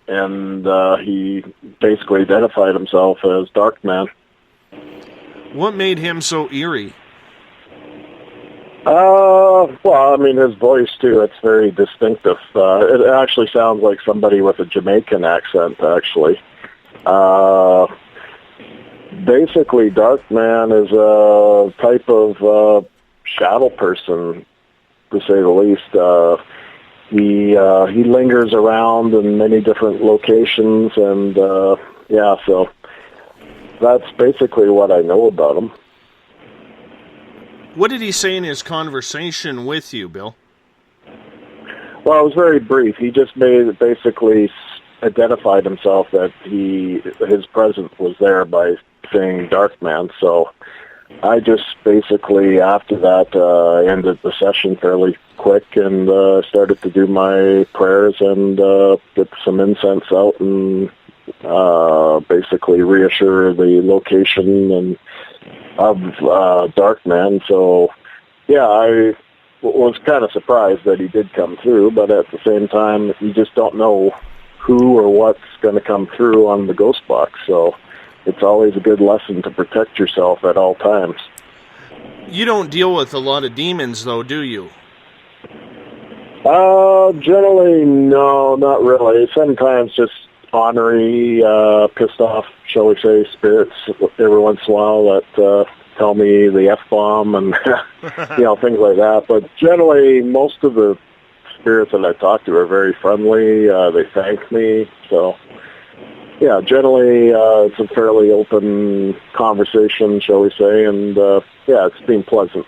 and he basically identified himself as Dark Man. What made him so eerie? Well, I mean, his voice, too, it's very distinctive. It actually sounds like somebody with a Jamaican accent, actually. Basically, Darkman is a type of shadow person, to say the least. He lingers around in many different locations, and, yeah, so that's basically what I know about him. What did he say in his conversation with you, Bill? Well, it was very brief. He just basically identified himself that his presence was there by saying Darkman. So I just basically, after that, ended the session fairly quick and started to do my prayers and get some incense out and basically reassure the location and of Darkman. So, yeah, I was kind of surprised that he did come through, but at the same time, you just don't know who or what's going to come through on the ghost box. So it's always a good lesson to protect yourself at all times. You don't deal with a lot of demons, though, do you? Generally, no, not really. Sometimes just ornery, pissed off, shall we say, spirits every once in a while that tell me the F-bomb and, things like that. But generally, most of the spirits that I talk to are very friendly. They thank me. So, yeah, generally, it's a fairly open conversation, shall we say, and, yeah, it's been pleasant.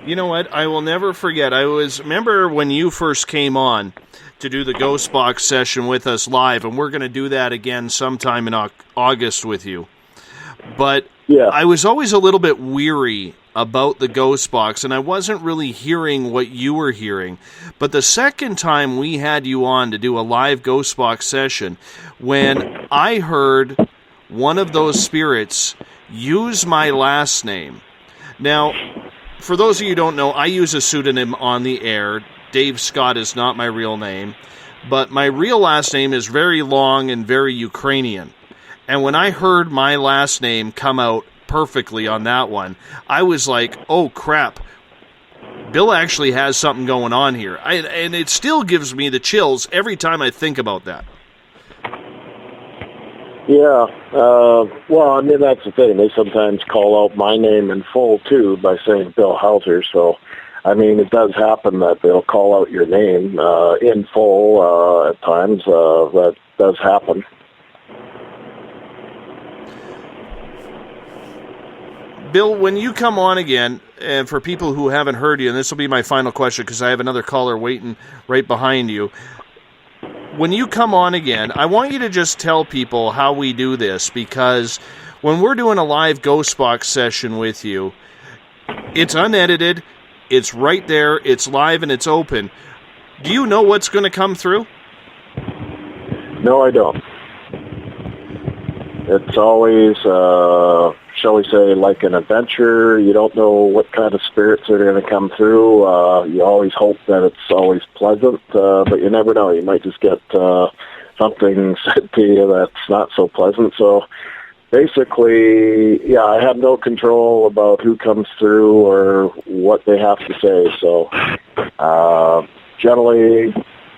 You know what? I will never forget. Remember when you first came on to do the Ghost Box session with us live, and we're going to do that again sometime in August with you. But yeah, I was always a little bit weary about the Ghost Box, and I wasn't really hearing what you were hearing. But the second time we had you on to do a live Ghost Box session, when I heard one of those spirits use my last name. Now, for those of you who don't know, I use a pseudonym on the air. Dave Scott is not my real name, but my real last name is very long and very Ukrainian. And when I heard my last name come out perfectly on that one, I was like, oh crap, Bill actually has something going on here. And it still gives me the chills every time I think about that. Yeah, well, I mean, that's the thing. They sometimes call out my name in full, too, by saying Bill Hauser, so I mean, it does happen that they'll call out your name in full at times. That does happen. Bill, when you come on again, and for people who haven't heard you, and this will be my final question because I have another caller waiting right behind you. When you come on again, I want you to just tell people how we do this, because when we're doing a live Ghost Box session with you, it's unedited. It's right there, it's live, and it's open. Do you know what's going to come through? No, I don't. It's always, shall we say, like an adventure. You don't know what kind of spirits are going to come through. You always hope that it's always pleasant, but you never know. You might just get something said to you that's not so pleasant. So basically, yeah, I have no control about who comes through or what they have to say. So generally,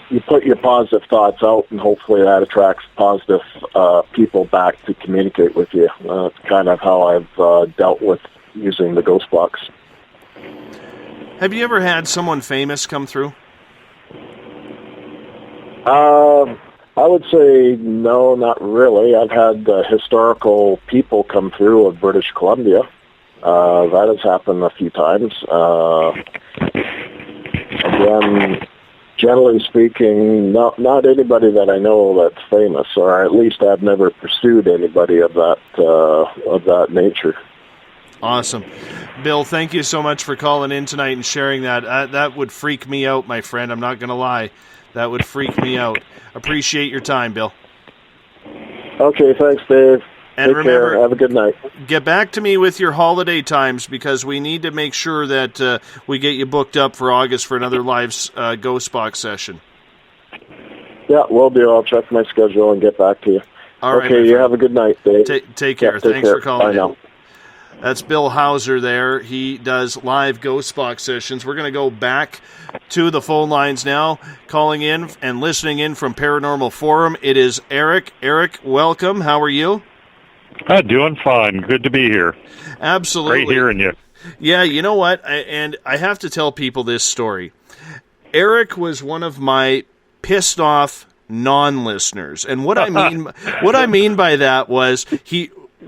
you put your positive thoughts out, and hopefully that attracts positive people back to communicate with you. That's kind of how I've dealt with using the Ghost Box. Have you ever had someone famous come through? I would say no, not really. I've had historical people come through of British Columbia. That has happened a few times. Again, generally speaking, not anybody that I know that's famous, or at least I've never pursued anybody of that nature. Awesome. Bill, thank you so much for calling in tonight and sharing that. That would freak me out, my friend. I'm not going to lie. That would freak me out. Appreciate your time, Bill. Okay, thanks, Dave. And Take remember, care. Have a good night. Get back to me with your holiday times, because we need to make sure that we get you booked up for August for another live Ghost Box session. Yeah, will do. I'll check my schedule and get back to you. All right, okay, you have a good night, Dave. Take care. Yeah, Thanks care. for calling Bye in. now. That's Bill Hauser there. He does live ghost box sessions. We're going to go back to the phone lines now. Calling in and listening in from Paranormal Forum, it is Eric. Eric, welcome. How are you? Doing fine. Good to be here. Absolutely. Great hearing you. Yeah, you know what? And I have to tell people this story. Eric was one of my pissed off non-listeners. And what I mean by that was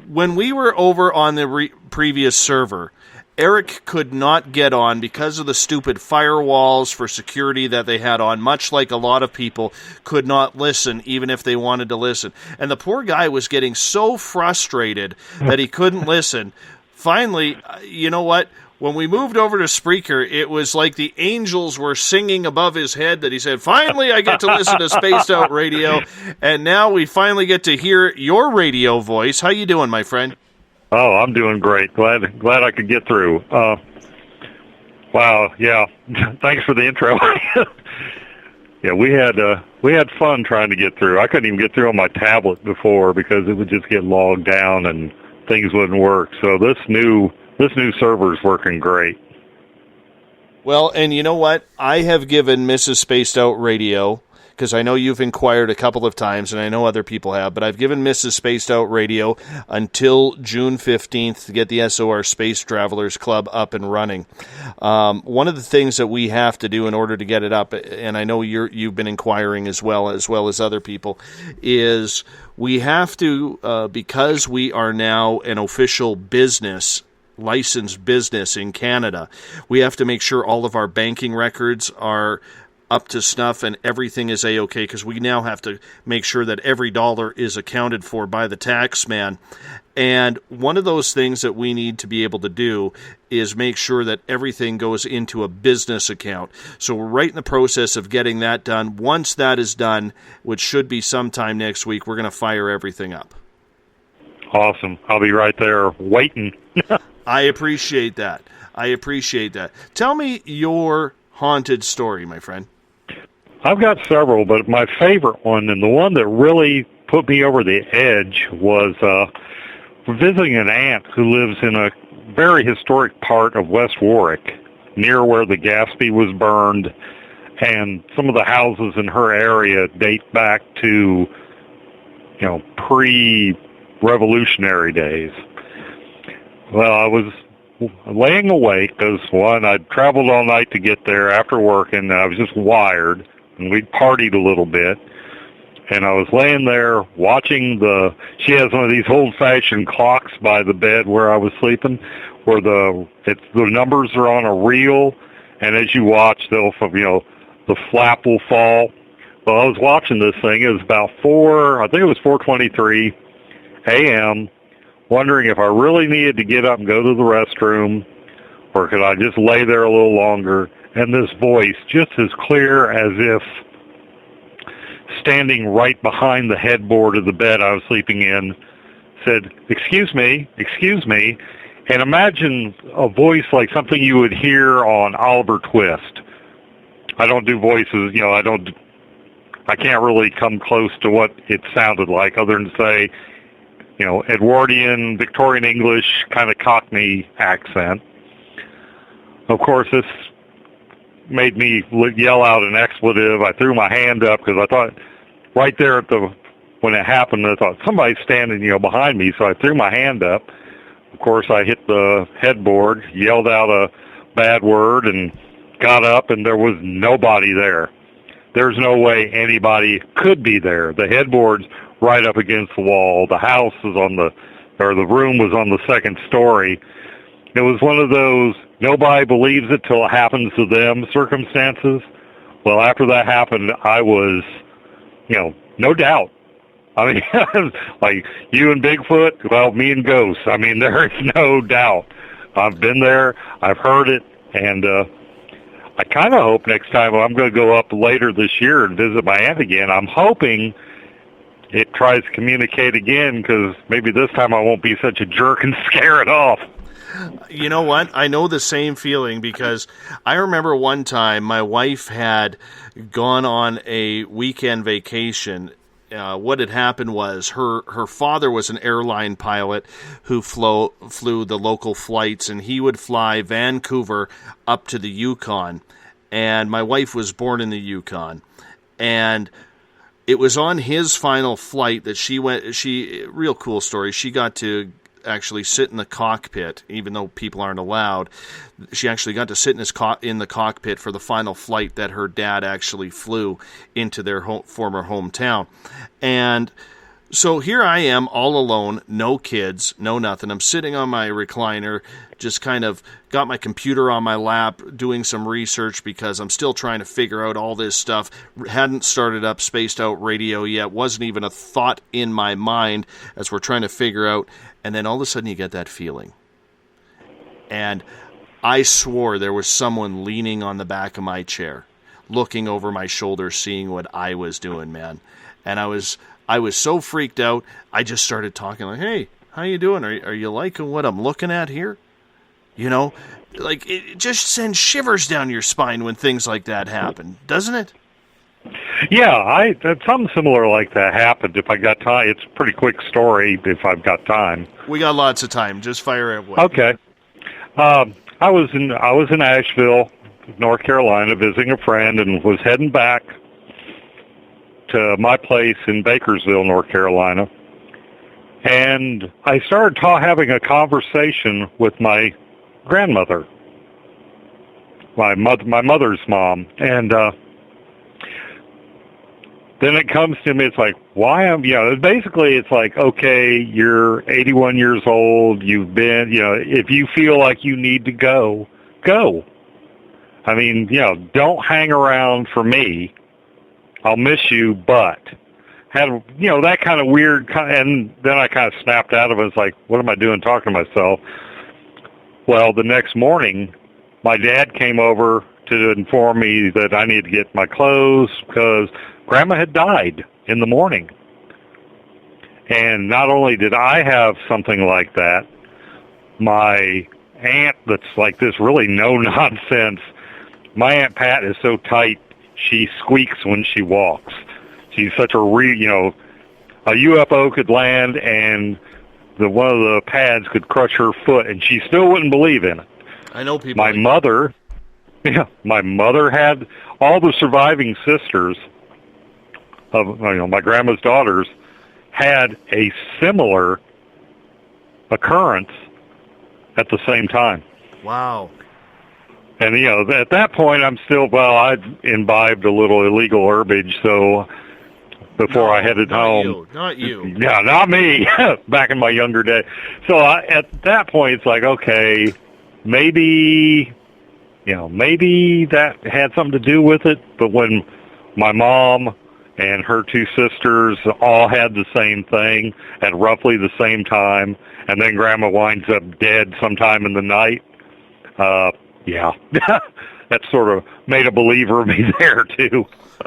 when we were over on the previous server, Eric could not get on because of the stupid firewalls for security that they had on, much like a lot of people could not listen even if they wanted to listen. And the poor guy was getting so frustrated that he couldn't listen. Finally, you know what? When we moved over to Spreaker, it was like the angels were singing above his head that he said, finally I get to listen to Spaced Out Radio, and now we finally get to hear your radio voice. How you doing, my friend? Oh, I'm doing great. Glad I could get through. Wow, yeah. Thanks for the intro. Yeah, we had fun trying to get through. I couldn't even get through on my tablet before because it would just get logged down and things wouldn't work. So this new server is working great. Well, and you know what? I have given Mrs. Spaced Out Radio, because I know you've inquired a couple of times, and I know other people have, but I've given Mrs. Spaced Out Radio until June 15th to get the SOR Space Travelers Club up and running. One of the things that we have to do in order to get it up, and I know you've been inquiring as well as other people, is we have to, because we are now an official licensed business in Canada, we have to make sure all of our banking records are up to snuff and everything is A-OK, because we now have to make sure that every dollar is accounted for by the tax man. And one of those things that we need to be able to do is make sure that everything goes into a business account. So we're right in the process of getting that done. Once that is done, which should be sometime next week, we're going to fire everything up. Awesome. I'll be right there waiting. I appreciate that. Tell me your haunted story, my friend. I've got several, but my favorite one, and the one that really put me over the edge, was visiting an aunt who lives in a very historic part of West Warwick, near where the Gaspee was burned, and some of the houses in her area date back to, pre-revolutionary days. Well, I was laying awake because, one, I'd traveled all night to get there after work, and I was just wired, and we'd partied a little bit. And I was laying there watching she has one of these old-fashioned clocks by the bed where I was sleeping, where the numbers are on a reel, and as you watch, the flap will fall. Well, I was watching this thing. It was about 4:23 a.m., wondering if I really needed to get up and go to the restroom, or could I just lay there a little longer. And this voice, just as clear as if standing right behind the headboard of the bed I was sleeping in, said, excuse me. And imagine a voice like something you would hear on Oliver Twist. I don't do voices, I can't really come close to what it sounded like other than say, Edwardian, Victorian English, kind of Cockney accent. Of course, this made me yell out an expletive. I threw my hand up because I thought right there when it happened, I thought somebody's standing, behind me. So I threw my hand up. Of course, I hit the headboard, yelled out a bad word, and got up, and there was nobody there. There's no way anybody could be there. The headboard's right up against the wall. The house is the room was on the second story. It was one of those nobody believes it till it happens to them circumstances. Well, after that happened, I was, no doubt. I mean, like you and Bigfoot, well, me and ghosts. I mean, there is no doubt. I've been there. I've heard it. And I kind of hope next time I'm going to go up later this year and visit my aunt again. I'm hoping it tries to communicate again, because maybe this time I won't be such a jerk and scare it off. You know what? I know the same feeling, because I remember one time my wife had gone on a weekend vacation what had happened was her father was an airline pilot who flew the local flights, and he would fly Vancouver up to the Yukon. And my wife was born in the Yukon. And it was on his final flight that real cool story, she got to actually sit in the cockpit, even though people aren't allowed. She actually got to sit in the cockpit for the final flight that her dad actually flew into their former hometown. And so here I am, all alone, no kids, no nothing. I'm sitting on my recliner, just kind of got my computer on my lap, doing some research because I'm still trying to figure out all this stuff. Hadn't started up Spaced Out Radio yet. Wasn't even a thought in my mind as we're trying to figure out. And then all of a sudden you get that feeling. And I swore there was someone leaning on the back of my chair, looking over my shoulder, seeing what I was doing, man. And I was so freaked out, I just started talking like, hey, how you doing? Are you liking what I'm looking at here? You know, like it just sends shivers down your spine when things like that happen, doesn't it? Yeah, something similar like that happened. If I got time, it's a pretty quick story. If I've got time, we got lots of time. Just fire it away. Okay. I was in Asheville, North Carolina, visiting a friend, and was heading back to my place in Bakersville, North Carolina. And I started having a conversation with my grandmother, my mother's mom, and then it comes to me, it's like, basically it's like, okay, you're 81 years old, you've been, if you feel like you need to go. I mean, don't hang around for me. I'll miss you, but had, that kind of weird, and then I kind of snapped out of it. It's like, what am I doing talking to myself? Well, the next morning, my dad came over to inform me that I needed to get my clothes because Grandma had died in the morning. And not only did I have something like that, my aunt that's like this really no-nonsense, my Aunt Pat is so tight, she squeaks when she walks. She's such a a UFO could land and one of the pads could crush her foot, and she still wouldn't believe in it. I know people. My mother had all the surviving sisters of my grandma's daughters had a similar occurrence at the same time. Wow. And at that point I'm still I'd imbibed a little illegal herbage, so before I headed home. Not you. Yeah, not me. Back in my younger day. So at that point it's like, okay, maybe that had something to do with it, but when my mom and her two sisters all had the same thing at roughly the same time, and then Grandma winds up dead sometime in the night. That sort of made a believer of me there, too.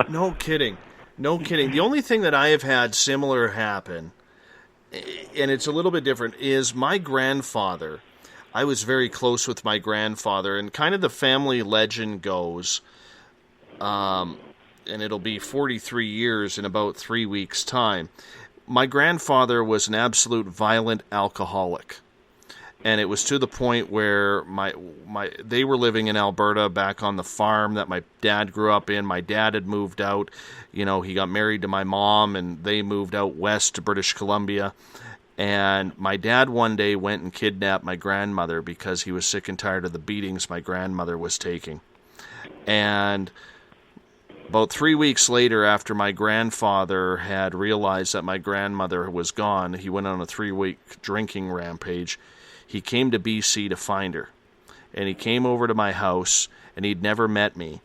No kidding. The only thing that I have had similar happen, and it's a little bit different, is my grandfather. I was very close with my grandfather, and kind of the family legend goes, and it'll be 43 years in about 3 weeks' time. My grandfather was an absolute violent alcoholic. And it was to the point where they were living in Alberta back on the farm that my dad grew up in. My dad had moved out. He got married to my mom, and they moved out west to British Columbia. And my dad one day went and kidnapped my grandmother because he was sick and tired of the beatings my grandmother was taking. And about 3 weeks later, after my grandfather had realized that my grandmother was gone, he went on a 3-week drinking rampage. He came to BC to find her. And he came over to my house, and he'd never met me.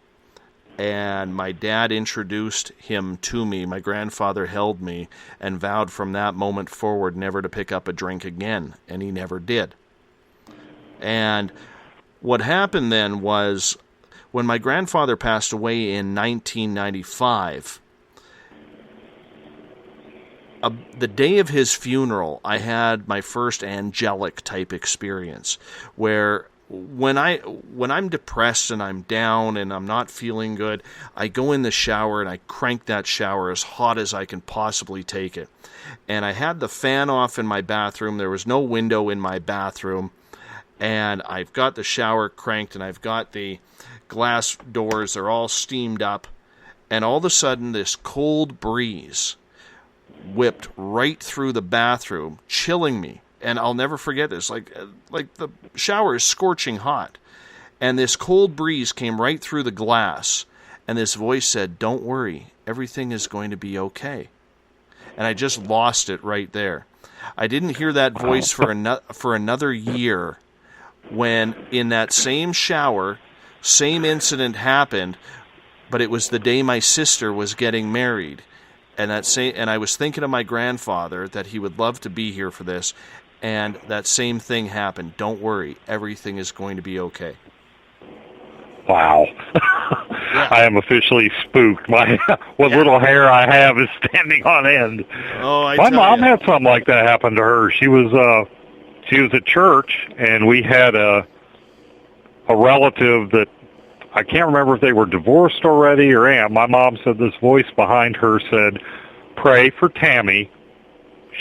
And my dad introduced him to me. My grandfather held me and vowed from that moment forward never to pick up a drink again. And he never did. And what happened then was, when my grandfather passed away in 1995, the day of his funeral, I had my first angelic type experience where when I'm depressed and I'm down and I'm not feeling good, I go in the shower and I crank that shower as hot as I can possibly take it. And I had the fan off in my bathroom. There was no window in my bathroom. And I've got the shower cranked and I've got the glass doors. They're all steamed up. And all of a sudden, this cold breeze whipped right through the bathroom, chilling me. And I'll never forget this. Like the shower is scorching hot. And this cold breeze came right through the glass. And this voice said, "Don't worry, everything is going to be okay." And I just lost it right there. I didn't hear that voice for another year, when in that same shower, same incident happened, but it was the day my sister was getting married. And I was thinking of my grandfather, that he would love to be here for this, and that same thing happened. Don't worry, everything is going to be okay. Wow. Yeah. I am officially spooked. Little hair I have is standing on end. Oh, my mom had something like that happen to her. She was at church, and we had a relative that I can't remember if they were divorced already or aunt. My mom said this voice behind her said, "Pray for Tammy.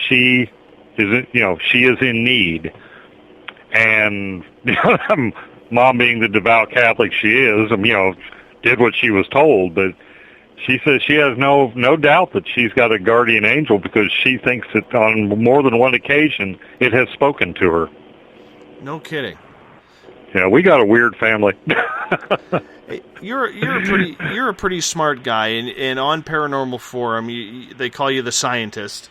She is in need." And Mom, being the devout Catholic she is, did what she was told. But she says she has no doubt that she's got a guardian angel, because she thinks that on more than one occasion it has spoken to her. No kidding. Yeah, we got a weird family. Hey, you're a pretty smart guy, and on Paranormal Forum, they call you the scientist.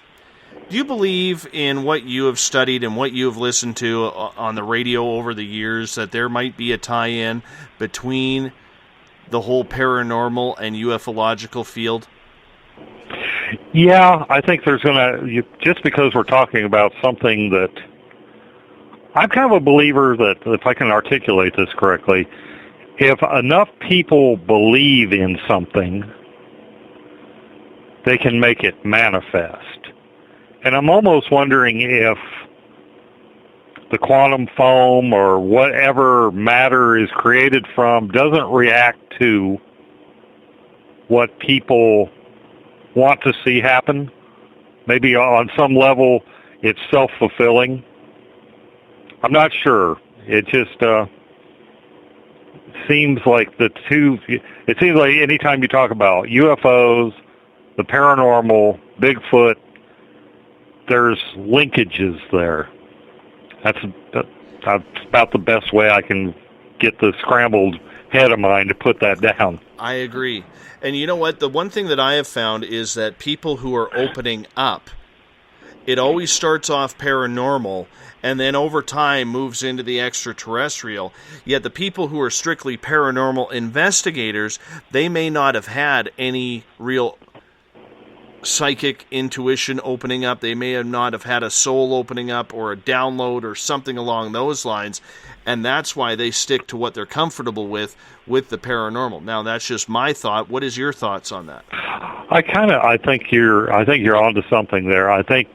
Do you believe in what you have studied and what you have listened to on the radio over the years, that there might be a tie-in between the whole paranormal and ufological field? Yeah, I think there's just because we're talking about something that I'm kind of a believer that, if I can articulate this correctly, if enough people believe in something, they can make it manifest. And I'm almost wondering if the quantum foam or whatever matter is created from doesn't react to what people want to see happen. Maybe on some level it's self-fulfilling. I'm not sure. It just seems like it seems like anytime you talk about UFOs, the paranormal, Bigfoot, there's linkages there. That's about the best way I can get the scrambled head of mine to put that down. I agree. And you know what? The one thing that I have found is that people who are opening up, it always starts off paranormal and then over time moves into the extraterrestrial. Yet the people who are strictly paranormal investigators, they may not have had any real psychic intuition opening up. They may not have had a soul opening up or a download or something along those lines, and that's why they stick to what they're comfortable with the paranormal. Now, that's just my thought. What is your thoughts on that? I think you're onto something there. I think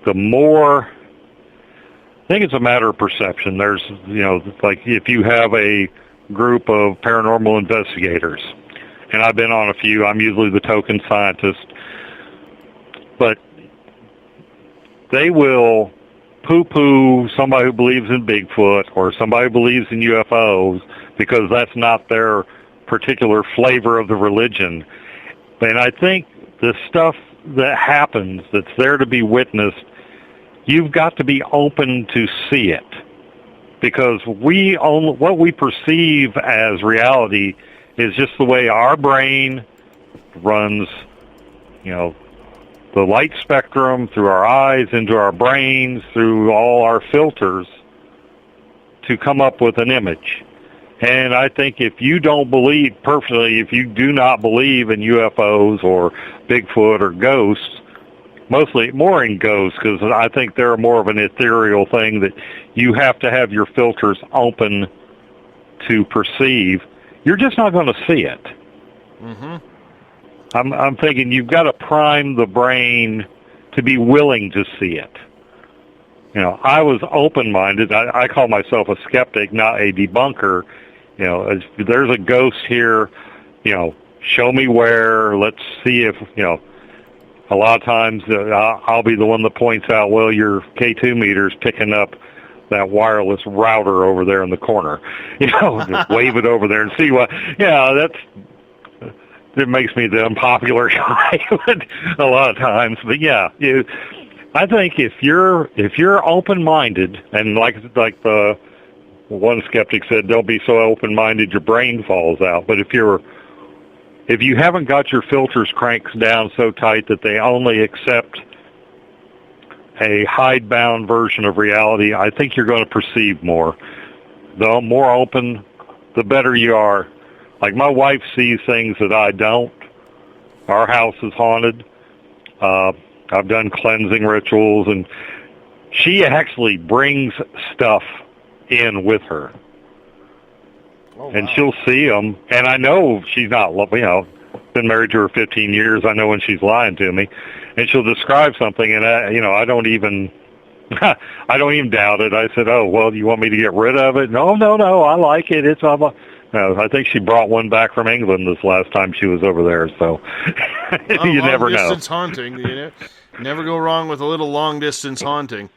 it's a matter of perception. There's, like if you have a group of paranormal investigators, and I've been on a few, I'm usually the token scientist, but they will poo-poo somebody who believes in Bigfoot or somebody who believes in UFOs because that's not their particular flavor of the religion. And I think the stuff that happens that's there to be witnessed, you've got to be open to see it, because what we perceive as reality is just the way our brain runs, the light spectrum through our eyes, into our brains, through all our filters to come up with an image. And I think if you do not believe in UFOs or Bigfoot or ghosts, mostly more in ghosts, because I think they're more of an ethereal thing that you have to have your filters open to perceive, you're just not going to see it. Mm-hmm. I'm thinking you've got to prime the brain to be willing to see it. I was open-minded. I call myself a skeptic, not a debunker. If there's a ghost here, show me where. Let's see if, a lot of times I'll be the one that points out, well, your K2 meter's picking up that wireless router over there in the corner. Just wave it over there and see what. It makes me the unpopular guy a lot of times. But I think if you're open-minded, and like the one skeptic said, don't be so open-minded your brain falls out. But if you haven't got your filters cranked down so tight that they only accept a hidebound version of reality, I think you're going to perceive more. The more open, the better you are. Like my wife sees things that I don't. Our house is haunted. I've done cleansing rituals, and she actually brings stuff in with her. Oh, wow. And she'll see them, and I know she's not, been married to her 15 years. I know when she's lying to me, and she'll describe something, and I don't even doubt it. I said, "Oh, well, do you want me to get rid of it?" No, I like it. It's I think she brought one back from England this last time she was over there. So you never know. Long-distance haunting, never go wrong with a little long-distance haunting.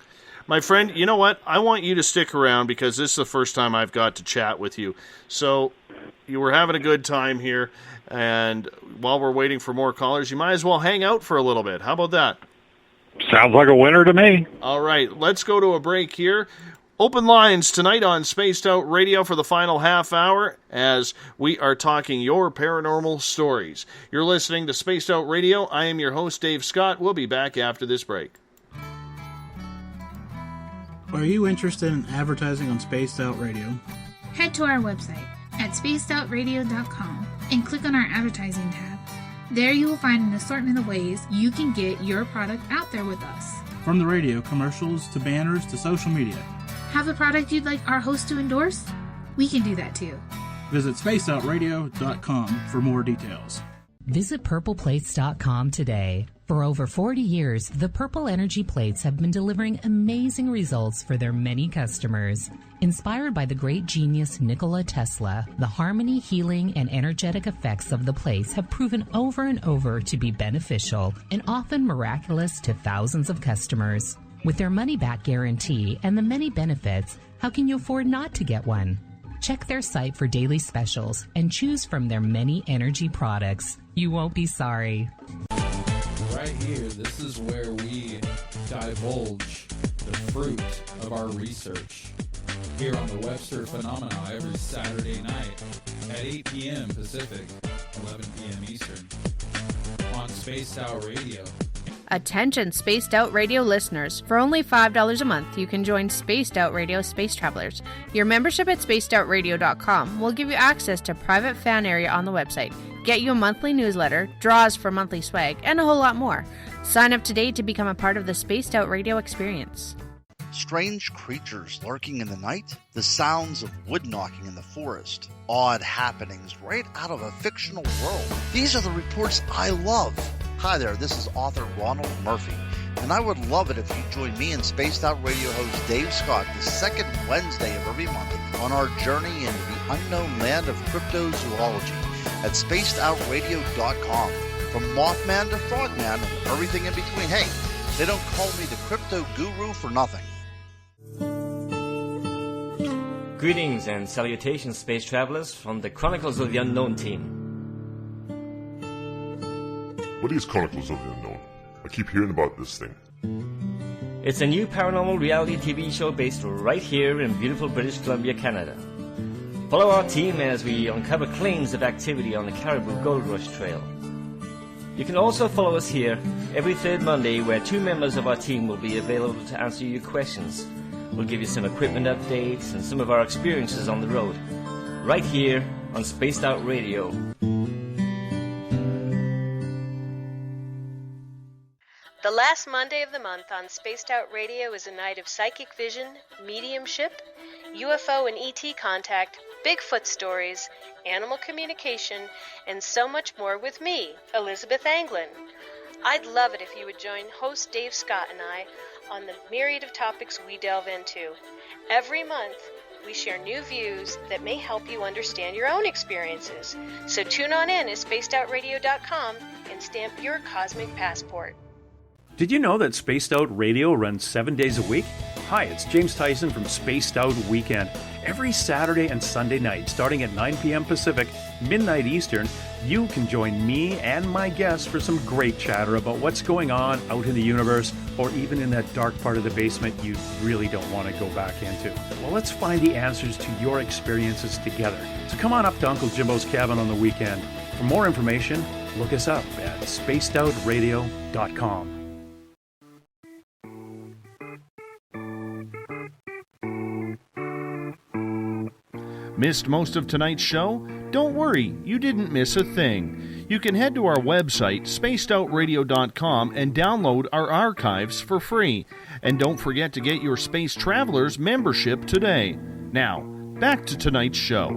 My friend, you know what? I want you to stick around because this is the first time I've got to chat with you. So you were having a good time here, and while we're waiting for more callers, you might as well hang out for a little bit. How about that? Sounds like a winner to me. All right, let's go to a break here. Open lines tonight on Spaced Out Radio for the final half hour as we are talking your paranormal stories. You're listening to Spaced Out Radio. I am your host, Dave Scott. We'll be back after this break. Are you interested in advertising on Spaced Out Radio? Head to our website at spacedoutradio.com and click on our advertising tab. There you will find an assortment of ways you can get your product out there with us. From the radio, commercials, to banners, to social media. Have a product you'd like our host to endorse? We can do that too. Visit spacedoutradio.com for more details. Visit purpleplates.com today. For over 40 years, the Purple Energy Plates have been delivering amazing results for their many customers. Inspired by the great genius Nikola Tesla, the harmony, healing, and energetic effects of the plates have proven over and over to be beneficial and often miraculous to thousands of customers. With their money-back guarantee and the many benefits, how can you afford not to get one? Check their site for daily specials and choose from their many energy products. You won't be sorry. Right here, this is where we divulge the fruit of our research. Here on the Webster Phenomena every Saturday night at 8 p.m. Pacific, 11 p.m. Eastern on Spaced Out Radio. Attention Spaced Out Radio listeners. For only $5 a month, you can join Spaced Out Radio Space Travelers. Your membership at spacedoutradio.com will give you access to private fan area on the website, get you a monthly newsletter, draws for monthly swag, and a whole lot more. Sign up today to become a part of the Spaced Out Radio experience. Strange creatures lurking in the night, the sounds of wood knocking in the forest, odd happenings right out of a fictional world. These are the reports I love. Hi there, this is author Ronald Murphy, and I would love it if you join me and Spaced Out Radio host Dave Scott the second Wednesday of every month on our journey into the unknown land of cryptozoology at spacedoutradio.com. From Mothman to Frogman and everything in between. Hey, they don't call me the crypto guru for nothing. Greetings and salutations, space travelers, from the Chronicles of the Unknown team. What is Chronicles of the Unknown? I keep hearing about this thing. It's a new paranormal reality TV show based right here in beautiful British Columbia, Canada. Follow our team as we uncover claims of activity on the Caribou Gold Rush Trail. You can also follow us here every third Monday, where two members of our team will be available to answer your questions. We'll give you some equipment updates and some of our experiences on the road, right here on Spaced Out Radio. The last Monday of the month on Spaced Out Radio is a night of psychic vision, mediumship, UFO and ET contact, Bigfoot stories, animal communication, and so much more with me, Elizabeth Anglin. I'd love it if you would join host Dave Scott and I on the myriad of topics we delve into. Every month, we share new views that may help you understand your own experiences. So tune on in at spacedoutradio.com and stamp your cosmic passport. Did you know that Spaced Out Radio runs 7 days a week? Hi, it's James Tyson from Spaced Out Weekend. Every Saturday and Sunday night, starting at 9 p.m. Pacific, midnight Eastern, you can join me and my guests for some great chatter about what's going on out in the universe, or even in that dark part of the basement you really don't want to go back into. Well, let's find the answers to your experiences together. So come on up to Uncle Jimbo's cabin on the weekend. For more information, look us up at spacedoutradio.com. Missed most of tonight's show? Don't worry, you didn't miss a thing. You can head to our website, spacedoutradio.com, and download our archives for free. And don't forget to get your Space Travelers membership today. Now, back to tonight's show.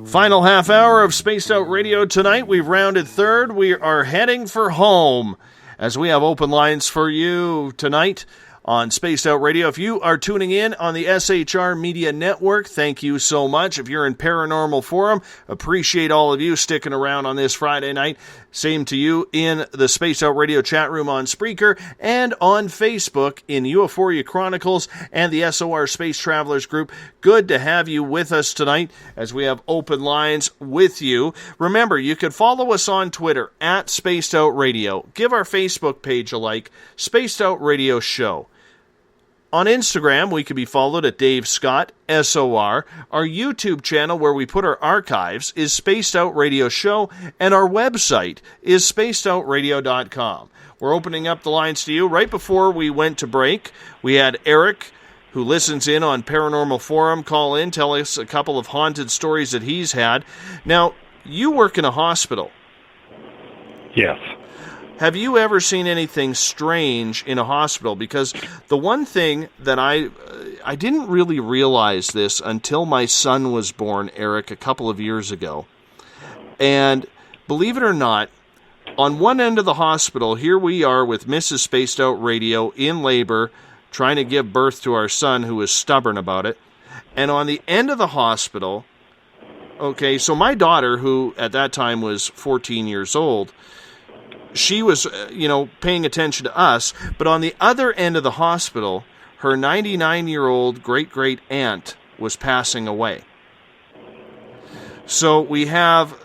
Final half hour of Spaced Out Radio tonight. We've rounded third. We are heading for home as we have open lines for you tonight on Spaced Out Radio. If you are tuning in on the SHR Media Network, thank you so much. If you're in Paranormal Forum, appreciate all of you sticking around on this Friday night. Same to you in the Spaced Out Radio chat room on Spreaker and on Facebook in Euphoria Chronicles and the SOR Space Travelers group. Good to have you with us tonight as we have open lines with you. Remember, you could follow us on Twitter at Spaced Out Radio. Give our Facebook page a like, Spaced Out Radio Show. On Instagram, we can be followed at Dave Scott, SOR. Our YouTube channel, where we put our archives, is Spaced Out Radio Show, and our website is spacedoutradio.com. We're opening up the lines to you. Right before we went to break, we had Eric, who listens in on Paranormal Forum, call in, tell us a couple of haunted stories that he's had. Now, you work in a hospital. Yes. Have you ever seen anything strange in a hospital? Because the one thing that I didn't really realize this until my son was born, Eric, a couple of years ago. And believe it or not, on one end of the hospital, here we are with Mrs. Spaced Out Radio in labor, trying to give birth to our son who is stubborn about it. And on the end of the hospital, okay, so my daughter, who at that time was 14 years old, she was, paying attention to us, but on the other end of the hospital, her 99-year-old great-great-aunt was passing away. So we have,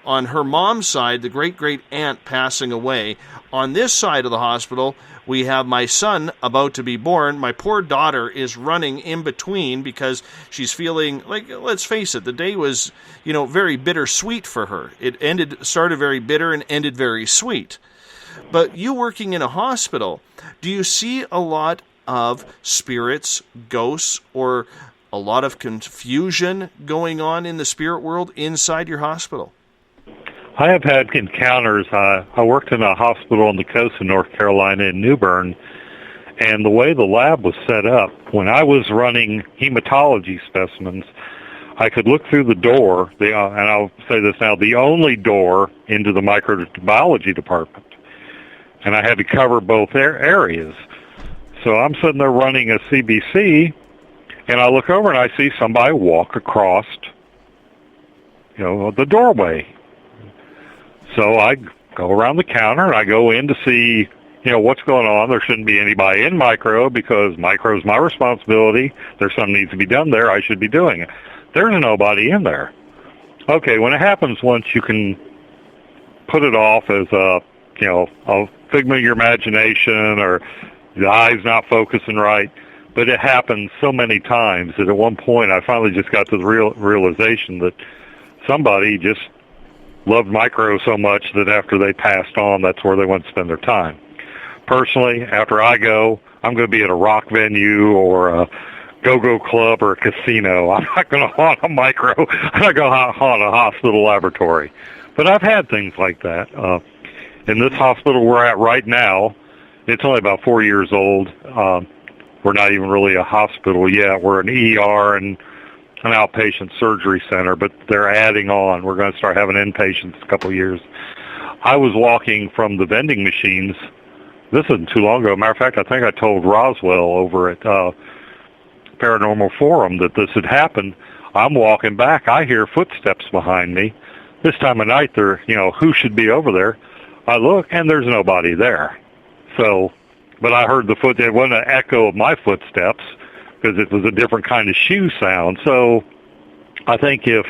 on her mom's side, the great-great-aunt passing away. On this side of the hospital, we have my son about to be born. My poor daughter is running in between because she's feeling, like, let's face it, the day was, very bittersweet for her. It started very bitter and ended very sweet. But you working in a hospital, do you see a lot of spirits, ghosts, or a lot of confusion going on in the spirit world inside your hospital? I have had encounters. I worked in a hospital on the coast of North Carolina in New Bern, and the way the lab was set up, when I was running hematology specimens, I could look through the door, and I'll say this now, the only door into the microbiology department. And I had to cover both areas. So I'm sitting there running a CBC, and I look over and I see somebody walk across, the doorway. So I go around the counter and I go in to see, what's going on. There shouldn't be anybody in micro because micro is my responsibility. There's something needs to be done there. I should be doing it. There's nobody in there. Okay, when it happens once, you can put it off as a figment of your imagination or the eye's not focusing right. But it happens so many times that at one point I finally just got to the realization that somebody just loved micro so much that after they passed on, that's where they want to spend their time. Personally, after I go, I'm going to be at a rock venue or a go-go club or a casino. I'm not going to haunt a micro. I'm not going to haunt a hospital laboratory. But I've had things like that. In this hospital we're at right now, it's only about 4 years old. We're not even really a hospital yet. We're an ER and an outpatient surgery center, but they're adding on. We're going to start having inpatients in a couple of years. I was walking from the vending machines this isn't too long ago. Matter of fact, I think I told Roswell over at Paranormal Forum that this had happened. I'm walking back. I hear footsteps behind me. This time of night, who should be over there? I look, and there's nobody there. So, but I heard it wasn't an echo of my footsteps because it was a different kind of shoe sound. So I think if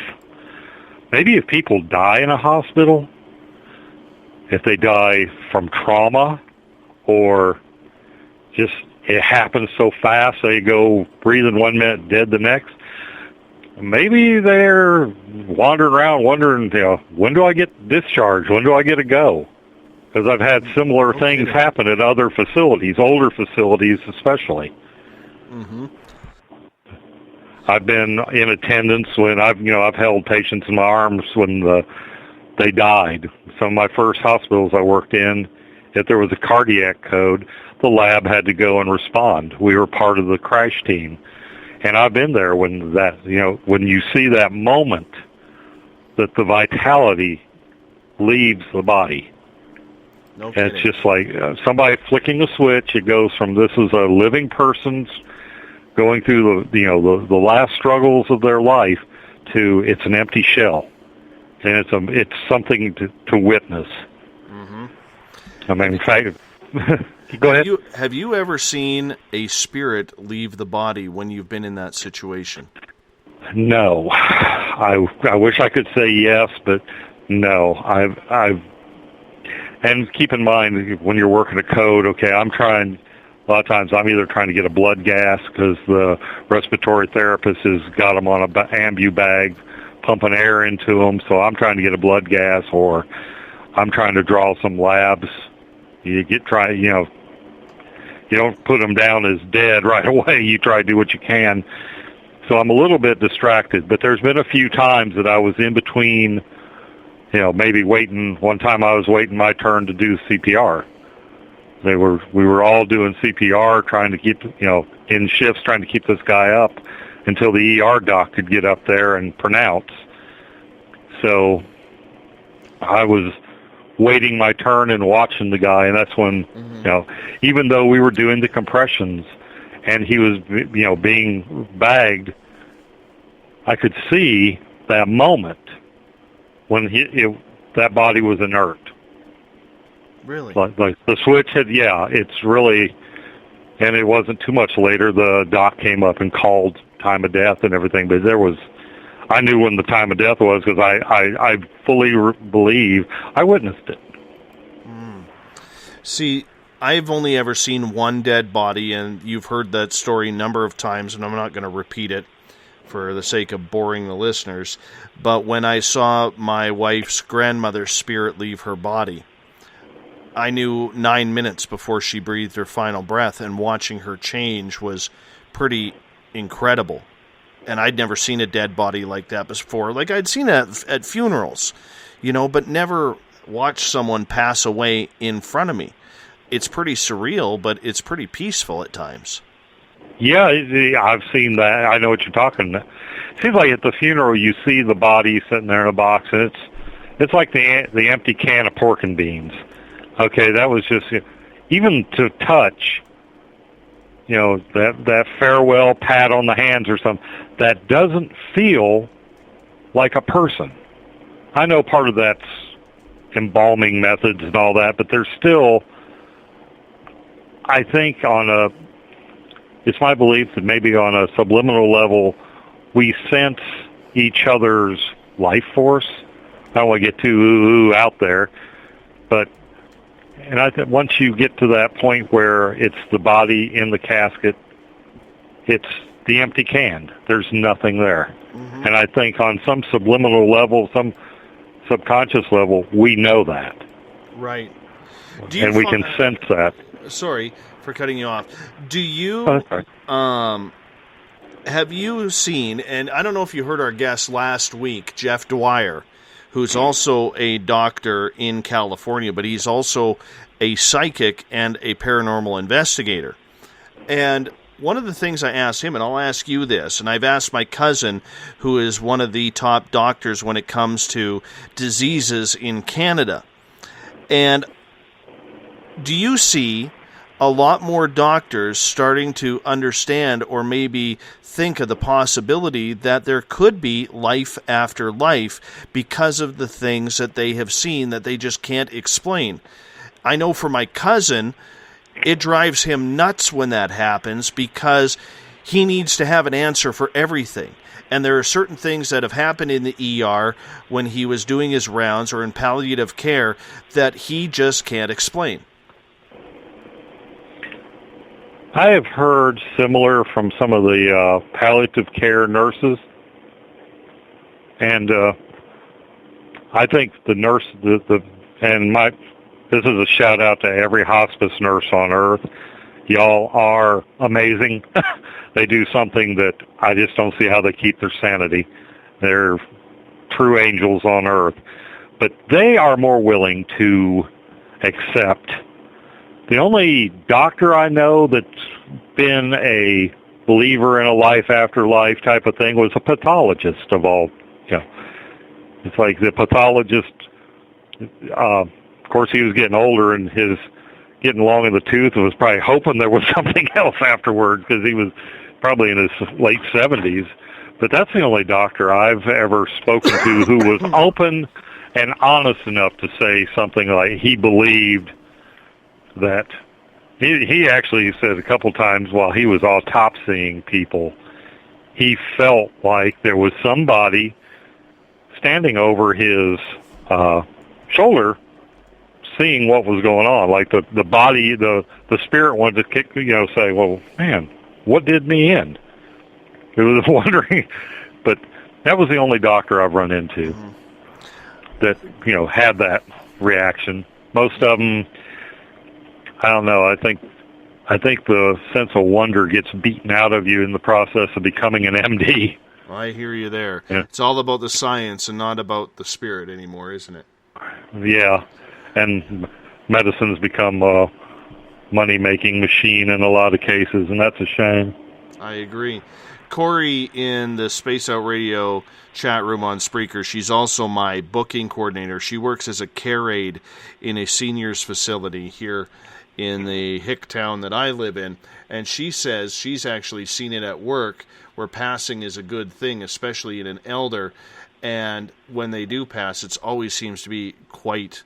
people die in a hospital, if they die from trauma or just it happens so fast, they go breathing 1 minute, dead the next, maybe they're wandering around wondering, when do I get discharged? When do I get to go? Because I've had similar things happen at other facilities, older facilities especially. Mm-hmm. I've been in attendance when I've held patients in my arms when they died. Some of my first hospitals I worked in, if there was a cardiac code, the lab had to go and respond. We were part of the crash team. And I've been there when when you see that moment that the vitality leaves the body. No and it's just like somebody flicking a switch. It goes from this is a living person's going through the last struggles of their life to it's an empty shell, and it's something to witness. Mm-hmm. I mean, in fact, go ahead. Have you ever seen a spirit leave the body when you've been in that situation? No, I wish I could say yes, but no. I've and keep in mind when you're working a code. Okay, a lot of times I'm either trying to get a blood gas because the respiratory therapist has got them on a ambu bag, pumping air into them. So I'm trying to get a blood gas, or I'm trying to draw some labs. You don't put them down as dead right away. You try to do what you can. So I'm a little bit distracted, but there's been a few times that I was in between, maybe waiting. One time I was waiting my turn to do CPR. We were all doing CPR, trying to keep, in shifts, trying to keep this guy up until the ER doc could get up there and pronounce. So I was waiting my turn and watching the guy, and that's when, even though we were doing the compressions and he was, being bagged, I could see that moment when that body was inert. Really? Like the switch had, it's really, and it wasn't too much later, the doc came up and called time of death and everything, but I knew when the time of death was because I fully believe I witnessed it. See, I've only ever seen one dead body, and you've heard that story a number of times, and I'm not going to repeat it for the sake of boring the listeners. But when I saw my wife's grandmother's spirit leave her body, I knew 9 minutes before she breathed her final breath, and watching her change was pretty incredible. And I'd never seen a dead body like that before. Like, I'd seen that at funerals, but never watched someone pass away in front of me. It's pretty surreal, but it's pretty peaceful at times. Yeah, I've seen that. I know what you're talking about. It seems like at the funeral you see the body sitting there in a box, and it's like the empty can of pork and beans. Okay, that was just, even to touch, that farewell pat on the hands or something, that doesn't feel like a person. I know part of that's embalming methods and all that, but there's still, I think it's my belief that maybe on a subliminal level, we sense each other's life force. I don't want to get too out there, but and I think once you get to that point where it's the body in the casket, it's the empty can. There's nothing there. Mm-hmm. And I think on some subliminal level, some subconscious level, we know that. Right. And we can sense that. Sorry for cutting you off. Do you have you seen, and I don't know if you heard our guest last week, Jeff Dwyer, who's also a doctor in California, but he's also a psychic and a paranormal investigator. And one of the things I asked him, and I'll ask you this, and I've asked my cousin, who is one of the top doctors when it comes to diseases in Canada, and do you see a lot more doctors starting to understand or maybe think of the possibility that there could be life after life because of the things that they have seen that they just can't explain? I know for my cousin, it drives him nuts when that happens because he needs to have an answer for everything. And there are certain things that have happened in the ER when he was doing his rounds or in palliative care that he just can't explain. I have heard similar from some of the palliative care nurses, and I think the nurse, this is a shout out to every hospice nurse on earth. Y'all are amazing. They do something that I just don't see how they keep their sanity. They're true angels on earth, but they are more willing to accept. The only doctor I know that's been a believer in a life after life type of thing was a pathologist of all. It's like the pathologist, of course he was getting older and his getting long in the tooth and was probably hoping there was something else afterwards because he was probably in his late 70s. But that's the only doctor I've ever spoken to who was open and honest enough to say something like he believed that he actually said a couple times while he was autopsying people, he felt like there was somebody standing over his shoulder seeing what was going on. Like the body, the spirit wanted to kick, say, well, man, what did me in? It was wondering, but that was the only doctor I've run into that, had that reaction. Most of them, I don't know. I think the sense of wonder gets beaten out of you in the process of becoming an MD. I hear you there. Yeah. It's all about the science and not about the spirit anymore, isn't it? Yeah, and medicine's become a money-making machine in a lot of cases, and that's a shame. I agree. Corey in the Space Out Radio chat room on Spreaker, she's also my booking coordinator. She works as a care aide in a seniors facility here in the hick town that I live in, and she says she's actually seen it at work where passing is a good thing, especially in an elder, and when they do pass, it always seems to be quite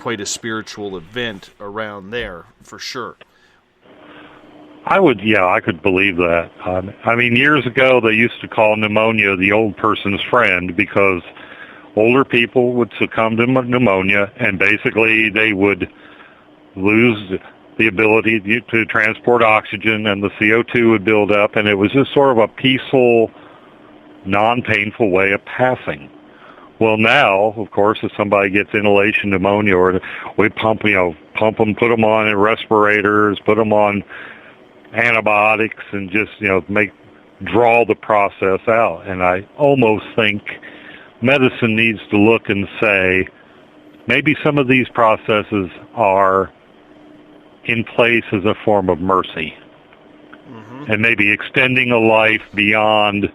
a spiritual event around there, for sure. I could believe that. Years ago they used to call pneumonia the old person's friend because older people would succumb to pneumonia and basically they would lose the ability to transport oxygen and the CO2 would build up, and it was just sort of a peaceful, non-painful way of passing. Well, now, of course, if somebody gets inhalation pneumonia, or we pump them, put them on respirators, put them on antibiotics, and just draw the process out. And I almost think medicine needs to look and say, maybe some of these processes are in place as a form of mercy, and maybe extending a life beyond.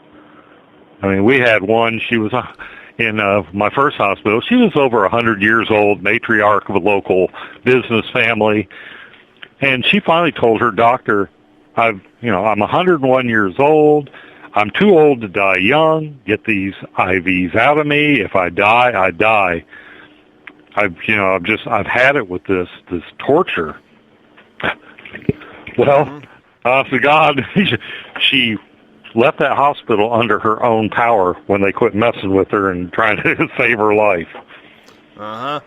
We had one. She was in my first hospital. She was over 100 years old, matriarch of a local business family, and she finally told her doctor, I'm 101 years old. I'm too old to die young. Get these IVs out of me. If I die, I die. I've had it with this torture. Well, to God, she left that hospital under her own power when they quit messing with her and trying to save her life. I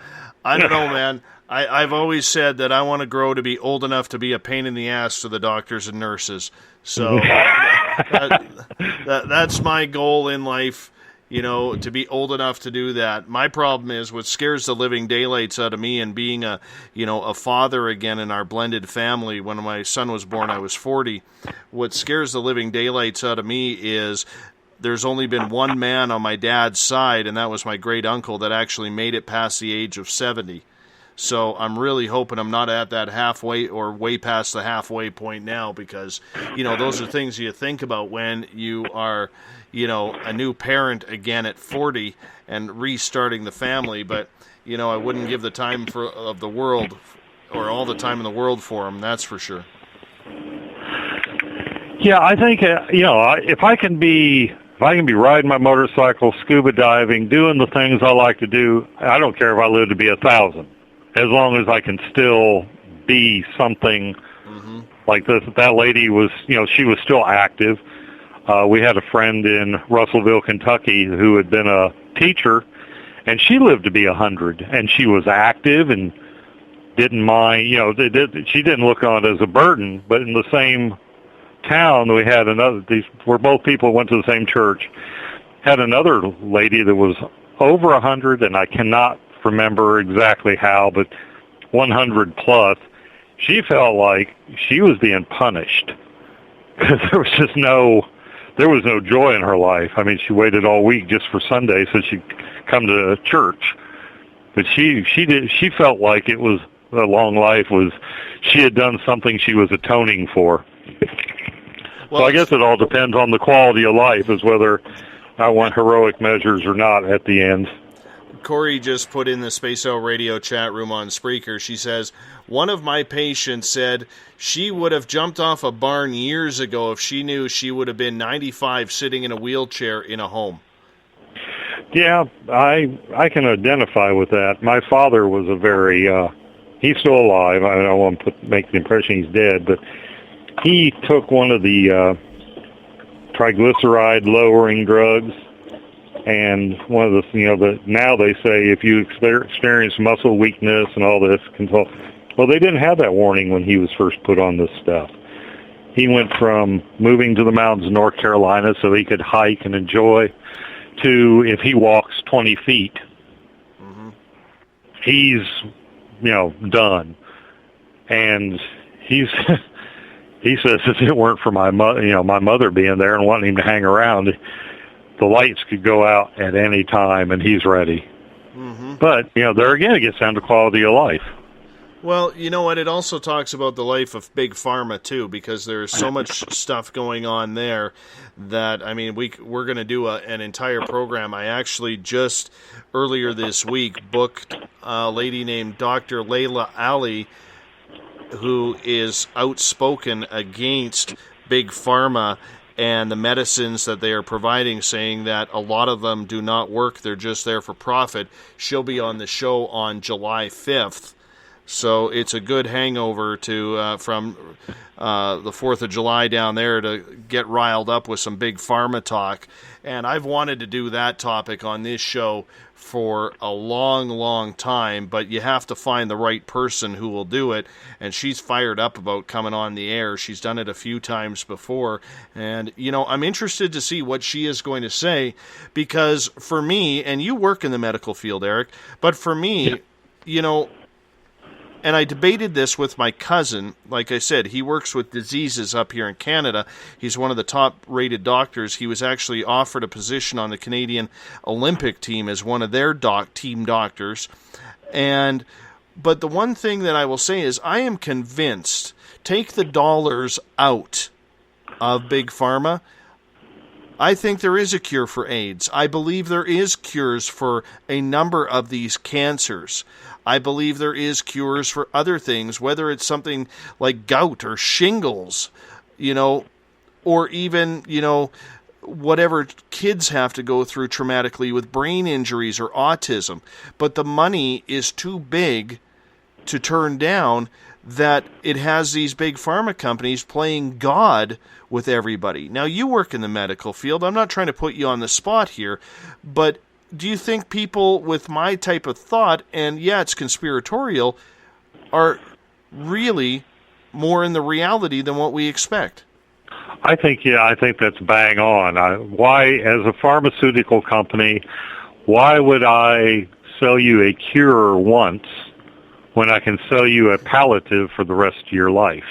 don't know, man. I've always said that I want to grow to be old enough to be a pain in the ass to the doctors and nurses. So that's my goal in life, to be old enough to do that. My problem is what scares the living daylights out of me, and being a father again in our blended family. When my son was born, I was 40. What scares the living daylights out of me is there's only been one man on my dad's side, and that was my great uncle that actually made it past the age of 70. So I'm really hoping I'm not at that halfway or way past the halfway point now, because, those are things you think about when you are, a new parent again at 40 and restarting the family. But, I wouldn't give the time of the world or all the time in the world for them. That's for sure. Yeah, I think if I can be riding my motorcycle, scuba diving, doing the things I like to do, I don't care if I live to be 1,000, as long as I can still be something. Like that lady was, she was still active. We had a friend in Russellville, Kentucky, who had been a teacher, and she lived to be 100, and she was active and didn't mind. She didn't look on it as a burden. But in the same town, we had another. These were both people who went to the same church. Had another lady that was over 100, and I cannot remember exactly how, but 100 plus. She felt like she was being punished because there was no joy in her life. I mean, she waited all week just for Sunday so she'd come to church. But she felt like it was a long life she had done something she was atoning for. Well, so I guess it all depends on the quality of life, as whether I want heroic measures or not at the end. Corey just put in the Space Out Radio chat room on Spreaker. She says, one of my patients said she would have jumped off a barn years ago if she knew she would have been 95 sitting in a wheelchair in a home. Yeah, I can identify with that. My father was a very, he's still alive. I don't want to make the impression he's dead, but he took one of the triglyceride lowering drugs. And one of the, now they say if you experience muscle weakness and all this control, well, they didn't have that warning when he was first put on this stuff. He went from moving to the mountains of North Carolina so he could hike and enjoy to if he walks 20 feet, he's, done. And he says if it weren't for my mother being there and wanting him to hang around, the lights could go out at any time, and he's ready. But, there again, it gets down to quality of life. Well, you know what? It also talks about the life of Big Pharma, too, because there's so much stuff going on there that, I mean, we're going to do an entire program. I actually just, earlier this week, booked a lady named Dr. Layla Ali, who is outspoken against Big Pharma and the medicines that they are providing, saying that a lot of them do not work, they're just there for profit. She'll be on the show on July 5th. So it's a good hangover from the 4th of July down there to get riled up with some Big Pharma talk. And I've wanted to do that topic on this show for a long, long time, but you have to find the right person who will do it, and she's fired up about coming on the air. She's done it a few times before, and, I'm interested to see what she is going to say, because for me, and you work in the medical field, Eric, but for me, and I debated this with my cousin. Like I said, he works with diseases up here in Canada. He's one of the top-rated doctors. He was actually offered a position on the Canadian Olympic team as one of their team doctors. But the one thing that I will say is I am convinced, take the dollars out of Big Pharma, I think there is a cure for AIDS. I believe there is cures for a number of these cancers. I believe there is cures for other things, whether it's something like gout or shingles, or even, whatever kids have to go through traumatically with brain injuries or autism. But the money is too big to turn down, that it has these big pharma companies playing God with everybody. Now, you work in the medical field. I'm not trying to put you on the spot here, but do you think people with my type of thought, and it's conspiratorial, are really more in the reality than what we expect? I think that's bang on. Why, as a pharmaceutical company, why would I sell you a cure once when I can sell you a palliative for the rest of your life?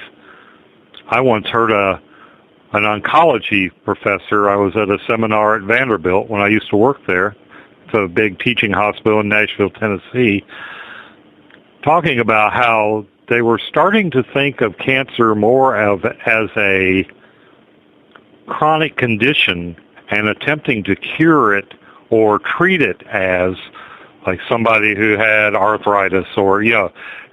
I once heard an oncology professor. I was at a seminar at Vanderbilt when I used to work there. It's a big teaching hospital in Nashville, Tennessee, talking about how they were starting to think of cancer more as a chronic condition and attempting to cure it or treat it as like somebody who had arthritis or,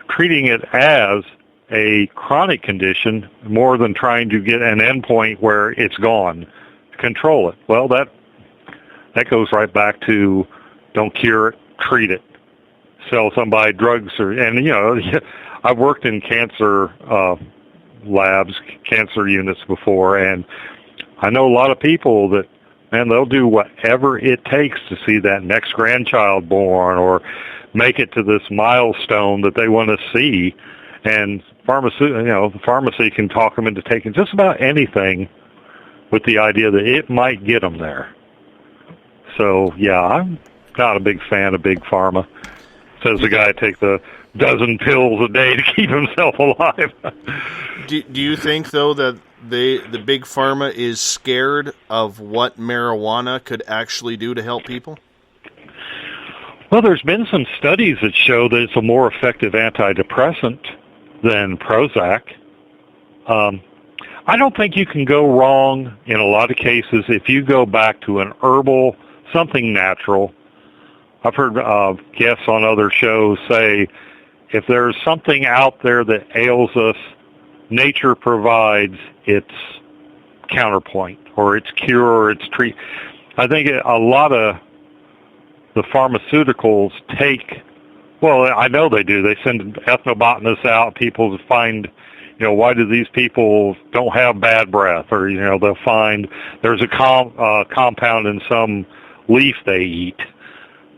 treating it as a chronic condition more than trying to get an endpoint where it's gone, control it. Well, that goes right back to don't cure it, treat it. Sell somebody drugs, and I've worked in cancer labs, cancer units before, and I know a lot of people that, man, they'll do whatever it takes to see that next grandchild born or make it to this milestone that they want to see. And the pharmacy can talk them into taking just about anything with the idea that it might get them there. So, yeah, I'm not a big fan of big pharma. Says the guy takes a dozen pills a day to keep himself alive. Do you think, though, that the big pharma is scared of what marijuana could actually do to help people? Well, there's been some studies that show that it's a more effective antidepressant than Prozac. I don't think you can go wrong in a lot of cases if you go back to an herbal, something natural. I've heard guests on other shows say, if there's something out there that ails us, nature provides its counterpoint or its cure or its treat. I think a lot of the pharmaceuticals take, well, I know they do. They send ethnobotanists out, people to find, why do these people don't have bad breath? Or, they'll find there's a compound in some leaf they eat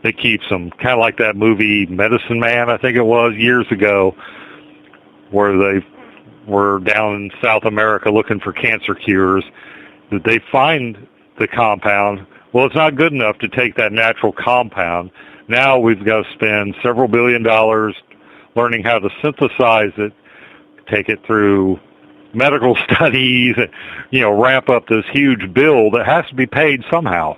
that keeps them. Kind of like that movie Medicine Man, I think it was, years ago, where they were down in South America looking for cancer cures. They find the compound. Well, it's not good enough to take that natural compound. Now we've got to spend several $1 billion learning how to synthesize it, take it through medical studies, ramp up this huge bill that has to be paid somehow.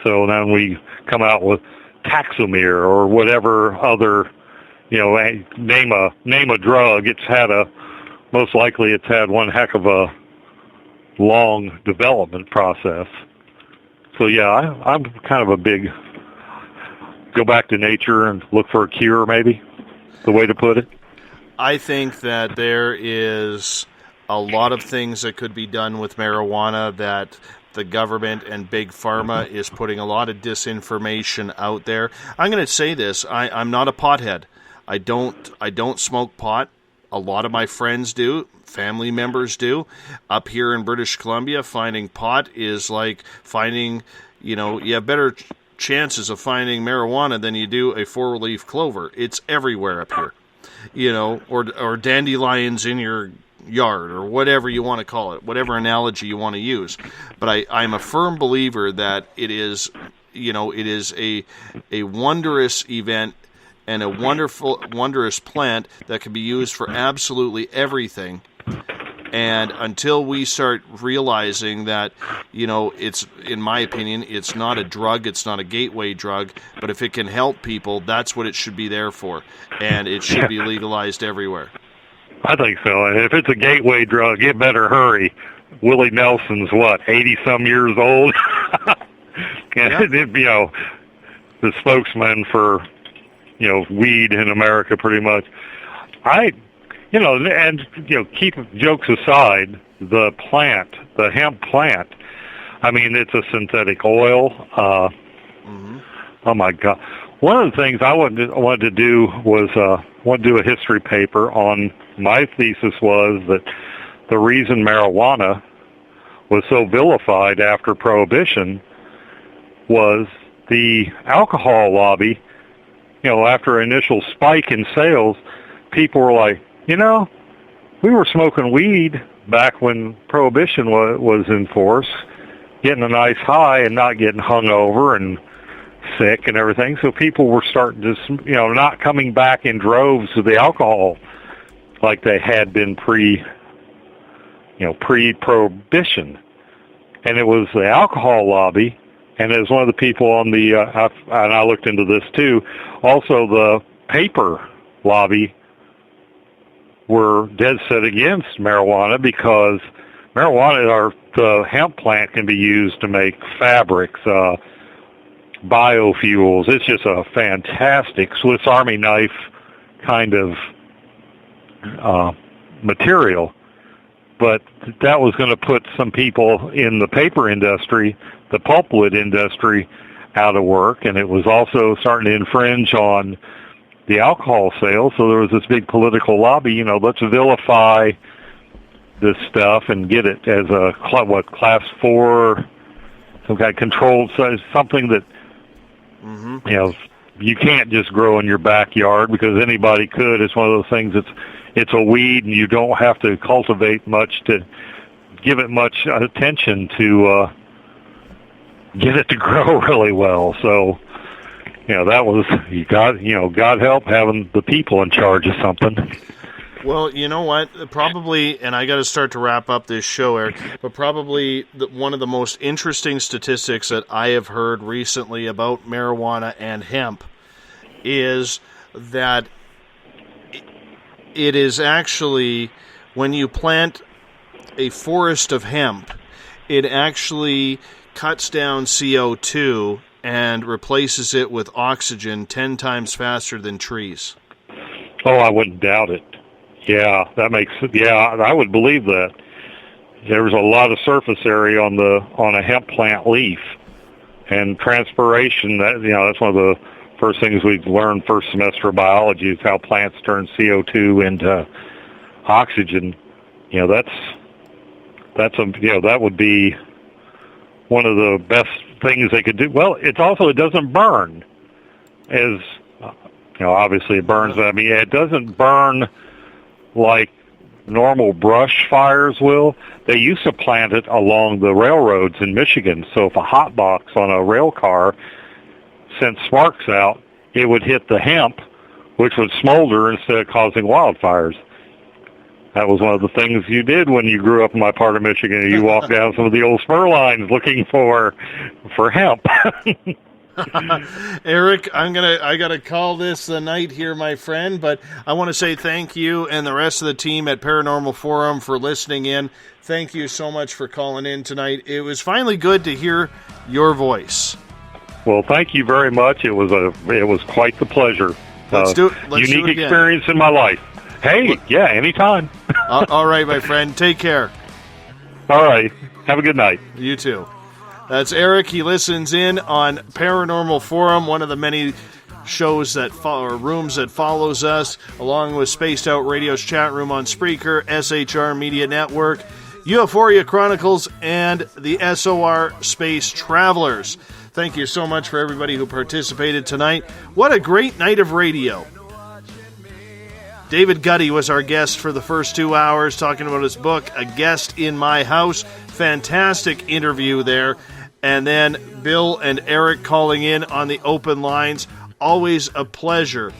So then we come out with Taxamir or whatever other, name a drug. Most likely it's had one heck of a long development process. So yeah, I'm kind of a big go back to nature and look for a cure, maybe, the way to put it. I think that there is a lot of things that could be done with marijuana that the government and big pharma is putting a lot of disinformation out there. I'm going to say this. I'm not a pothead. I don't smoke pot. A lot of my friends do. Family members do. Up here in British Columbia, finding pot is like finding, you have better chances of finding marijuana than you do a four-leaf clover. It's everywhere up here. Or dandelions in your yard, or whatever you want to call it, whatever analogy you want to use. But I'm a firm believer that it is a wondrous event and a wondrous plant that can be used for absolutely everything. And until we start realizing that, it's, in my opinion, it's not a drug, it's not a gateway drug, but if it can help people, that's what it should be there for. And it should be legalized everywhere. I think so. And if it's a gateway drug, it better hurry. Willie Nelson's, 80-some years old? And, the spokesman for, weed in America, pretty much. Keep jokes aside, the plant, the hemp plant, it's a synthetic oil. Oh, my God. One of the things I wanted to do was do a history paper on. My thesis was that the reason marijuana was so vilified after Prohibition was the alcohol lobby. After an initial spike in sales, people were like, we were smoking weed back when Prohibition was in force, getting a nice high and not getting hungover and sick and everything. So people were starting to, not coming back in droves to the alcohol like they had been pre-Prohibition. And it was the alcohol lobby, and it was one of the people on the, and I looked into this too, also the paper lobby were dead set against marijuana because marijuana, or the hemp plant, can be used to make fabrics, biofuels. It's just a fantastic Swiss Army knife kind of material. But that was going to put some people in the paper industry, the pulpwood industry, out of work, and it was also starting to infringe on the alcohol sales. So there was this big political lobby, let's vilify this stuff and get it as a class 4, some kind of controlled size, something that you can't just grow in your backyard because anybody could. It's one of those things it's a weed, and you don't have to cultivate much to give it much attention to get it to grow really well. So that was God help having the people in charge of something. Well, you know what? Probably, and I got to start to wrap up this show, Eric, but probably one of the most interesting statistics that I have heard recently about marijuana and hemp is that it is actually, when you plant a forest of hemp, it actually cuts down CO2 and replaces it with oxygen 10 times faster than trees. Oh, I wouldn't doubt it. Yeah, I would believe that. There's a lot of surface area on a hemp plant leaf, and transpiration. That's one of the first things we learned first semester of biology is how plants turn CO2 into oxygen. That would be one of the best things they could do. Well, it doesn't burn, as obviously it burns. But it doesn't burn like normal brush fires will. They used to plant it along the railroads in Michigan, so if a hot box on a rail car sent sparks out, it would hit the hemp, which would smolder instead of causing wildfires. That was one of the things you did when you grew up in my part of Michigan. You walked down some of the old spur lines looking for hemp. Eric, I gotta call this the night here, my friend, but I want to say thank you and the rest of the team at Paranormal Forum for listening in. Thank you so much for calling in tonight. It was finally good to hear your voice. Well, thank you very much. It was quite the pleasure. Let's do it. Let's unique do it again. Experience in my life. Hey, yeah, anytime. All right, my friend. Take care. All right. Have a good night. You too. That's Eric. He listens in on Paranormal Forum, one of the many shows or rooms that follows us, along with Spaced Out Radio's chat room on Spreaker, SHR Media Network, Euphoria Chronicles, and the SOR Space Travelers. Thank you so much for everybody who participated tonight. What a great night of radio. David Guddy was our guest for the first 2 hours, talking about his book, A Guest in My House. Fantastic interview there. And then Bill and Eric calling in on the open lines. Always a pleasure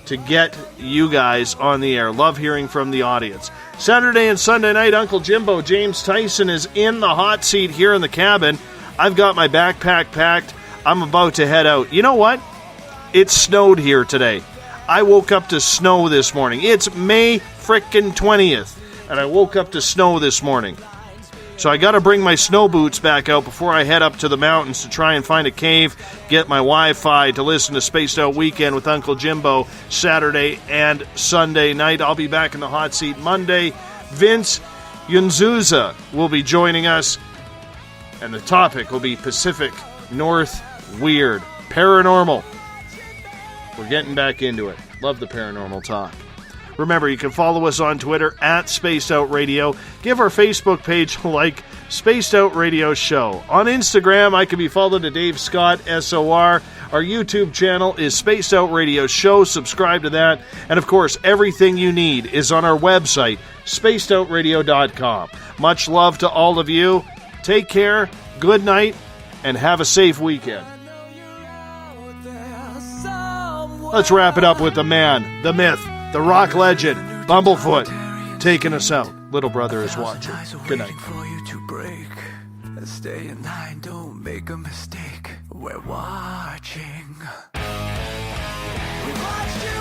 to get you guys on the air. Love hearing from the audience. Saturday and Sunday night, Uncle Jimbo, James Tyson, is in the hot seat here in the cabin. I've got my backpack packed. I'm about to head out. You know what? It snowed here today. I woke up to snow this morning. It's May frickin' 20th, and I woke up to snow this morning. So I got to bring my snow boots back out before I head up to the mountains to try and find a cave, get my Wi-Fi to listen to Spaced Out Weekend with Uncle Jimbo Saturday and Sunday night. I'll be back in the hot seat Monday. Vince Yunzuza will be joining us, and the topic will be Pacific North Weird, Paranormal. We're getting back into it. Love the paranormal talk. Remember, you can follow us on Twitter at Spaced Out Radio. Give our Facebook page a like, Spaced Out Radio Show. On Instagram, I can be followed to Dave Scott, SOR. Our YouTube channel is Spaced Out Radio Show. Subscribe to that. And, of course, everything you need is on our website, spacedoutradio.com. Much love to all of you. Take care, good night, and have a safe weekend. Let's wrap it up with the man, the myth, the rock legend, Bumblefoot, taking us out. Little brother is watching. Good night. For you to break. Stay in line, don't make a mistake. We're watching. We watched you